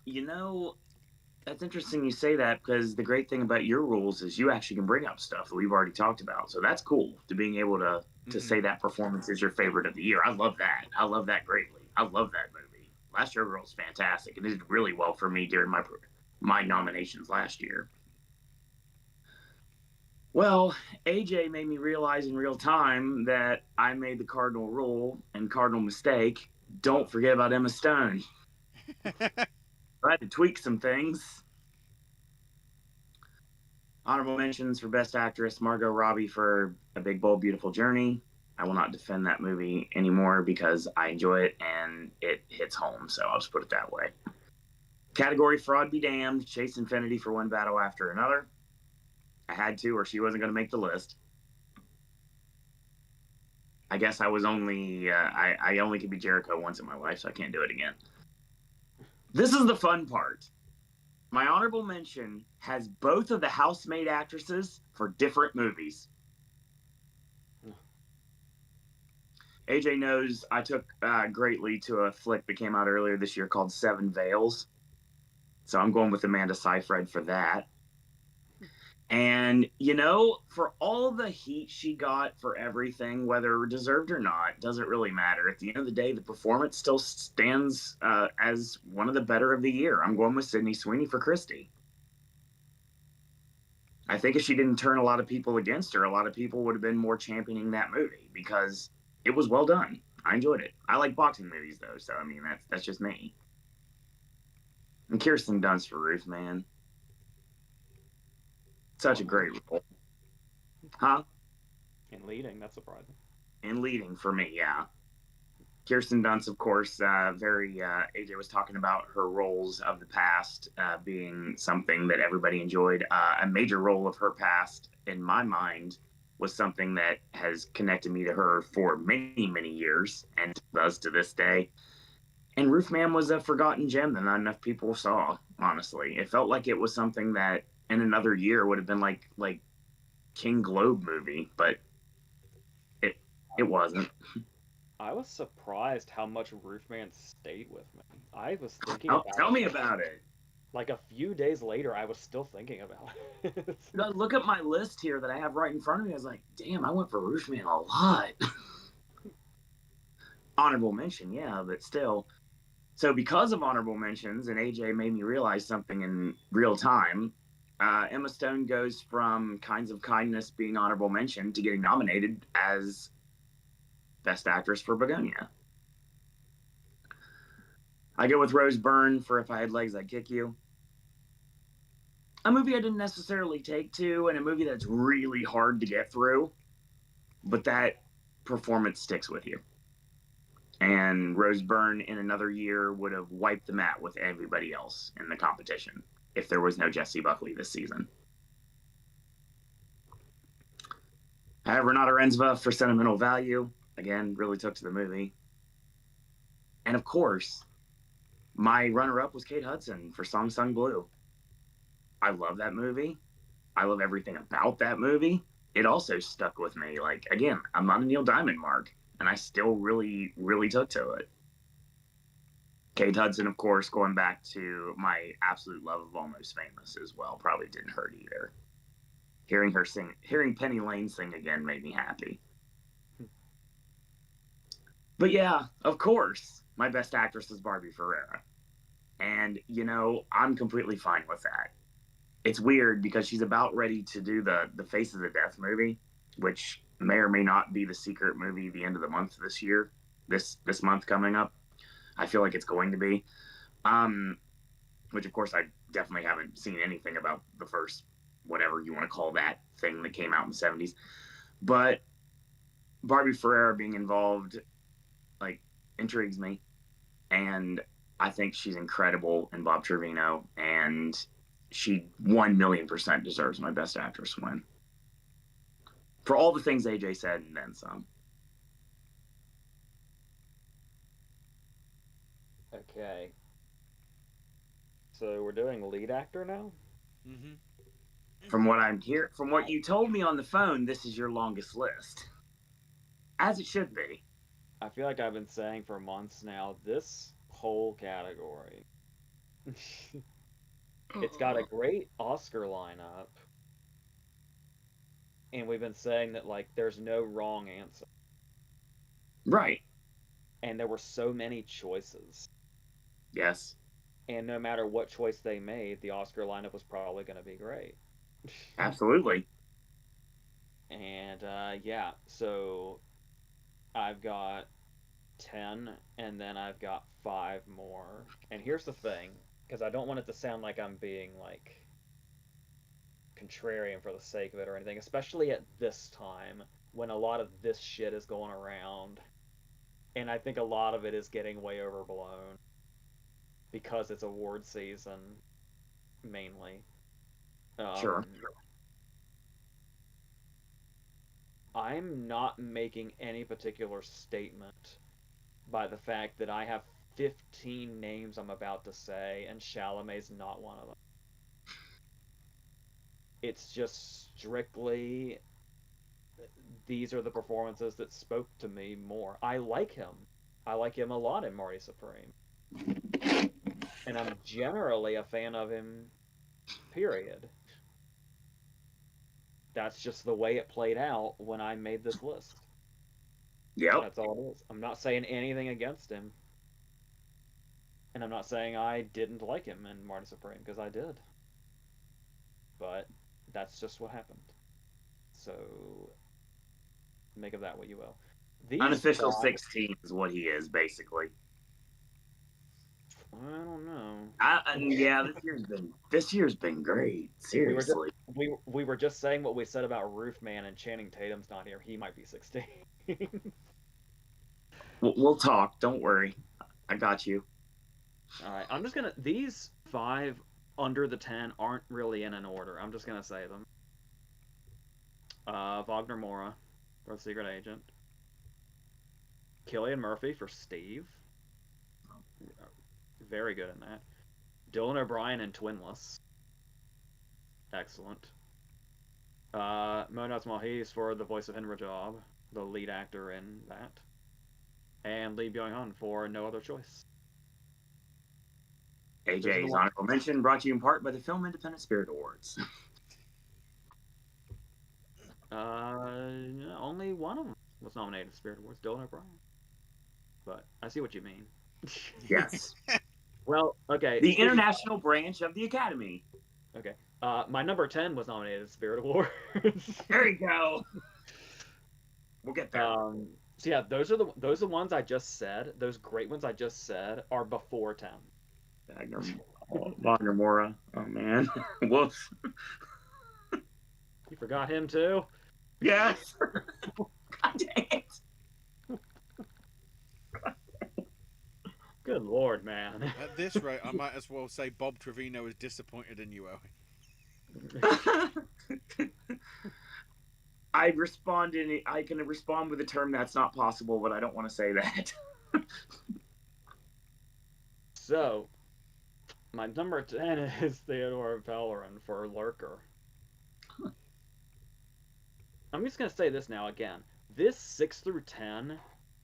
you know, that's interesting you say that, because the great thing about your rules is you actually can bring up stuff that we've already talked about. So that's cool, to being able to say that performance is your favorite of the year. I love that. I love that greatly. I love that movie. Last Year Girl was fantastic. It did really well for me during my nominations last year. Well, AJ made me realize in real time that I made the cardinal rule and cardinal mistake. Don't forget about Emma Stone. I had to tweak some things. Honorable mentions for Best Actress: Margot Robbie for A Big Bold Beautiful Journey. I will not defend that movie anymore because I enjoy it and it hits home. So I'll just put it that way. Category fraud be damned. Chase Infinity for One Battle After Another. I had to, or she wasn't going to make the list. I guess I was only I only could be Jericho once in my life, so I can't do it again. This is the fun part. My honorable mention has both of the housemaid actresses for different movies. AJ knows I took greatly to a flick that came out earlier this year called Seven Veils. So I'm going with Amanda Seyfried for that. And, for all the heat she got for everything, whether deserved or not, doesn't really matter. At the end of the day, the performance still stands as one of the better of the year. I'm going with Sydney Sweeney for Christie. I think if she didn't turn a lot of people against her, a lot of people would have been more championing that movie because it was well done. I enjoyed it. I like boxing movies, though, so, that's just me. And Kirsten Dunst for Ruth, man. Such a great role. Huh? In leading, that's surprising. In leading for me, yeah. Kirsten Dunst, of course, AJ was talking about her roles of the past being something that everybody enjoyed. A major role of her past, in my mind, was something that has connected me to her for many, many years and does to this day. And Ruth Man was a forgotten gem that not enough people saw, honestly. It felt like it was something that in another year would have been like King Globe movie, but it wasn't. I was surprised how much Roofman stayed with me. I was thinking Oh, about tell it. me about it. Like a few days later, I was still thinking about it. Look at my list here that I have right in front of me. I was like, damn, I went for Roofman a lot. Honorable mention, yeah, but still. So because of honorable mentions, and AJ made me realize something in real time, Emma Stone goes from Kinds of Kindness being honorable mention to getting nominated as Best Actress for Begonia. I go with Rose Byrne for If I Had Legs, I'd Kick You. A movie I didn't necessarily take to, and a movie that's really hard to get through, but that performance sticks with you. And Rose Byrne in another year would have wiped the mat with everybody else in the competition if there was no Jessie Buckley this season. I have Renata Rensva for Sentimental Value. Again, really took to the movie. And of course, my runner-up was Kate Hudson for Song Sung Blue. I love that movie. I love everything about that movie. It also stuck with me. Like, again, I'm not a Neil Diamond mark, and I still really, really took to it. Kate Hudson, of course, going back to my absolute love of Almost Famous as well, probably didn't hurt either. Hearing Penny Lane sing again made me happy. But yeah, of course, my best actress is Barbie Ferreira. And, I'm completely fine with that. It's weird because she's about ready to do the Faces of Death movie, which may or may not be the secret movie the end of the month this year, this month coming up. I feel like it's going to be. Which, of course, I definitely haven't seen anything about the first, whatever you want to call that thing that came out in the 70s. But Barbie Ferreira being involved, intrigues me. And I think she's incredible in Bob Trevino. And she 1,000,000% deserves my Best Actress win. For all the things AJ said and then some. Okay. So we're doing lead actor now? Mm-hmm. From what you told me on the phone, this is your longest list. As it should be. I feel like I've been saying for months now, this whole category. It's got a great Oscar lineup. And we've been saying that, there's no wrong answer. Right. And there were so many choices. Yes. And no matter what choice they made, the Oscar lineup was probably going to be great. Absolutely. And yeah, so I've got 10, and then I've got 5 more. And here's the thing, because I don't want it to sound like I'm being contrarian for the sake of it or anything, especially at this time when a lot of this shit is going around. And I think a lot of it is getting way overblown because it's award season, mainly. Sure. I'm not making any particular statement by the fact that I have 15 names I'm about to say, and Chalamet's not one of them. It's just strictly these are the performances that spoke to me more. I like him. I like him a lot in Marty Supreme. And I'm generally a fan of him, period. That's just the way it played out when I made this list. Yep. That's all it is. I'm not saying anything against him. And I'm not saying I didn't like him in Marty Supreme, because I did. But that's just what happened. So make of that what you will. Unofficial 16 is what he is, basically. I don't know. Yeah, this year's been great. Seriously. We were just saying what we said about Roofman, and Channing Tatum's not here. He might be 16. We'll talk. Don't worry. I got you. All right. I'm just gonna. These 5 under the 10 aren't really in an order. I'm just gonna say them. Wagner Moura for The Secret Agent. Cillian Murphy for Steve. Very good in that. Dylan O'Brien in Twinless. Excellent. Mona Mahis for the voice of Henry Job, the lead actor in that. And Lee Byung-hun for No Other Choice. AJ's honorable mention brought to you in part by the Film Independent Spirit Awards. Only one of them was nominated for Spirit Awards, Dylan O'Brien. But I see what you mean. Yes. Well, okay. The international branch of the Academy. Okay. My number 10 was nominated for Spirit Awards. There you go. We'll get there. So yeah, those are the ones I just said. Those great ones I just said are before 10. Wagner Moura. Oh man. Whoops. You forgot him too? Yes. God dang it. Good Lord, man. At this rate, I might as well say Bob Trevino is disappointed in you, Owen. I can respond with a term that's not possible, but I don't want to say that. So, my number 10 is Theodore Pellerin for Lurker. Huh. I'm just going to say this now again. This 6 through 10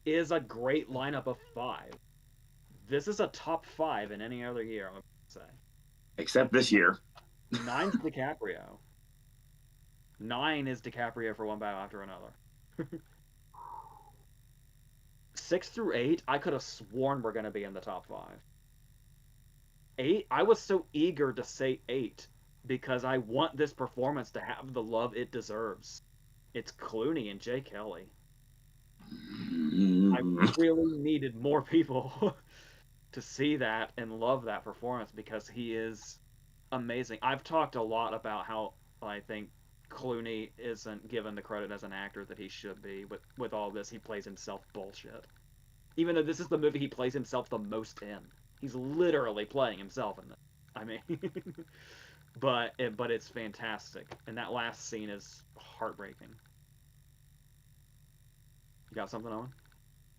is a great lineup of 5. This is a top 5 in any other year, I would say. Except this year. 9's DiCaprio. 9 is DiCaprio for One Bow After Another. 6 through 8, I could have sworn we're going to be in the top 5. 8, I was so eager to say 8 because I want this performance to have the love it deserves. It's Clooney and Jay Kelly. I really needed more people to see that and love that performance because he is amazing. I've talked a lot about how I think Clooney isn't given the credit as an actor that he should be. With all this, he plays himself bullshit. Even though this is the movie he plays himself the most in. He's literally playing himself in this. I mean, but it's fantastic. And that last scene is heartbreaking. You got something, Owen?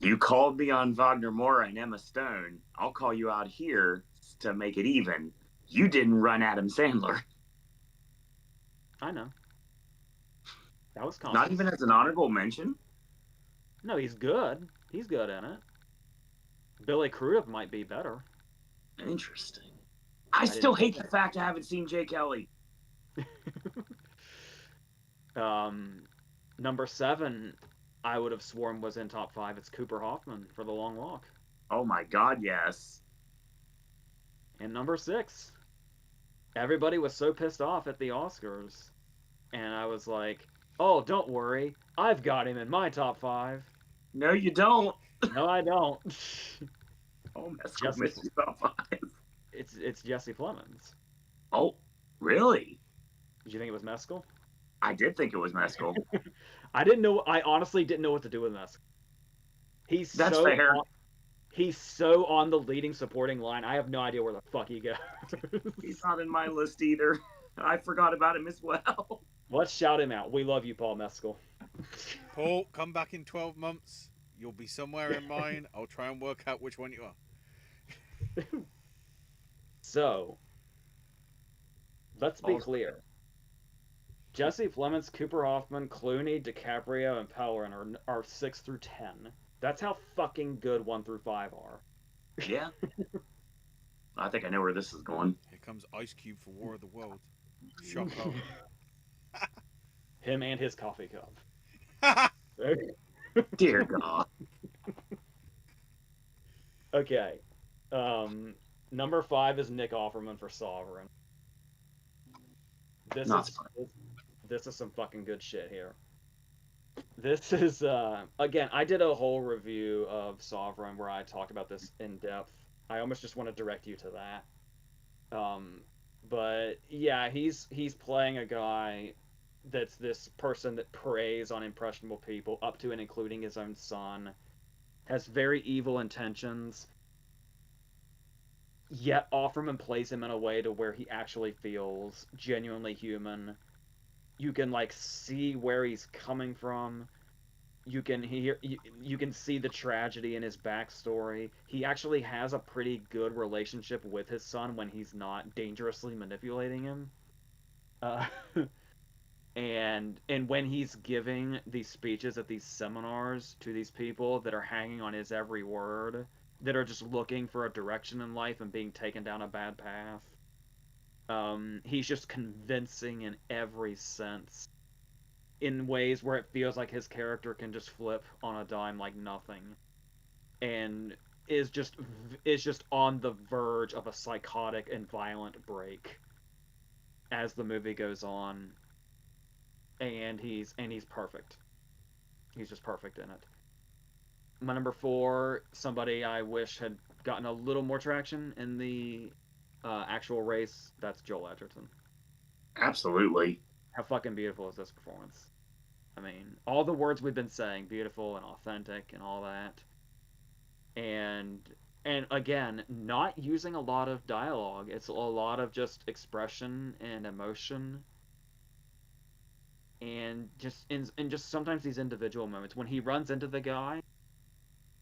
You called me on Wagner Moore and Emma Stone. I'll call you out here to make it even. You didn't run Adam Sandler. I know. That was conscious. Not even as an honorable mention? No, he's good. He's good in it. Billy Crudup might be better. Interesting. I still hate the fact I haven't seen Jay Kelly. Number 7, I would have sworn was in top 5. It's Cooper Hoffman for The Long Walk. Oh my God, yes. And number 6, everybody was so pissed off at the Oscars. And I was like, oh, don't worry. I've got him in my top 5. No, you don't. No, I don't. Oh, Mescal missed your top 5. It's Jesse Plemons. Oh, really? Did you think it was Mescal? I did think it was Mescal. I didn't know. I honestly didn't know what to do with Mescal. That's fair. He's so on the leading supporting line. I have no idea where the fuck he goes. He's not in my list either. I forgot about him as well. Let's shout him out. We love you, Paul Mescal. Paul, come back in 12 months. You'll be somewhere in mine. I'll try and work out which one you are. So, let's be clear. Jesse Plemons, Cooper Hoffman, Clooney, DiCaprio, and Pellerin are 6 through 10. That's how fucking good 1 through 5 are. Yeah. I think I know where this is going. Here comes Ice Cube for War of the Worlds. Shock home. Him and his coffee cup. Dear God. Okay. Number 5 is Nick Offerman for Sovereign. This is some fucking good shit here. This is again, I did a whole review of Sovereign where I talked about this in depth. I almost just want to direct you to that. But yeah, he's playing a guy that's this person that preys on impressionable people, up to and including his own son, has very evil intentions, yet Offerman plays him in a way to where he actually feels genuinely human. You can like see where he's coming from. You can see the tragedy in his backstory. He actually has a pretty good relationship with his son when he's not dangerously manipulating him. And when he's giving these speeches at these seminars to these people that are hanging on his every word, that are just looking for a direction in life and being taken down a bad path, he's just convincing in every sense, in ways where it feels like his character can just flip on a dime like nothing, and is just on the verge of a psychotic and violent break as the movie goes on. And he's perfect. He's just perfect in it. My number 4, somebody I wish had gotten a little more traction in the actual race. That's Joel Edgerton. Absolutely. How fucking beautiful is this performance? I mean, all the words we've been saying, beautiful and authentic and all that. And again, not using a lot of dialogue. It's a lot of just expression and emotion. And just sometimes these individual moments when he runs into the guy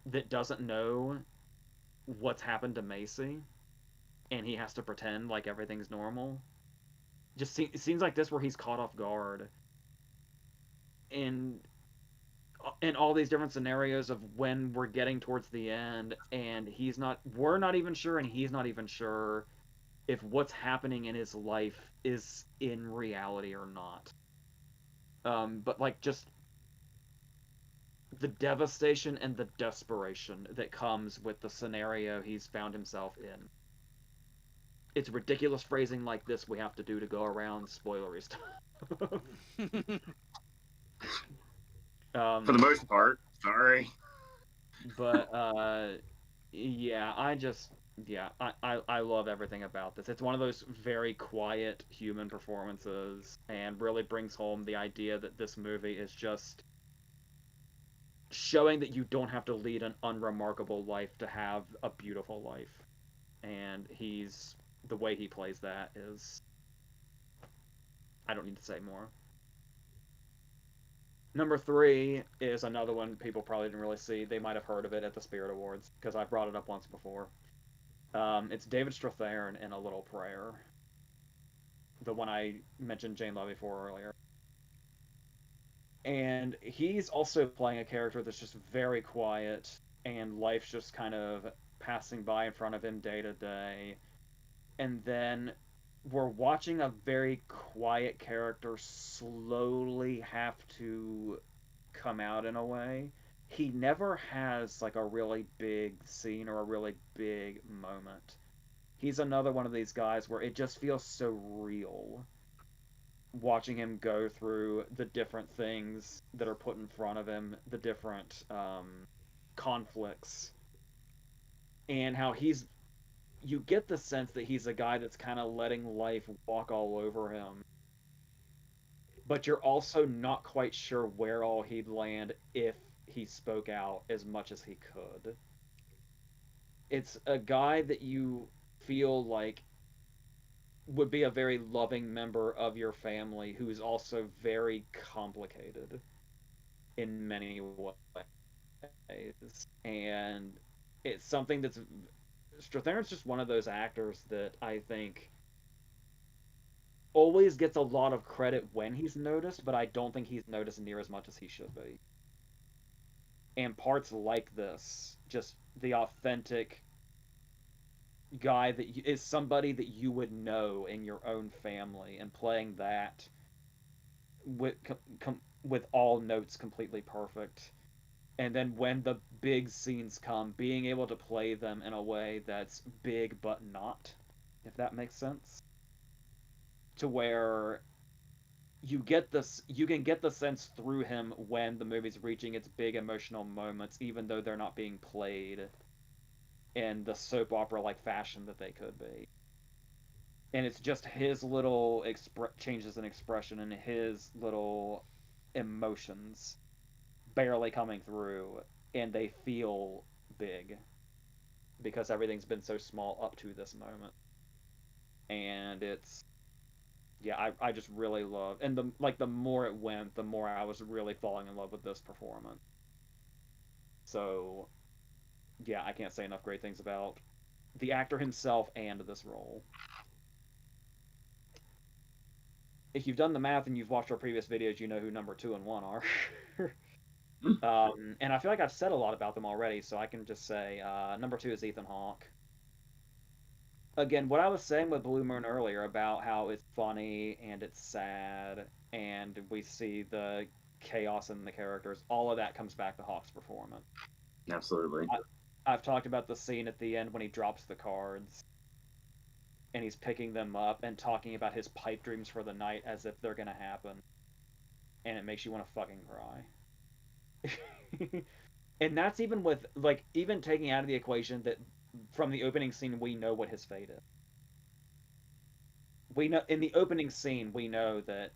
that doesn't know what's happened to Macy, and he has to pretend like everything's normal. It seems like this where he's caught off guard, and in all these different scenarios of when we're getting towards the end, and we're not even sure, and he's not even sure if what's happening in his life is in reality or not. But like just the devastation and the desperation that comes with the scenario he's found himself in. It's ridiculous phrasing like this we have to do to go around spoilery stuff. For the um, most part. Sorry. but yeah, I love everything about this. It's one of those very quiet human performances, and really brings home the idea that this movie is just showing that you don't have to lead an unremarkable life to have a beautiful life. And the way he plays that is, I don't need to say more. Number three is another one people probably didn't really see. They might have heard of it at the Spirit Awards because I brought it up once before. It's David Strathairn in A Little Prayer, the one I mentioned Jane Levy for earlier. And he's also playing a character that's just very quiet, and life's just kind of passing by in front of him day to day. And then we're watching a very quiet character slowly have to come out in a way. He never has like a really big scene or a really big moment. He's another one of these guys where it just feels so real watching him go through the different things that are put in front of him, the different conflicts, and how you get the sense that he's a guy that's kind of letting life walk all over him, but you're also not quite sure where all he'd land if he spoke out as much as he could. It's a guy that you feel like would be a very loving member of your family who is also very complicated in many ways. And it's something that's Strathairn's just one of those actors that I think always gets a lot of credit when he's noticed, but I don't think he's noticed near as much as he should be. And parts like this, just the authentic guy that is somebody that you would know in your own family, and playing that with with all notes completely perfect. And then when the big scenes come, being able to play them in a way that's big but not, if that makes sense, to where you can get the sense through him when the movie's reaching its big emotional moments, even though they're not being played in the soap opera like fashion that they could be. And it's just his little changes in expression and his little emotions barely coming through, and they feel big because everything's been so small up to this moment. And it's yeah, I just really love, and the more it went, the more I was really falling in love with this performance. So yeah, I can't say enough great things about the actor himself and this role. If you've done the math and you've watched our previous videos, you know who number two and one are. And I feel like I've said a lot about them already, so I can just say number two is Ethan Hawke. Again, what I was saying with Blue Moon earlier about how it's funny and it's sad, and we see the chaos in the characters, all of that comes back to Hawke's performance. Absolutely. I've talked about the scene at the end when he drops the cards and he's picking them up and talking about his pipe dreams for the night as if they're gonna happen, and it makes you want to fucking cry. And that's even with like even taking out of the equation that from the opening scene we know what his fate is. We know in the opening scene we know that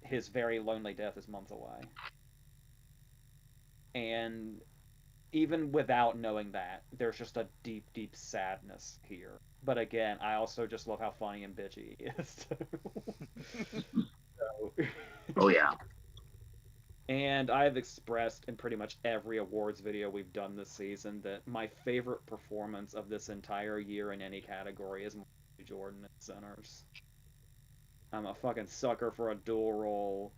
his very lonely death is months away. And even without knowing that, there's just a deep, deep sadness here. But again, I also just love how funny and bitchy he is. So, Oh yeah. and I've expressed in pretty much every awards video we've done this season that my favorite performance of this entire year in any category is Michael Jordan in Sinners. I'm a fucking sucker for a dual role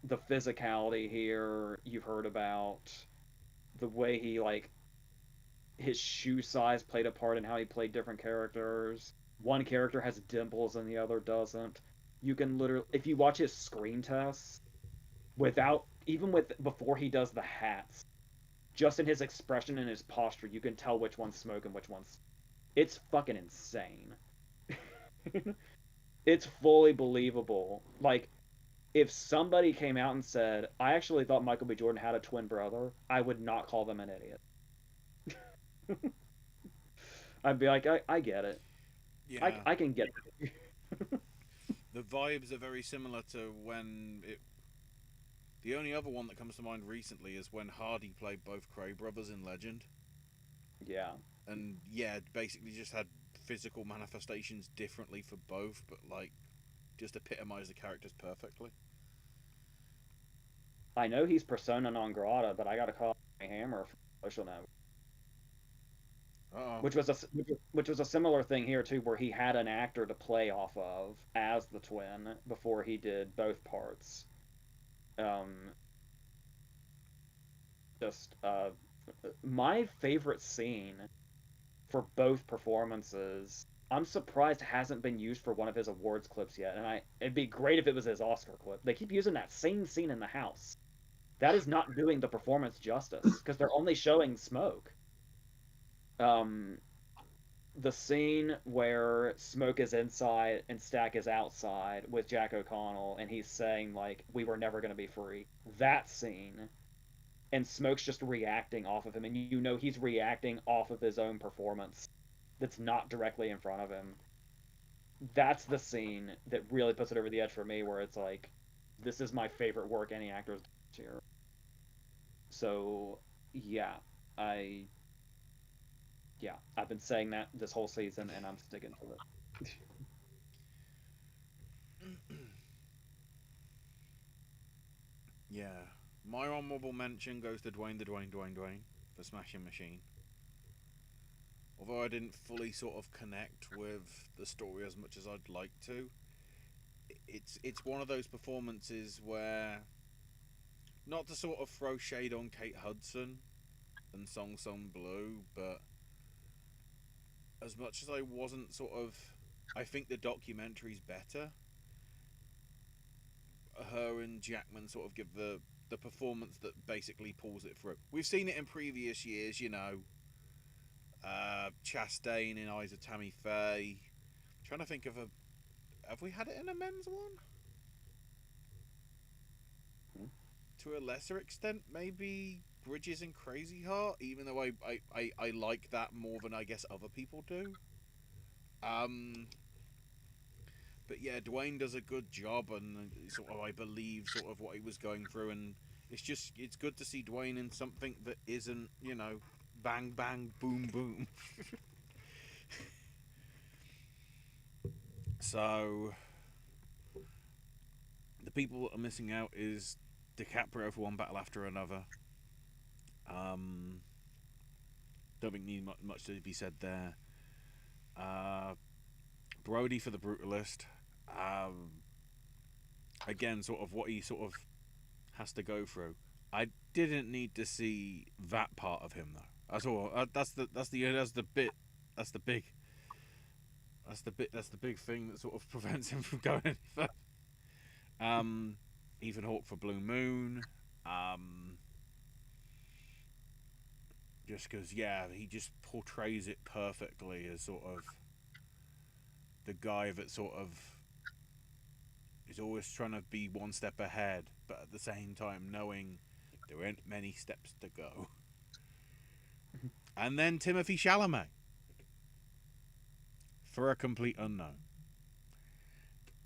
the physicality here. You've heard about the way he like his shoe size played a part in how he played different characters. One character has dimples and the other doesn't. You can literally, if you watch his screen tests, without even with before he does the hats, just in his expression and his posture, you can tell which one's Smoke and which one's. It's fucking insane. It's fully believable. Like if somebody came out and said, "I actually thought Michael B. Jordan had a twin brother," I would not call them an idiot. I'd be like, I get it. Yeah, I can get it. the vibes are very similar to when it. The only other one that comes to mind recently is when Hardy played both Cray brothers in Legend, Yeah. and yeah, basically just had physical manifestations differently for both, but like just epitomize the characters perfectly. I know he's persona non grata, but I got to call Hammer from Social Network, Oh, which was a similar thing here too, where he had an actor to play off of as the twin before he did both parts. Um, just my favorite scene for both performances. I'm surprised hasn't been used for one of his awards clips yet, and it'd be great if it was his Oscar clip. They keep using that same scene in the house. That is not doing the performance justice because they're only showing Smoke. Um, the scene where Smoke is inside and Stack is outside with Jack O'Connell, and he's saying like, "We were never going to be free." That scene, and Smoke's just reacting off of him, and you know he's reacting off of his own performance that's not directly in front of him. That's the scene that really puts it over the edge for me, where it's like, this is my favorite work any actor's done here. So yeah, I I've been saying that this whole season, and I'm sticking to it. yeah. My honorable mention goes to Dwayne for Smashing Machine. Although I didn't fully sort of connect with the story as much as I'd like to, it's one of those performances where, not to sort of throw shade on Kate Hudson and Song Song Blue, but as much as I wasn't sort of, I think the documentary's better. Her and Jackman sort of give the performance that basically pulls it through. We've seen it in previous years, you know, Chastain in Eyes of Tammy Faye. I'm trying to think of a. Have we had it in a men's one? To a lesser extent, maybe Bridges and Crazy Heart, even though I like that more than I guess other people do. Um, but yeah, Dwayne does a good job, and sort of I believe sort of what he was going through, and it's good to see Dwayne in something that isn't, you know, bang bang boom boom. So the people that are missing out is DiCaprio for one battle after another. Um, don't think need much to be said there. Uh, Brody for the Brutalist. Um, again, sort of what he sort of has to go through. I didn't need to see that part of him though. That's all. That's the bit. That's the big. That's the bit. That's the big thing that sort of prevents him from going any further. Um, Ethan Hawke for Blue Moon. Um, just because, yeah, he just portrays it perfectly as sort of the guy that sort of is always trying to be one step ahead, but at the same time knowing there ain't many steps to go. And then Timothy Chalamet for a complete unknown.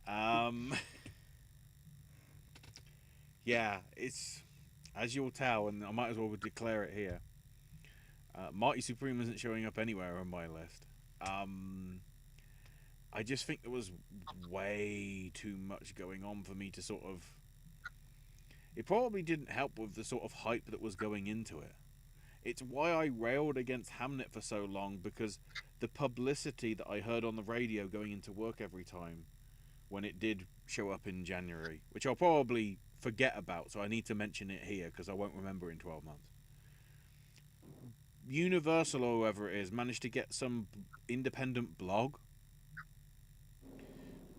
Um, yeah, it's as you'll tell, and I might as well declare it here. Marty Supreme isn't showing up anywhere on my list. Um, I just think there was way too much going on for me to sort of. It probably didn't help with the sort of hype that was going into it. It's why I railed against Hamnet for so long, because the publicity that I heard on the radio going into work every time when it did show up in January, which I'll probably forget about, so I need to mention it here because I won't remember in 12 months. Universal, or whoever it is, managed to get some independent blog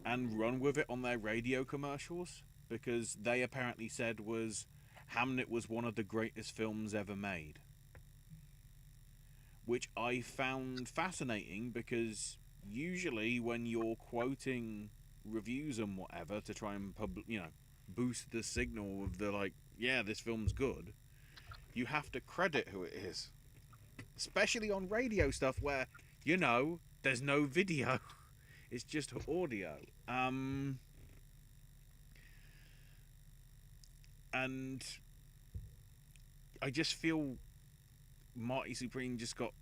and run with it on their radio commercials, because they apparently said was Hamnet was one of the greatest films ever made, which I found fascinating, because usually when you're quoting reviews and whatever to try and boost the signal of the, like, yeah, this film's good, you have to credit who it is, especially on radio stuff where there's no video. It's just audio. And I just feel Marty Supreme just got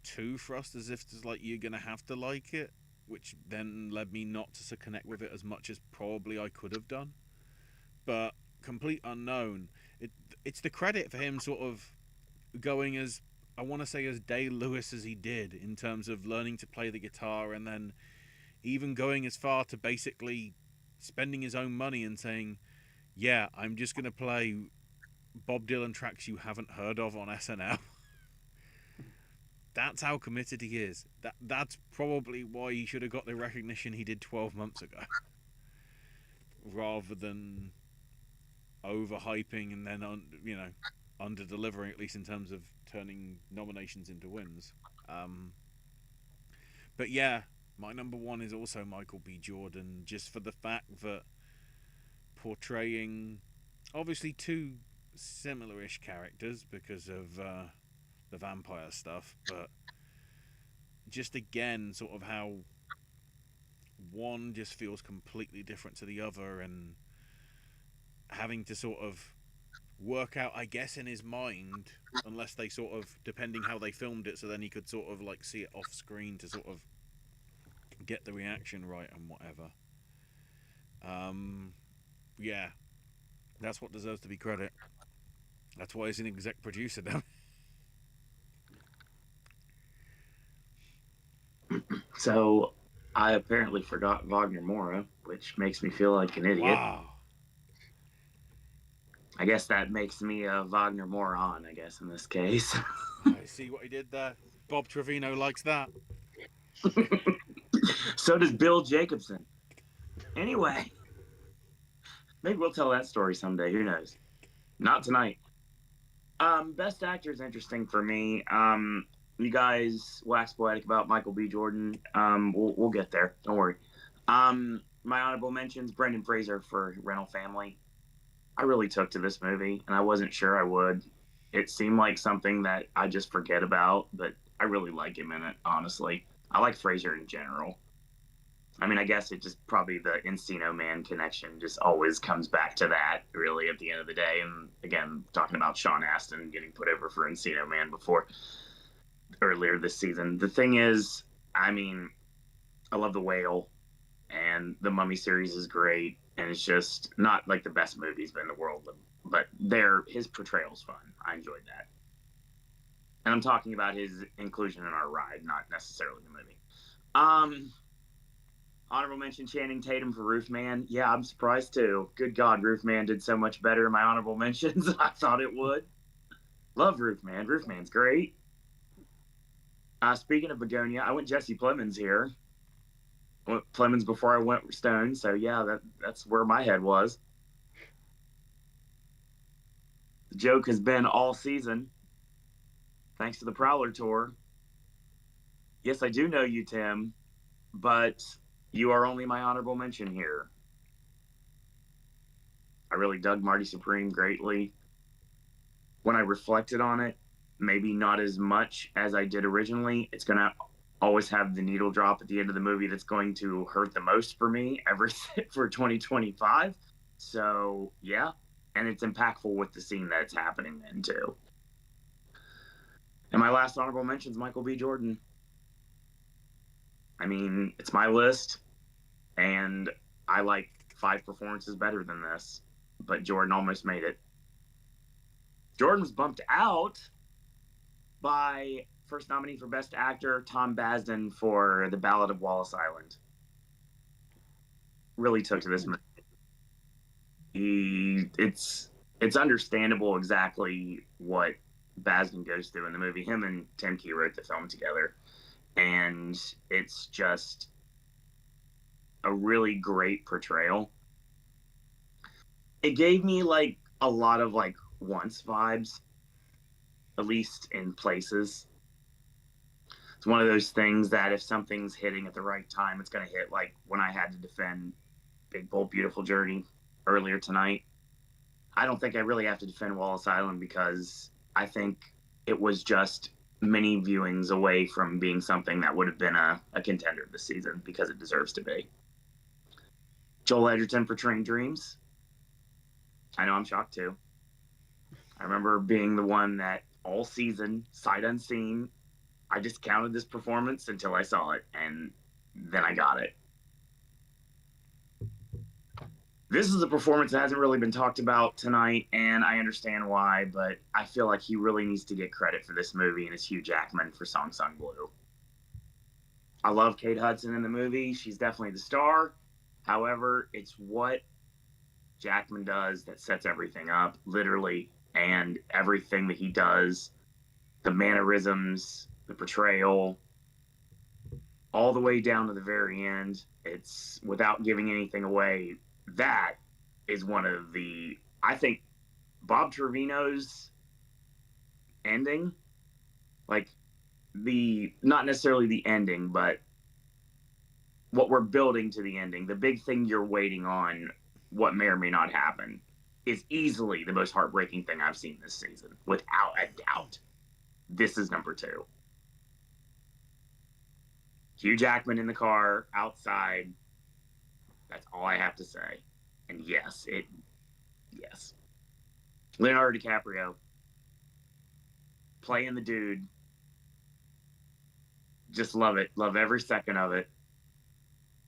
too thrust, as if it's like you're gonna have to like it, which then led me not to connect with it as much as probably I could have done. But Complete Unknown, it's the credit for him sort of going as, I want to say, as Day Lewis as he did, in terms of learning to play the guitar, and then even going as far to basically spending his own money and saying, yeah, I'm just going to play Bob Dylan tracks you haven't heard of on SNL. That's how committed he is. That's probably why he should have got the recognition he did 12 months ago. Rather than overhyping and then, under-delivering, at least in terms of turning nominations into wins. But yeah, my number one is also Michael B. Jordan, just for the fact that portraying, obviously, two similar-ish characters because of the vampire stuff, but just again, sort of how one just feels completely different to the other, and having to sort of work out, I guess, in his mind, unless they sort of, depending how they filmed it, so then he could sort of like see it off screen to sort of get the reaction right and whatever. Yeah, that's what deserves to be credit. That's why he's an exec producer now. So, I apparently forgot Wagner Mora, which makes me feel like an idiot. Wow. I guess that makes me a Wagner moron, I guess, in this case. I see what he did there. Bob Trevino likes that. So does Bill Jacobson. Anyway, maybe we'll tell that story someday. Who knows? Not tonight. Best actor is interesting for me. You guys wax poetic about Michael B. Jordan. We'll get there. Don't worry. My honorable mentions: Brendan Fraser for Rental Family. I really took to this movie, and I wasn't sure I would. It seemed like something that I just forget about, but I really like him in it, honestly. I like Fraser in general. I mean, I guess it just probably the Encino Man connection just always comes back to that, really, at the end of the day. And again, talking about Sean Astin getting put over for Encino Man earlier this season. The thing is, I mean, I love The Whale, and the Mummy series is great, and it's just not like the best movies in the world, but his portrayal's fun. I enjoyed that. And I'm talking about his inclusion in our ride, not necessarily the movie. Honorable mention: Channing Tatum for Roof Man. Yeah, I'm surprised too. Good God, Roof Man did so much better in my honorable mentions than I thought it would. Love Roof Man. Roof Man's great. Speaking of Begonia, I went Jesse Plemons here. I went Plemons before I went Stone, so yeah, that's where my head was. The joke has been all season, thanks to the Prowler Tour. Yes, I do know you, Tim, but you are only my honorable mention here. I really dug Marty Supreme greatly. When I reflected on it, maybe not as much as I did originally. It's going to always have the needle drop at the end of the movie that's going to hurt the most for me ever for 2025. So, yeah. And it's impactful with the scene that's happening then, too. And my last honorable mention is Michael B. Jordan. I mean, it's my list, and I like 5 performances better than this, but Jordan almost made it. Jordan was bumped out by first nominee for Best Actor, Tom Basden, for The Ballad of Wallace Island. really took to this movie. It's understandable exactly what Baskin goes through in the movie. Him and Tim Key wrote the film together, and it's just a really great portrayal. It gave me like a lot of like Once vibes, at least in places. It's one of those things that if something's hitting at the right time, it's going to hit. Like when I had to defend Big Bold Beautiful Journey earlier tonight, I don't think I really have to defend Wallace Island because I think it was just many viewings away from being something that would have been a contender this season because it deserves to be. Joel Edgerton for Train Dreams. I know I'm shocked too. I remember being the one that all season, sight unseen, I just counted this performance until I saw it, and then I got it. This is a performance that hasn't really been talked about tonight, and I understand why, but I feel like he really needs to get credit for this movie, and it's Hugh Jackman for Song Sung Blue. I love Kate Hudson in the movie. She's definitely the star. However, it's what Jackman does that sets everything up, literally, and everything that he does, the mannerisms, the portrayal, all the way down to the very end. It's without giving anything away. That is one of the, I think, Bob Trevino's ending, like not necessarily the ending, but what we're building to the ending, the big thing you're waiting on, what may or may not happen, is easily the most heartbreaking thing I've seen this season, without a doubt. This is number 2. Hugh Jackman in the car, outside. That's all I have to say. And yes. Leonardo DiCaprio, playing the dude. Just love it. Love every second of it.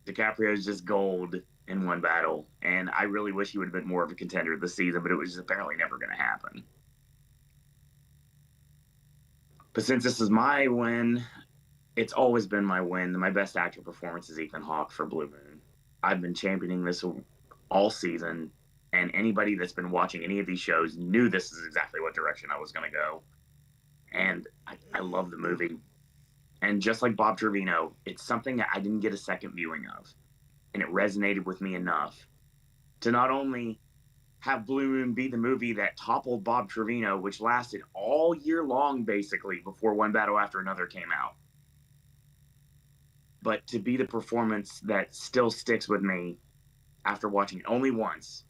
DiCaprio's just gold in One Battle. And I really wish he would have been more of a contender this season, but it was just apparently never going to happen. But since this is my win, it's always been my win. My best actor performance is Ethan Hawke for Blue Moon. I've been championing this all season, and anybody that's been watching any of these shows knew this is exactly what direction I was going to go. And I love the movie. And just like Bob Trevino, it's something that I didn't get a second viewing of. And it resonated with me enough to not only have Blue Moon be the movie that toppled Bob Trevino, which lasted all year long, basically, before One Battle After Another came out, but to be the performance that still sticks with me after watching it only once.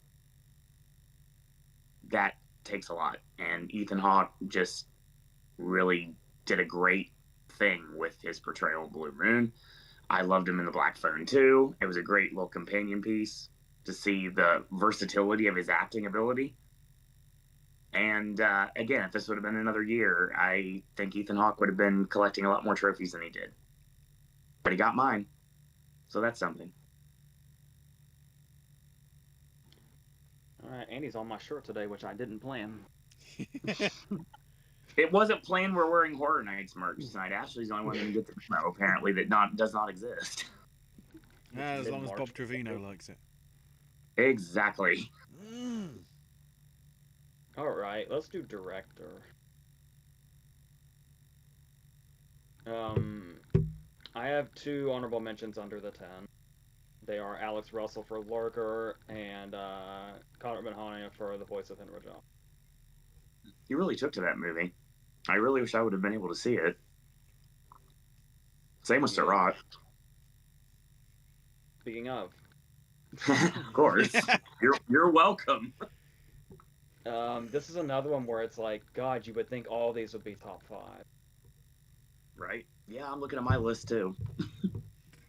That takes a lot. And Ethan Hawke just really did a great thing with his portrayal of Blue Moon. I loved him in The Black Phone too. It was a great little companion piece to see the versatility of his acting ability. And again, if this would have been another year, I think Ethan Hawke would have been collecting a lot more trophies than he did. But he got mine. So that's something. All right, Andy's on my shirt today, which I didn't plan. It wasn't planned we're wearing Horror Nights merch tonight. Ashley's the only one that can get the memo, apparently, that does not exist. As long as Bob Trevino likes it. Exactly. All right, let's do director. I have 2 honorable mentions under the 10. They are Alex Russell for Lurker and Connor Mahoney for the voice of Henry John. You really took to that movie. I really wish I would have been able to see it. Same with Sirach. Speaking of. Of course. You're welcome. This is another one where it's like, God, you would think all these would be top 5. Right? Yeah, I'm looking at my list too.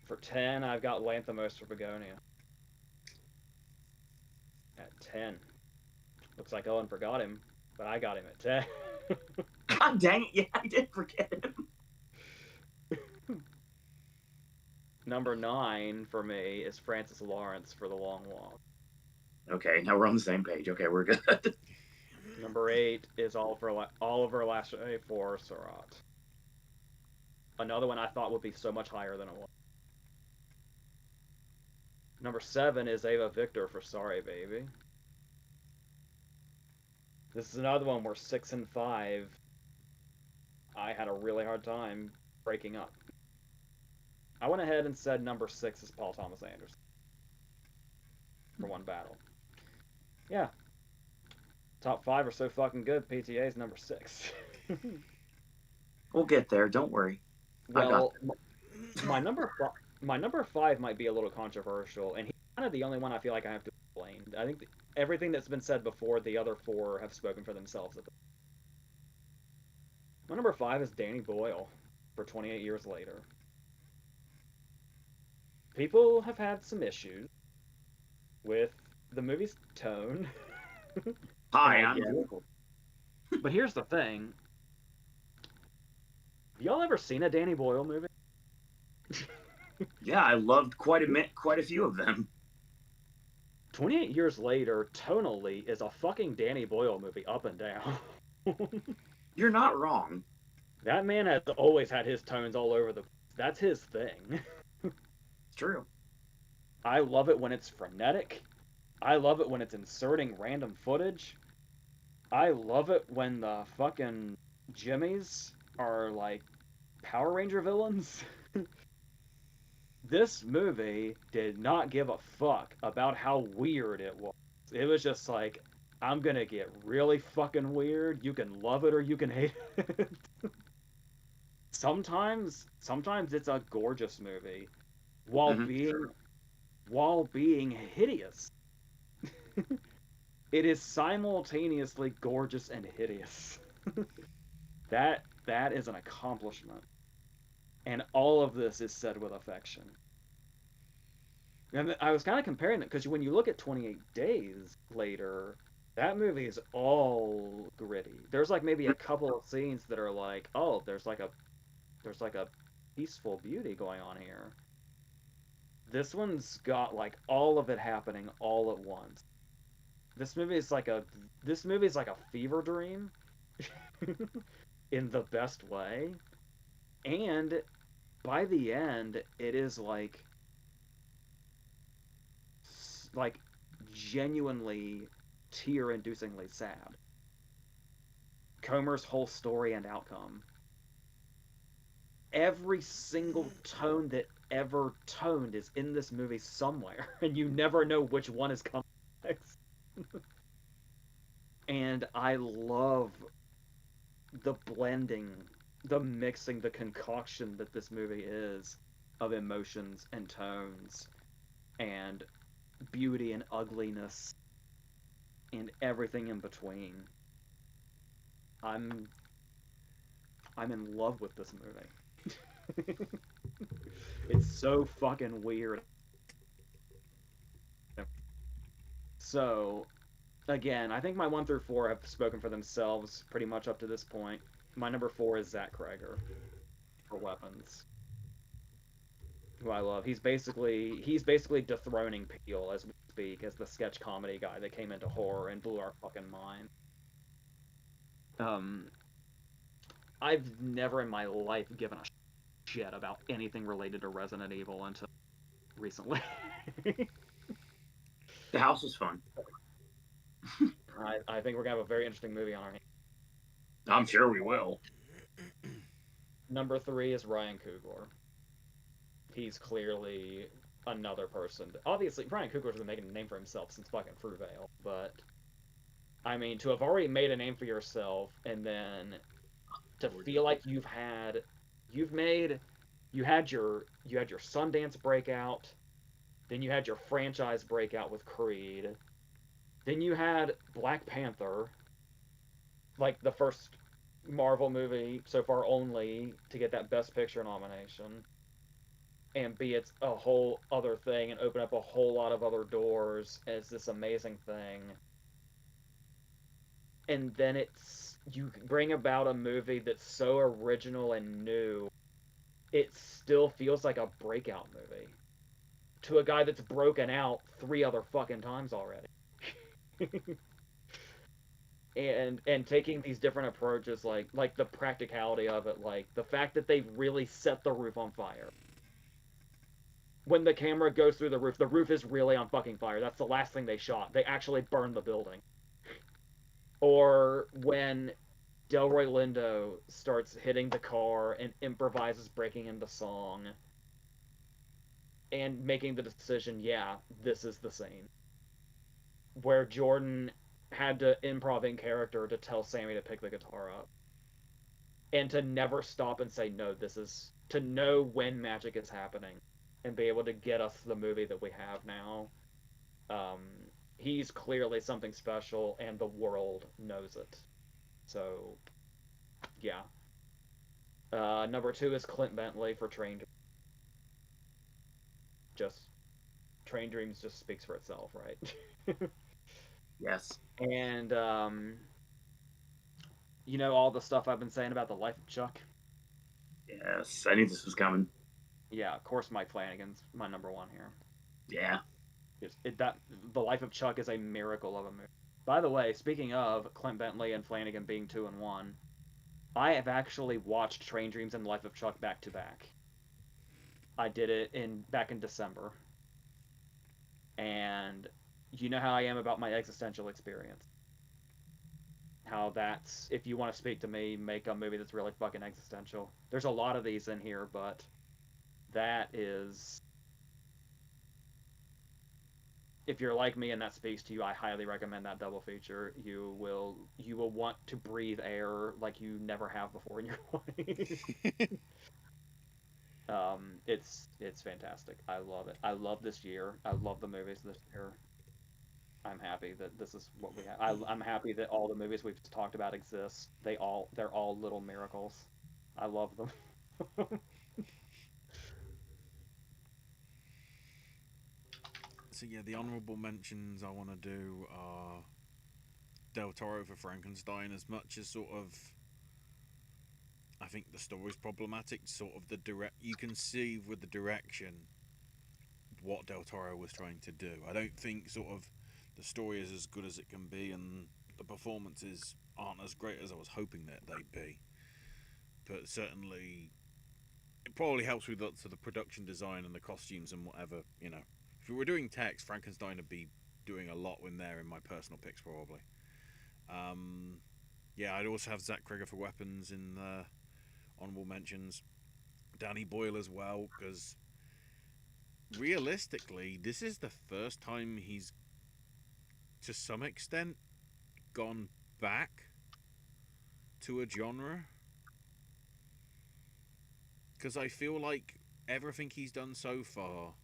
For 10, I've got Lanthimos for Begonia. At 10. Looks like Owen forgot him, but I got him at 10. God dang it, yeah, I did forget him. Number 9 for me is Francis Lawrence for The Long Walk. Okay, now we're on the same page. Okay, we're good. Number 8 is Oliver Lachey for Surratt. Another one I thought would be so much higher than it was. Number 7 is Ava Victor for Sorry Baby. This is another one where 6 and 5, I had a really hard time breaking up. I went ahead and said number 6 is Paul Thomas Anderson for One Battle. Yeah. Top 5 are so fucking good, PTA is number 6. We'll get there. Don't worry. Well, my number 5 might be a little controversial, and he's kind of the only one I feel like I have to explain. I think everything that's been said before, the other 4 have spoken for themselves. My number 5 is Danny Boyle for 28 Years Later. People have had some issues with the movie's tone. Hi, and I I'm get it. But here's the thing. Have y'all ever seen a Danny Boyle movie? Yeah, I loved quite a few of them. 28 Years Later, tonally, is a fucking Danny Boyle movie up and down. You're not wrong. That man has always had his tones all over the place. That's his thing. It's true. I love it when it's frenetic. I love it when it's inserting random footage. I love it when the fucking Jimmies are like Power Ranger villains. This movie did not give a fuck about how weird it was. It was just like, I'm gonna get really fucking weird. You can love it or you can hate it. Sometimes it's a gorgeous movie while being hideous. It is simultaneously gorgeous and hideous. that is an accomplishment. And all of this is said with affection. And I was kind of comparing it because when you look at 28 Days Later, that movie is all gritty. There's like maybe a couple of scenes that are like, oh, there's like a peaceful beauty going on here. This one's got like all of it happening all at once. This movie is like a fever dream in the best way. And by the end, it is like genuinely tear-inducingly sad. Comer's whole story and outcome. Every single tone that ever toned is in this movie somewhere, and you never know which one is coming next. And I love the blending, the mixing, the concoction that this movie is of emotions and tones and beauty and ugliness and everything in between. I'm in love with this movie. It's so fucking weird. So, again, I think my 1 through 4 have spoken for themselves pretty much up to this point. My number 4 is Zach Kreger for Weapons, who I love. He's basically dethroning Peele as we speak, as the sketch comedy guy that came into horror and blew our fucking mind. I've never in my life given a shit about anything related to Resident Evil until recently. The house was fun. I think we're gonna have a very interesting movie on our hands. I'm sure we will. Number 3 is Ryan Coogler. He's clearly another person. Obviously, Ryan Coogler's been making a name for himself since fucking Fruitvale, but I mean, to have already made a name for yourself and then to feel like you had your Sundance breakout, then you had your franchise breakout with Creed, then you had Black Panther, like the first Marvel movie so far only to get that Best Picture nomination, and be it's a whole other thing and open up a whole lot of other doors as this amazing thing. And then you bring about a movie that's so original and new, it still feels like a breakout movie to a guy that's broken out 3 other fucking times already. and taking these different approaches, like the practicality of it, like the fact that they really set the roof on fire. when the camera goes through the roof is really on fucking fire. That's the last thing they shot. They actually burned the building. Or when Delroy Lindo starts hitting the car and improvises breaking into song and making the decision, yeah, this is the scene. Where Jordan had to improv in character to tell Sammy to pick the guitar up. And to never stop and say, no, this is to know when magic is happening and be able to get us the movie that we have now. Um, he's clearly something special, and the world knows it. So, yeah. Number two is Clint Bentley for Train. Just Train Dreams just speaks for itself, right? Yes. And all the stuff I've been saying about the life of Chuck. Yes. I knew this was coming. Yeah, of course, Mike Flanagan's my number one here. Yeah. That the life of Chuck is a miracle of a movie. By the way, speaking of Clint Bentley and Flanagan being 2-1, I have actually watched Train Dreams and the Life of Chuck back to back. I did it back in December, and you know how I am about my existential experience. How that's if you want to speak to me, make a movie that's really fucking existential. There's a lot of these in here, but that is if you're like me and that speaks to you, I highly recommend that double feature. You will want to breathe air like you never have before in your life. It's fantastic. I love it. I love this year. I love the movies this year. I'm happy that this is what we have. I'm happy that all the movies we've talked about exist. They're all little miracles. I love them. So yeah, the honourable mentions I want to do are Del Toro for Frankenstein. As much as sort of, I think the story's problematic. Sort of the direct, you can see with the direction what Del Toro was trying to do. I don't think sort of the story is as good as it can be, and the performances aren't as great as I was hoping that they'd be. But certainly, it probably helps with lots of the production design and the costumes and whatever. If we were doing text, Frankenstein would be doing a lot in there in my personal picks probably. Yeah, I'd also have Zach Krieger for weapons in the honorable mentions. Danny Boyle as well, because realistically, this is the first time he's, to some extent, gone back to a genre. Because I feel like everything he's done so far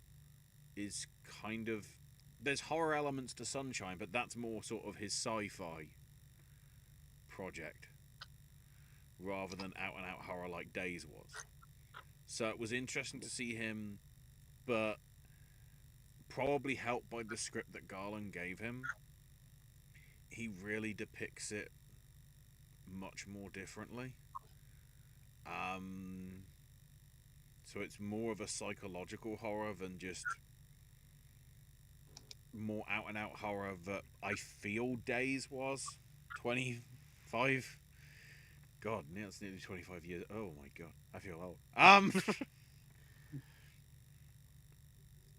is kind of. There's horror elements to Sunshine, but that's more sort of his sci fi project rather than out and out horror like Days was. So it was interesting to see him, but probably helped by the script that Garland gave him. He really depicts it much more differently. Um, so it's more of a psychological horror than just more out and out horror that I feel Days was. 25. God, now it's nearly 25 years. Oh my god, I feel old.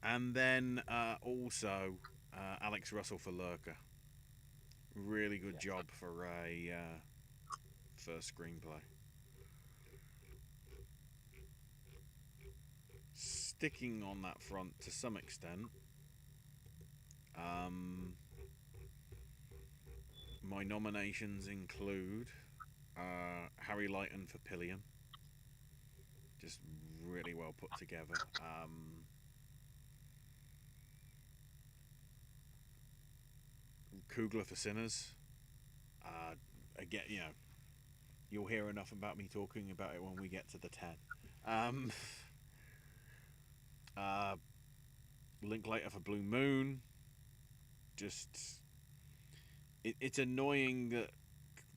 And then also Alex Russell for Lurker. Really good job for a first screenplay. Sticking on that front to some extent, my nominations include Harry Lighton for Pillion. Just really well put together. Coogler for Sinners. Again, you'll hear enough about me talking about it when we get to the 10. Uh, Linklater for Blue Moon. Just, it's annoying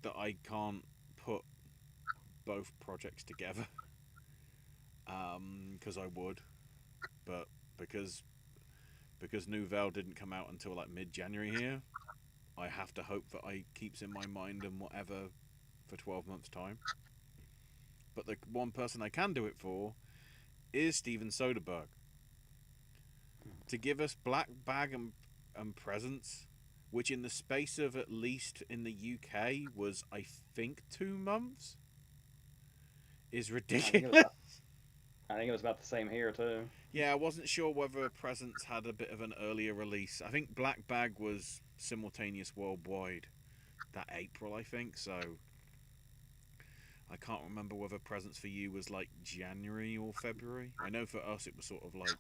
that I can't put both projects together. Because I would, but because Nouvelle didn't come out until like mid-January here, I have to hope that I keeps in my mind and whatever for 12 months time. But the one person I can do it for is Steven Soderbergh. to give us Black Bag and Presents, which in the space of at least in the UK was, I think, 2 months, is I think it was ridiculous. about, I think it was about the same here too. Yeah, I wasn't sure whether Presents had a bit of an earlier release. I think Black Bag was simultaneous worldwide that April, I think. So I can't remember whether Presents for You was like January or February. I know for us it was sort of like,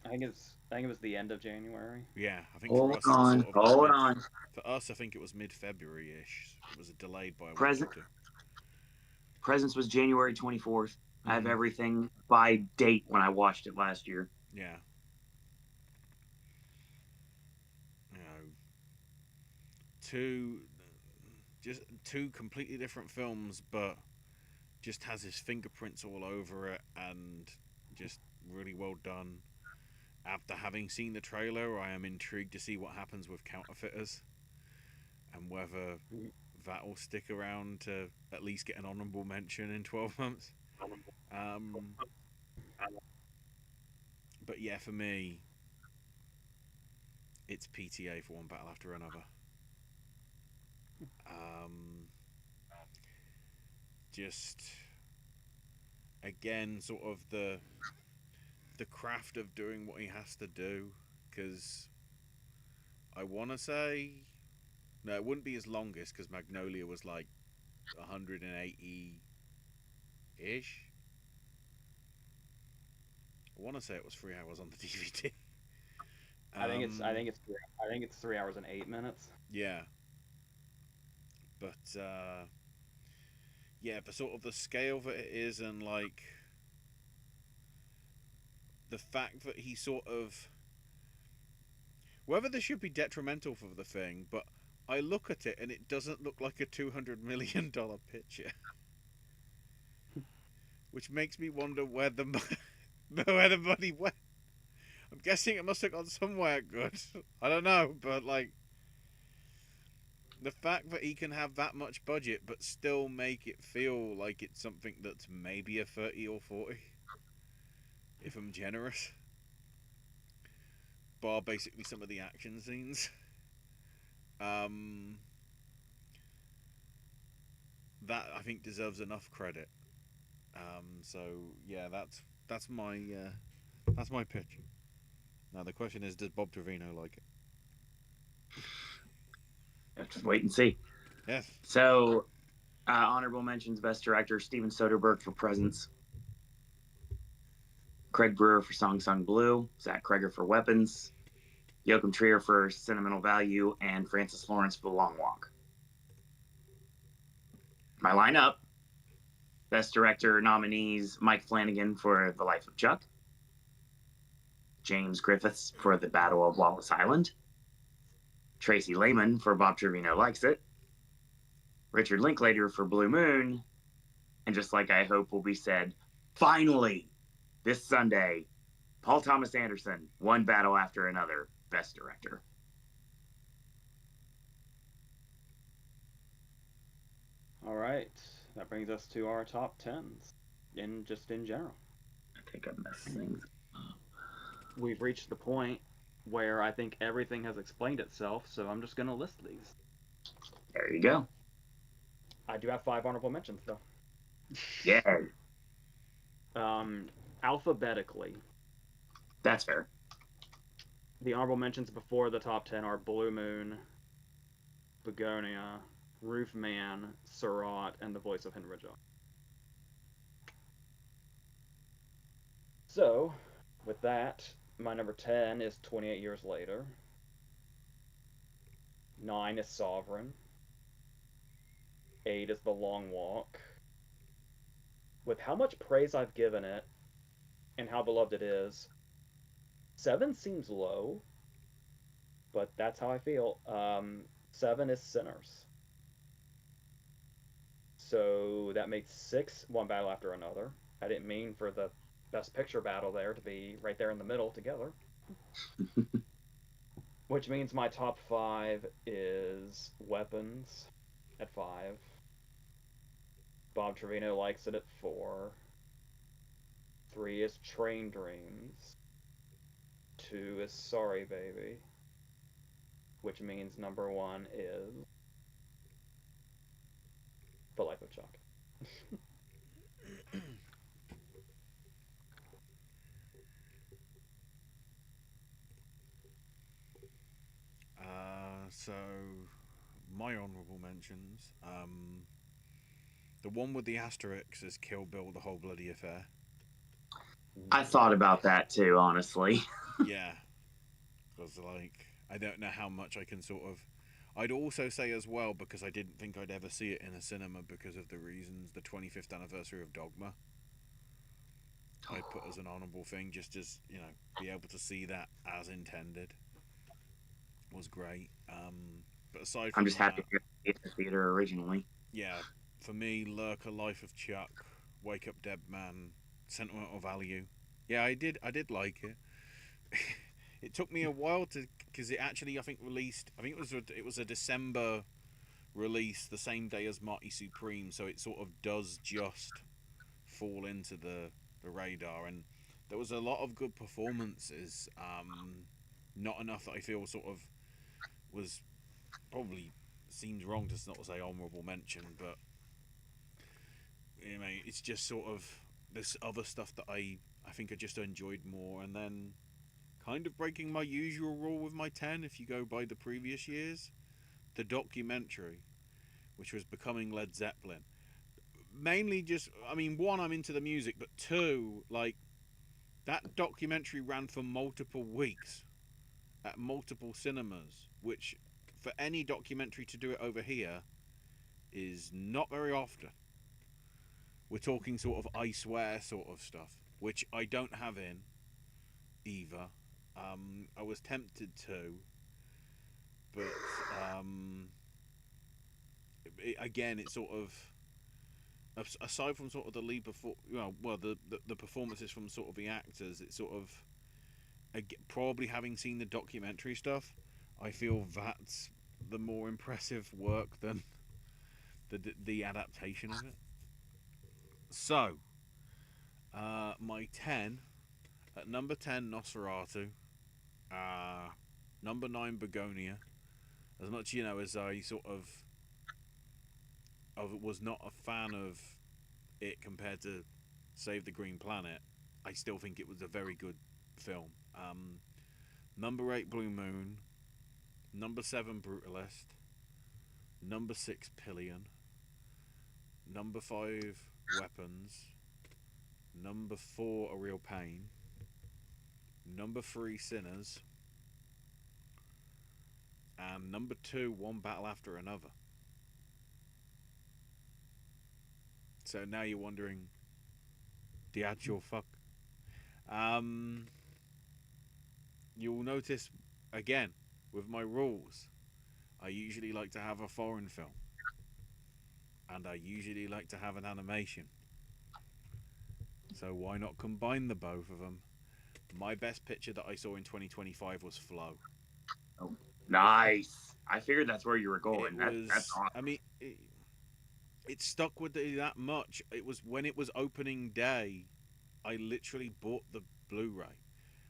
I think it was the end of January. yeah, I think for Hold us it was on, sort of like hold mid. on. For us, I think it was mid February ish. It was delayed by a week or Present two. Presence was January 24th. I have Mm-hmm. everything by date when I watched it last year. Yeah, you know, two, just two completely different films, but just has his fingerprints all over it and just really well done. After having seen the trailer, I am intrigued to see what happens with Counterfeiters and whether that will stick around to at least get an honourable mention in 12 months. Um, but yeah, for me, it's PTA for One Battle After Another. Um, just again, sort of the craft of doing what he has to do, because I want to say no, it wouldn't be his longest because Magnolia was like 180 ish. I want to say it was 3 hours on the DVD. Um, I think it's 3 hours and 8 minutes. yeah, but yeah, the sort of the scale that it is, and like the fact that he sort of, whether this should be detrimental for the thing, but I look at it and it doesn't look like a $200 million picture, which makes me wonder where the where the money went. I'm guessing it must have gone somewhere good. I don't know, but like the fact that he can have that much budget but still make it feel like it's something that's maybe a 30 or 40, if I'm generous, bar basically some of the action scenes. Um, that I think deserves enough credit. So yeah, that's my pitch. Now the question is, does Bob Trevino like it? Just wait and see. Yes. So, honorable mentions: Best Director Steven Soderbergh for Presence, Craig Brewer for Song Sung Blue, Zach Kreger for Weapons, Joachim Trier for Sentimental Value, and Francis Lawrence for The Long Walk. My lineup: Best Director nominees: Mike Flanagan for The Life of Chuck, James Griffiths for The Battle of Wallace Island, Tracy Lehman for Bob Trevino Likes It, Richard Linklater for Blue Moon, and just like I hope will be said, finally, this Sunday, Paul Thomas Anderson, One Battle After Another, Best Director. All right, that brings us to our top tens, in general. I think I messed things up. We've reached the point where I think everything has explained itself, so I'm just gonna list these. There you go. I do have 5 honorable mentions though. Yeah, Um, Alphabetically, that's fair. the honorable mentions before the top 10 are Blue Moon, Begonia, Roofman, Surratt, and The Voice of Henry John. So, with that, my number 10 is 28 Years Later. 9 is Sovereign. 8 is The Long Walk. With how much praise I've given it and how beloved it is, 7 seems low, but that's how I feel. 7 is Sinners. So that makes 6 One Battle After Another. I didn't mean for the Best Picture battle there to be right there in the middle together. Which means my top 5 is Weapons at 5. Bob Trevino Likes It at 4. 3 is Train Dreams. 2 is Sorry Baby, which means number 1 is The Life of Chuck. So my honourable mentions. The one with the asterisks is Kill Bill: The Whole Bloody Affair. I thought about that too, honestly. Yeah, because like I don't know how much I can sort of. I'd also say as well, because I didn't think I'd ever see it in a cinema because of the reasons. The 25th anniversary of Dogma, I put as an honourable thing, just as be able to see that as intended was great. But aside I'm from just happy that, to get in the theater originally. yeah, for me, Lurker, Life of Chuck, Wake Up Dead Man, Sentimental Value. Yeah, I did like it. It took me a while to, because it actually I think released. I think it was a December release, the same day as Marty Supreme, so it sort of does just fall into the radar. And there was a lot of good performances. Not enough that I feel sort of was probably seems wrong to not say honourable mention, but it's just sort of this other stuff that I think I just enjoyed more. And then kind of breaking my usual rule with my 10, if you go by the previous years, the documentary, which was Becoming Led Zeppelin. Mainly just, one, I'm into the music, but two, like, that documentary ran for multiple weeks at multiple cinemas, which for any documentary to do it over here is not very often. We're talking sort of I swear sort of stuff, which I don't have in either. I was tempted to, but again, it's sort of aside from sort of the lead the performances from sort of the actors, it's sort of probably having seen the documentary stuff, I feel that's the more impressive work than the adaptation of it. So, my 10 at number 10, Nosferatu. Uh, Number 9, Begonia. As much as I sort of was not a fan of it compared to Save the Green Planet, I still think it was a very good film. Number 8, Blue Moon. Number 7, Brutalist. Number 6, Pillion. Number 5, Weapons. Number 4, A Real Pain. Number 3, Sinners. And number 2, One Battle After Another. So now you're wondering, the actual fuck. Um, you'll notice, again, with my rules, I usually like to have a foreign film. And I usually like to have an animation. So why not combine the both of them? My best picture that I saw in 2025 was Flow. Oh, nice. I figured that's where you were It going. That's was, awesome. it stuck with it that much. It was when it was opening day, I literally bought the Blu-ray,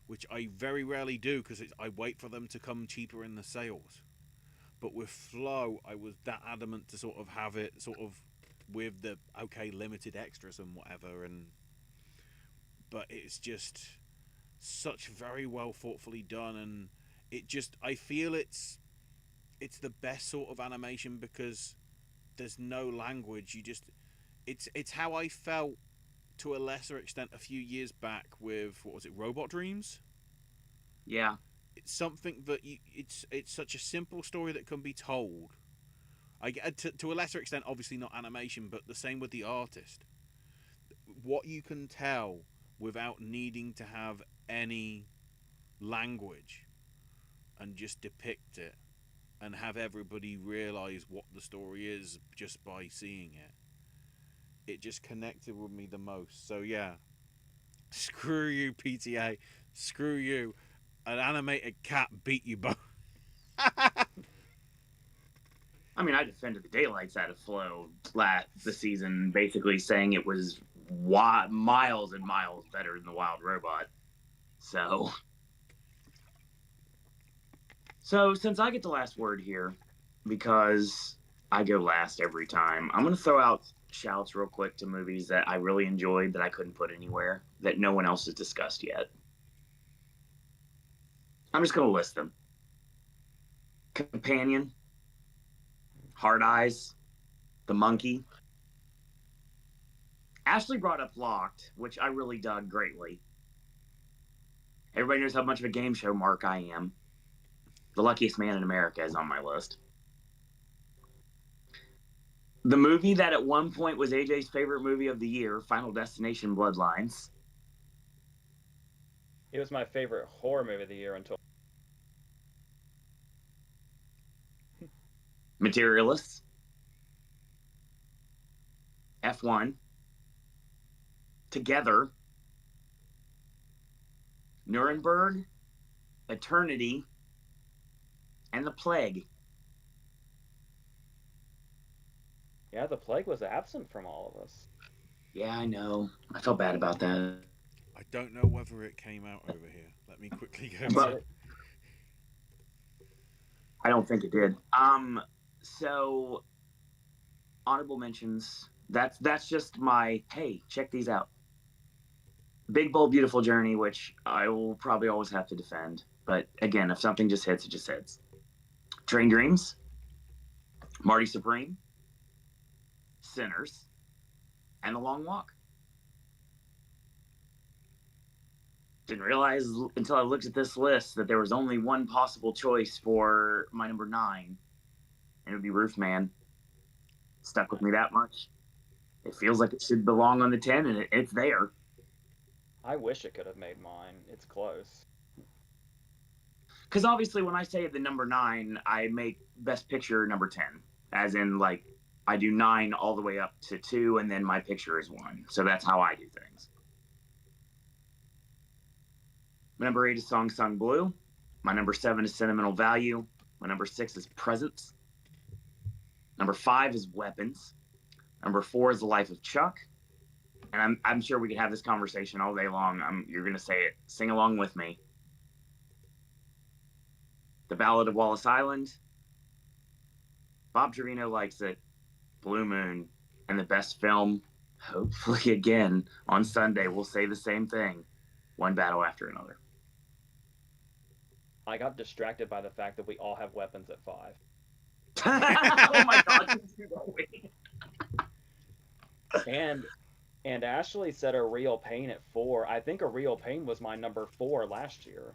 which I very rarely do because I wait for them to come cheaper in the sales. But with Flow, I was that adamant to sort of have it sort of with the limited extras and whatever. And but it's just such very well thoughtfully done, and I feel it's the best sort of animation because there's no language. It's how I felt to a lesser extent a few years back with, what was it, Robot Dreams. Yeah. It's something that it's such a simple story that can be told. I get to a lesser extent, obviously not animation, but the same with the artist. What you can tell without needing to have any language and just depict it and have everybody realize what the story is just by seeing it. It just connected with me the most. So yeah, screw you, PTA. Screw you. An animated cat beat you both. I mean, I defended the daylights out of Flow the season, basically saying it was miles and miles better than the Wild Robot. So, So since I get the last word here, because I go last every time, I'm gonna throw out shouts real quick to movies that I really enjoyed that I couldn't put anywhere that no one else has discussed yet. I'm just gonna list them: Companion, Hard Eyes, The Monkey. Ashley brought up Locked, which I really dug greatly. Everybody knows how much of a game show mark I am. The Luckiest Man in America is on my list. The movie that at one point was AJ's favorite movie of the year, Final Destination Bloodlines. It was my favorite horror movie of the year until Materialists. F1. Together. Nuremberg. Eternity. And The Plague. yeah, the plague was absent from all of us. Yeah, I know. I felt bad about that. I don't know whether it came out over here. Let me quickly go I mean, to. I don't think it did. So honorable mentions. That's just my hey, check these out. Big Bold Beautiful Journey, which I will probably always have to defend. But again, if something just hits, it just hits. Train Dreams, Marty Supreme, Sinners, and The Long Walk. Didn't realize until I looked at this list that there was only one possible choice for my number 9, and it would be Roofman. Stuck with me that much. It feels like it should belong on the 10, and it's there. I wish it could have made mine. It's close. Because obviously, when I say the number 9, I make Best Picture number 10, as in like I do 9 all the way up to 2, and then my picture is 1. So that's how I do things. My number 8 is Song Sung Blue. My number 7 is Sentimental Value. My number 6 is Presence. Number 5 is Weapons. Number 4 is The Life of Chuck. And I'm sure we could have this conversation all day long. You're going to say it. Sing along with me. The Ballad of Wallace Island. Bob Trevino Likes It. Blue Moon. And the best film, hopefully again, on Sunday, we'll say the same thing. One Battle After Another. I got distracted by the fact that we all have weapons at 5. Oh my God. And Ashley said A Real Pain at 4. I think A Real Pain was my number 4 last year.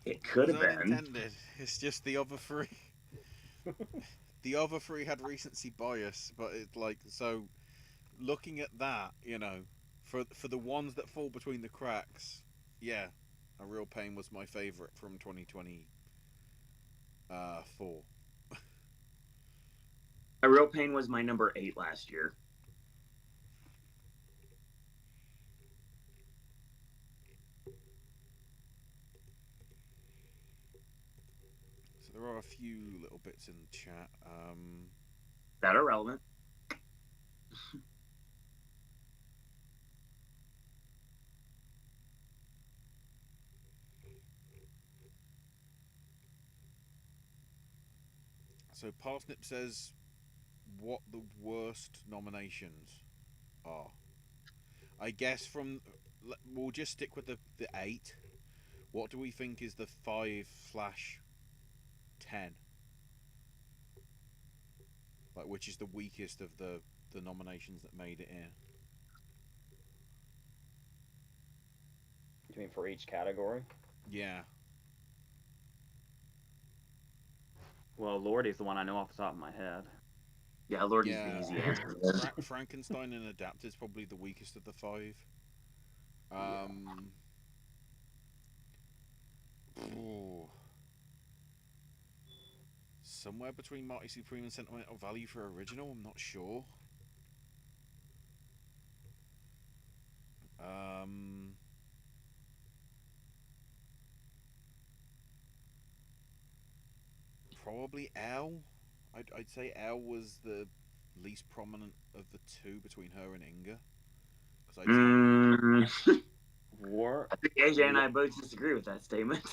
It could have Was been. unintended. It's just the other three. The other three had recency bias, but it's like so. Looking at that, for the ones that fall between the cracks, yeah, A Real Pain was my favorite from 2024. A Real Pain was my number 8 last year. So there are a few little bits in the chat. That are relevant. So Parsnip says what the worst nominations are. I guess we'll just stick with the 8. What do we think is the 5/10? Like, which is the weakest of the nominations that made it in? You mean for each category? Yeah. Well, Lordy's the one I know off the top of my head. Yeah, Lordy's the easy answer. Frankenstein and Adapt is probably the weakest of the 5. Somewhere between Marty Supreme and Sentimental Value for original, I'm not sure. Probably L. I'd say L was the least prominent of the two between her and Inga. I War. think AJ and I both disagree with that statement.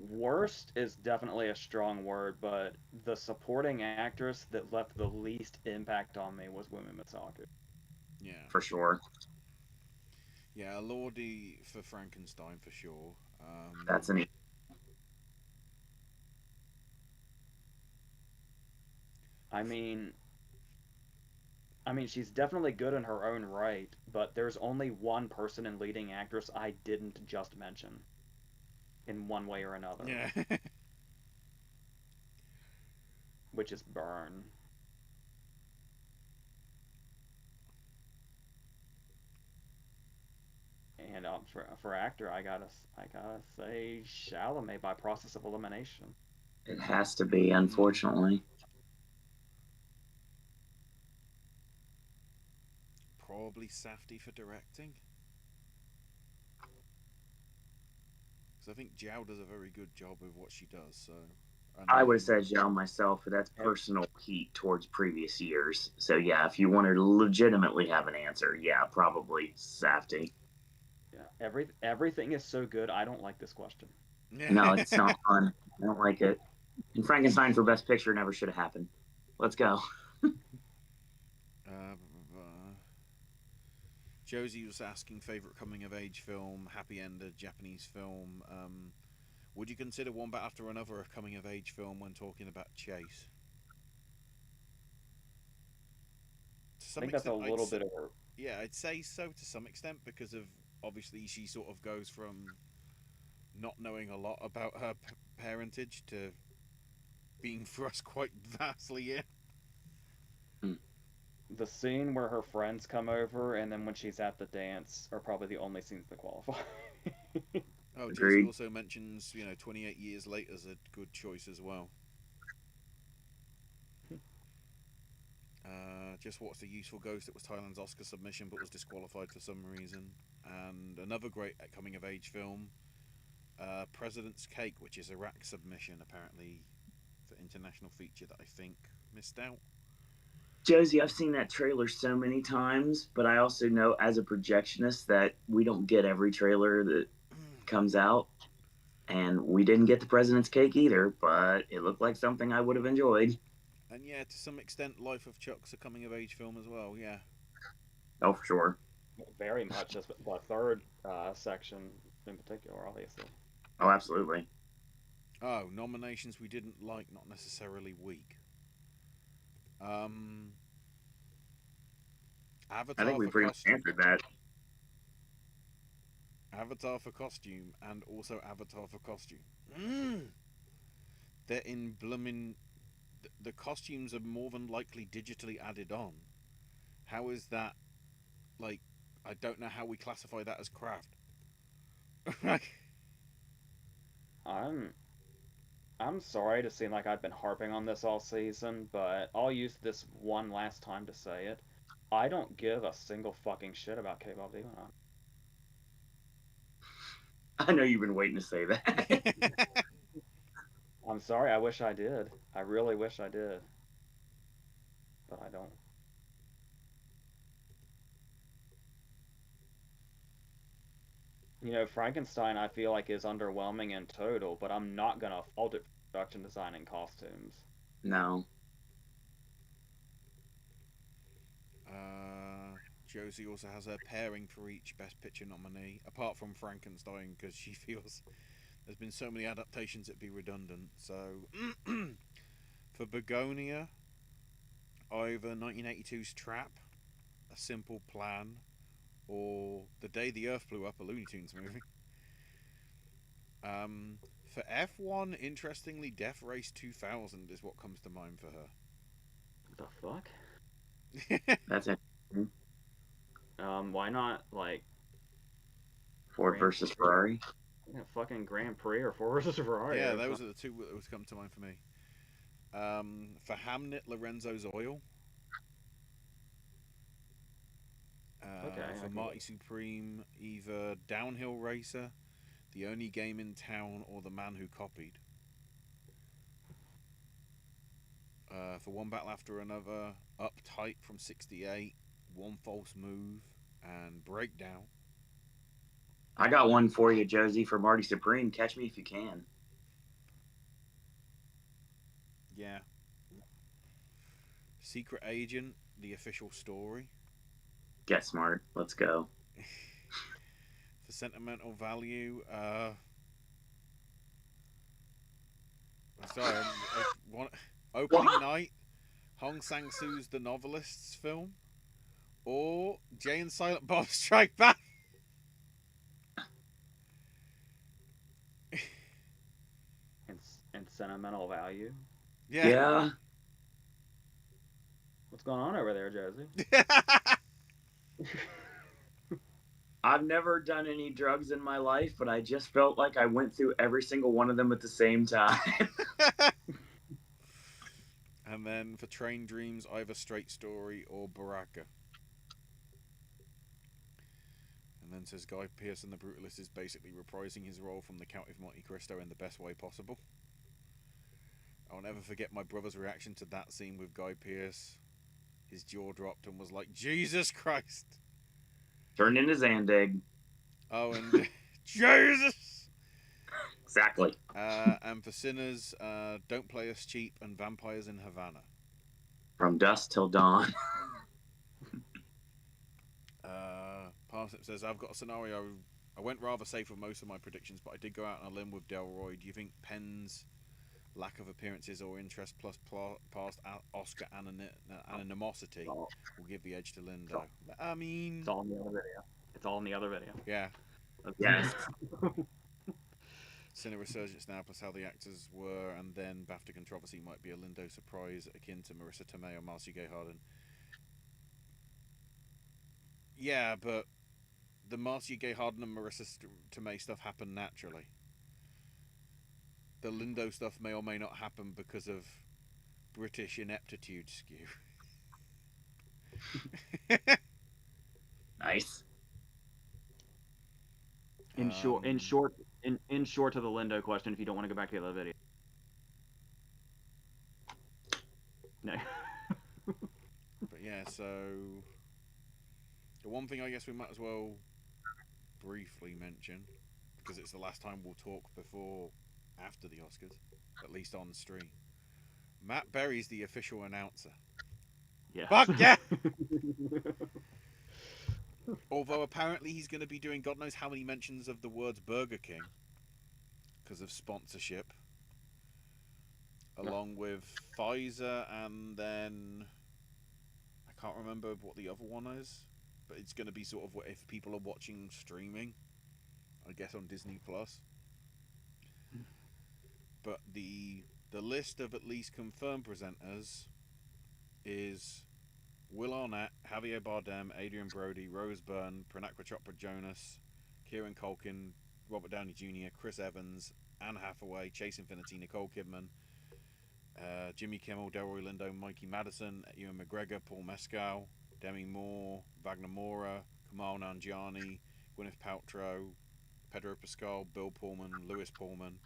Worst is definitely a strong word, but the supporting actress that left the least impact on me was Wumi Misaki. Yeah, for sure. yeah, Lordy for Frankenstein for sure. That's an I mean, she's definitely good in her own right, but there's only one person in leading actress I didn't just mention in one way or another, Yeah. which is Byrne. And for actor, I gotta say Chalamet by process of elimination. It has to be, Mm, unfortunately. probably Safdie for directing, because I think Zhao does a very good job with what she does. So, and I would have then said Zhao myself, but that's Ev- personal heat towards previous years. So yeah, if you wanted to legitimately have an answer, yeah, probably Safety. Yeah, everything is so good. I don't like this question. No, it's not fun. I don't like it. And Frankenstein for Best Picture never should have happened. Let's go. uh, Josie was asking favorite coming of age film, happy ended Japanese film. Would you consider one but after another a coming of age film when talking about Chase? To I some think that's a extent, little bit of a yeah, I'd say so to some extent because of obviously she sort of goes from not knowing a lot about her parentage to being thrust quite vastly in. Hmm. the scene where her friends come over and then when she's at the dance are probably the only scenes that qualify. Oh, Josie Agreed. also mentions 28 years later is a good choice as well. Just watched The Useful Ghost. It was Thailand's Oscar submission, but was disqualified for some reason. And another great coming of age film, President's Cake, which is Iraq submission apparently for international feature that I think missed out. Josie, I've seen that trailer so many times, but I also know as a projectionist that we don't get every trailer that comes out. And we didn't get the President's Cake either, but it looked like something I would have enjoyed. And yeah, to some extent, Life of Chuck's a coming of age film as well. Yeah. Oh, for sure. Very much, just the third section in particular, obviously. Oh, absolutely. Oh, nominations we didn't like, not necessarily weak. Um, I think Avatar we for pretty much costume, answered that. Avatar for costume, and also Avatar for costume. Mm. They're in blooming. The costumes are more than likely digitally added on. How is that like? I don't know how we classify that as craft. I'm I'm sorry to seem like I've been harping on this all season, but I'll use this one last time to say it. I don't give a single fucking shit about K-pop Demon. I know you've been waiting to say that. I'm sorry, I wish I did. I really wish I did, but I don't. Frankenstein I feel like is underwhelming in total, but I'm not gonna fault it for production design and costumes. No. Josie also has her pairing for each Best Picture nominee, apart from Frankenstein, because she feels there's been so many adaptations it'd be redundant. So, for Begonia, either 1982's Trap, A Simple Plan, or The Day the Earth Blew Up, a Looney Tunes movie. For F1, interestingly, Death Race 2000 is what comes to mind for The fuck? her. That's it. Why not like Ford Grand versus Prix? Ferrari. Yeah, fucking Grand Prix or Ford versus Ferrari Yeah, or those something. are the two that would come to mind for me. For Hamnet, Lorenzo's Oil. Okay, I For can Marty get. Supreme, either Downhill Racer, The Only Game in Town, or The Man Who Copied. For One Battle After Another, Uptight from '68, One False Move, and Breakdown. I got one for you, Josie, for Marty Supreme. Catch me if you can. Yeah. Secret Agent, the official story. Get smart. Let's go. For sentimental value, sorry, one opening What? night, Hong Sang-soo's The Novelists film, or Jay and Silent Bob Strike Back. And, and sentimental value. Yeah. Yeah. What's going on over there, Josie? I've never done any drugs in my life, but I just felt like I went through every single one of them at the same time. And then for Train Dreams, either Straight Story or Baraka. And then says Guy Pearce in The Brutalist is basically reprising his role from the Count of Monte Cristo in the best way possible. I'll never forget my brother's reaction to that scene with Guy Pearce. His jaw dropped and was like, Jesus Christ. Turned into Zandig. Oh, and Jesus! Exactly. And for Sinners, Don't Play Us Cheap and Vampires in Havana. From dusk till dawn. Parsnip says, I've got a scenario. I went rather safe with most of my predictions, but I did go out on a limb with Delroy. Do you think Penn's lack of appearances or interest plus past Oscar animosity all, will give the edge to it's Lindo? all, I mean, it's all in the other video. It's all in the other video. yeah. Yes. Cine resurgence now, plus how the actors were, and then BAFTA controversy might be a Lindo surprise akin to Marissa Tomei or Marcia Gay Harden. Yeah, but the Marcia Gay Harden and Marissa Tomei stuff happened naturally. The Lindo stuff may or may not happen because of British ineptitude skew. Nice. In short, in short to the Lindo question, if you don't want to go back to the other video. No. But yeah, so the one thing I guess we might as well briefly mention, because it's the last time we'll talk before after the Oscars, at least on stream. Matt Berry's the official announcer. Yes. Fuck yeah! Although apparently he's going to be doing God knows how many mentions of the words Burger King because of sponsorship, along with Pfizer, and then I can't remember what the other one is, but it's going to be sort of if people are watching streaming, I guess on Disney Plus. But the list of at least confirmed presenters is Will Arnett, Javier Bardem, Adrian Brody, Rose Byrne, Pranakra Chopra Jonas, Kieran Culkin, Robert Downey Jr., Chris Evans, Anne Hathaway, Chase Infinity, Nicole Kidman, Jimmy Kimmel, Delroy Lindo, Mikey Madison, Ewan McGregor, Paul Mescal, Demi Moore, Wagner Moura, Kamal Nanjiani, Gwyneth Paltrow, Pedro Pascal, Bill Pullman, Lewis Pullman,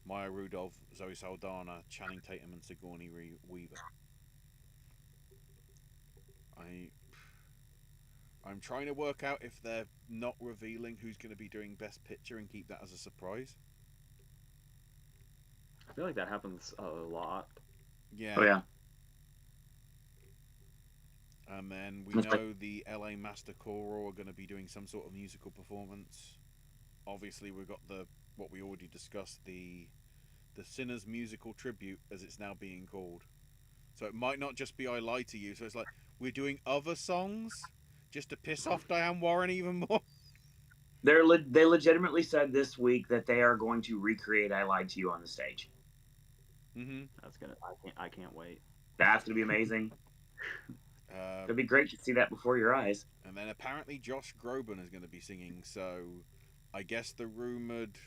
Maya Rudolph, Zoe Saldana, Channing Tatum, and Sigourney Weaver. I'm trying to work out if they're not revealing who's going to be doing Best Picture and keep that as a surprise. I feel like that happens a lot. Yeah. Oh, yeah. And then we know the LA Master Choral are going to be doing some sort of musical performance. Obviously, we've got what we already discussed, the Sinners musical tribute, as it's now being called. So it might not just be I Lie to You. So it's like we're doing other songs just to piss off Diane Warren even more. They legitimately said this week that they are going to recreate I Lied to You on the stage. Mm-hmm. That's gonna. I can't wait. That's going to be amazing. It'd be great to see that before your eyes. And then apparently Josh Groban is going to be singing. So I guess the rumored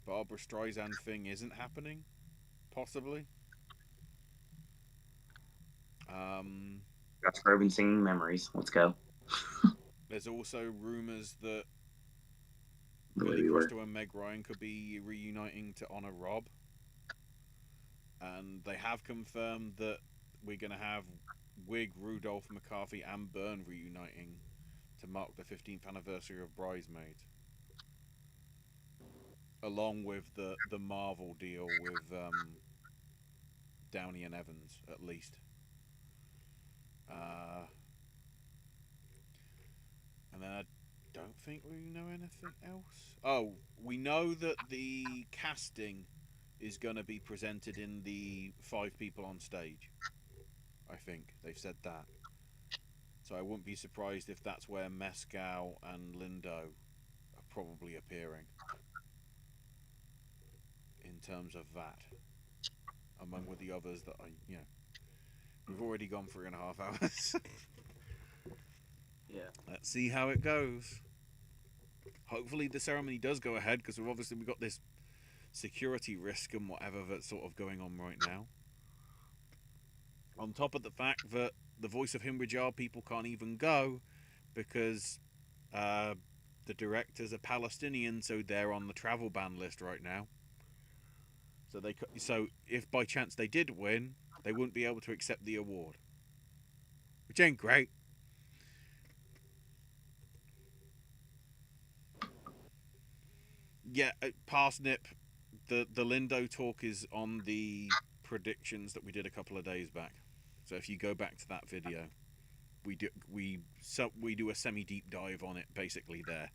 Barbara Streisand thing isn't happening. Possibly. Josh Groban singing Memories. Let's go. There's also rumors that The way Billy we were. Crystal and Meg Ryan could be reuniting to honor Rob. And they have confirmed that we're going to have Wig, Rudolph, McCarthy, and Byrne reuniting to mark the 15th anniversary of Bridesmaids. Along with the Marvel deal with Downey and Evans at least. And then I don't think we know anything else. Oh, we know that the casting is going to be presented in the 5 people on stage. I think they've said that. So I wouldn't be surprised if that's where Mescal and Lindo are probably appearing. In terms of that, among with the others that we've already gone 3.5 hours. Yeah. Let's see how it goes. Hopefully the ceremony does go ahead, because we've got this security risk and whatever that's sort of going on right now. On top of the fact that the voice of Himbajar people can't even go because the directors are Palestinian, so they're on the travel ban list right now. So if by chance they did win, they wouldn't be able to accept the award, which ain't great. Yeah, Parsnip, the Lindo talk is on the predictions that we did a couple of days back. So if you go back to that video, we do a semi deep dive on it basically there.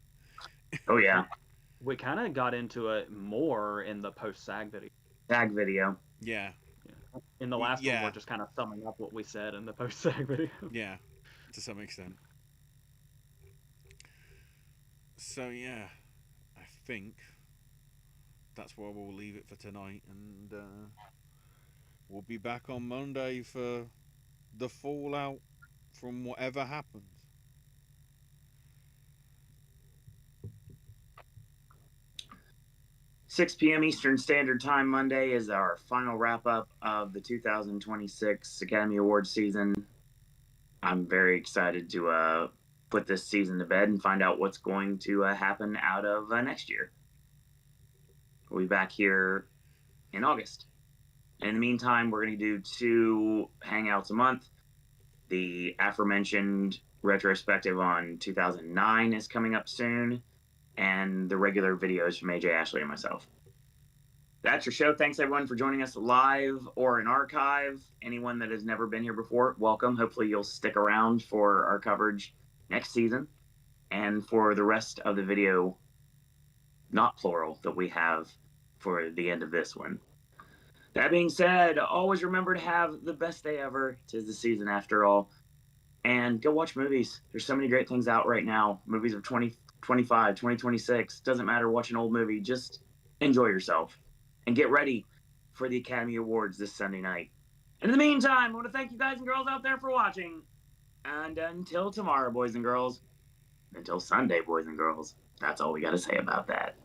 Oh yeah, We kind of got into it more in the post SAG video. tag video. Yeah. In the last one, we're just kind of summing up what we said in the post SAG video. Yeah, to some extent. So yeah, I think that's where we'll leave it for tonight, and we'll be back on Monday for the fallout from whatever happens. 6 p.m. Eastern Standard Time Monday is our final wrap up of the 2026 Academy Awards season. I'm very excited to put this season to bed and find out what's going to happen out of next year. We'll be back here in August. And in the meantime, we're going to do 2 hangouts a month. The aforementioned retrospective on 2009 is coming up soon, and the regular videos from AJ Ashley and myself. That's your show. Thanks everyone for joining us live or in archive. Anyone that has never been here before, welcome. Hopefully you'll stick around for our coverage next season and for the rest of the video, not plural, that we have for the end of this one. That being said, always remember to have the best day ever. 'Tis the season after all. And go watch movies. There's so many great things out right now. Movies of 2025, 2026. Doesn't matter, watch an old movie. Just enjoy yourself. And get ready for the Academy Awards this Sunday night. And in the meantime, I want to thank you guys and girls out there for watching. And until tomorrow, boys and girls. Until Sunday, boys and girls. That's all we got to say about that.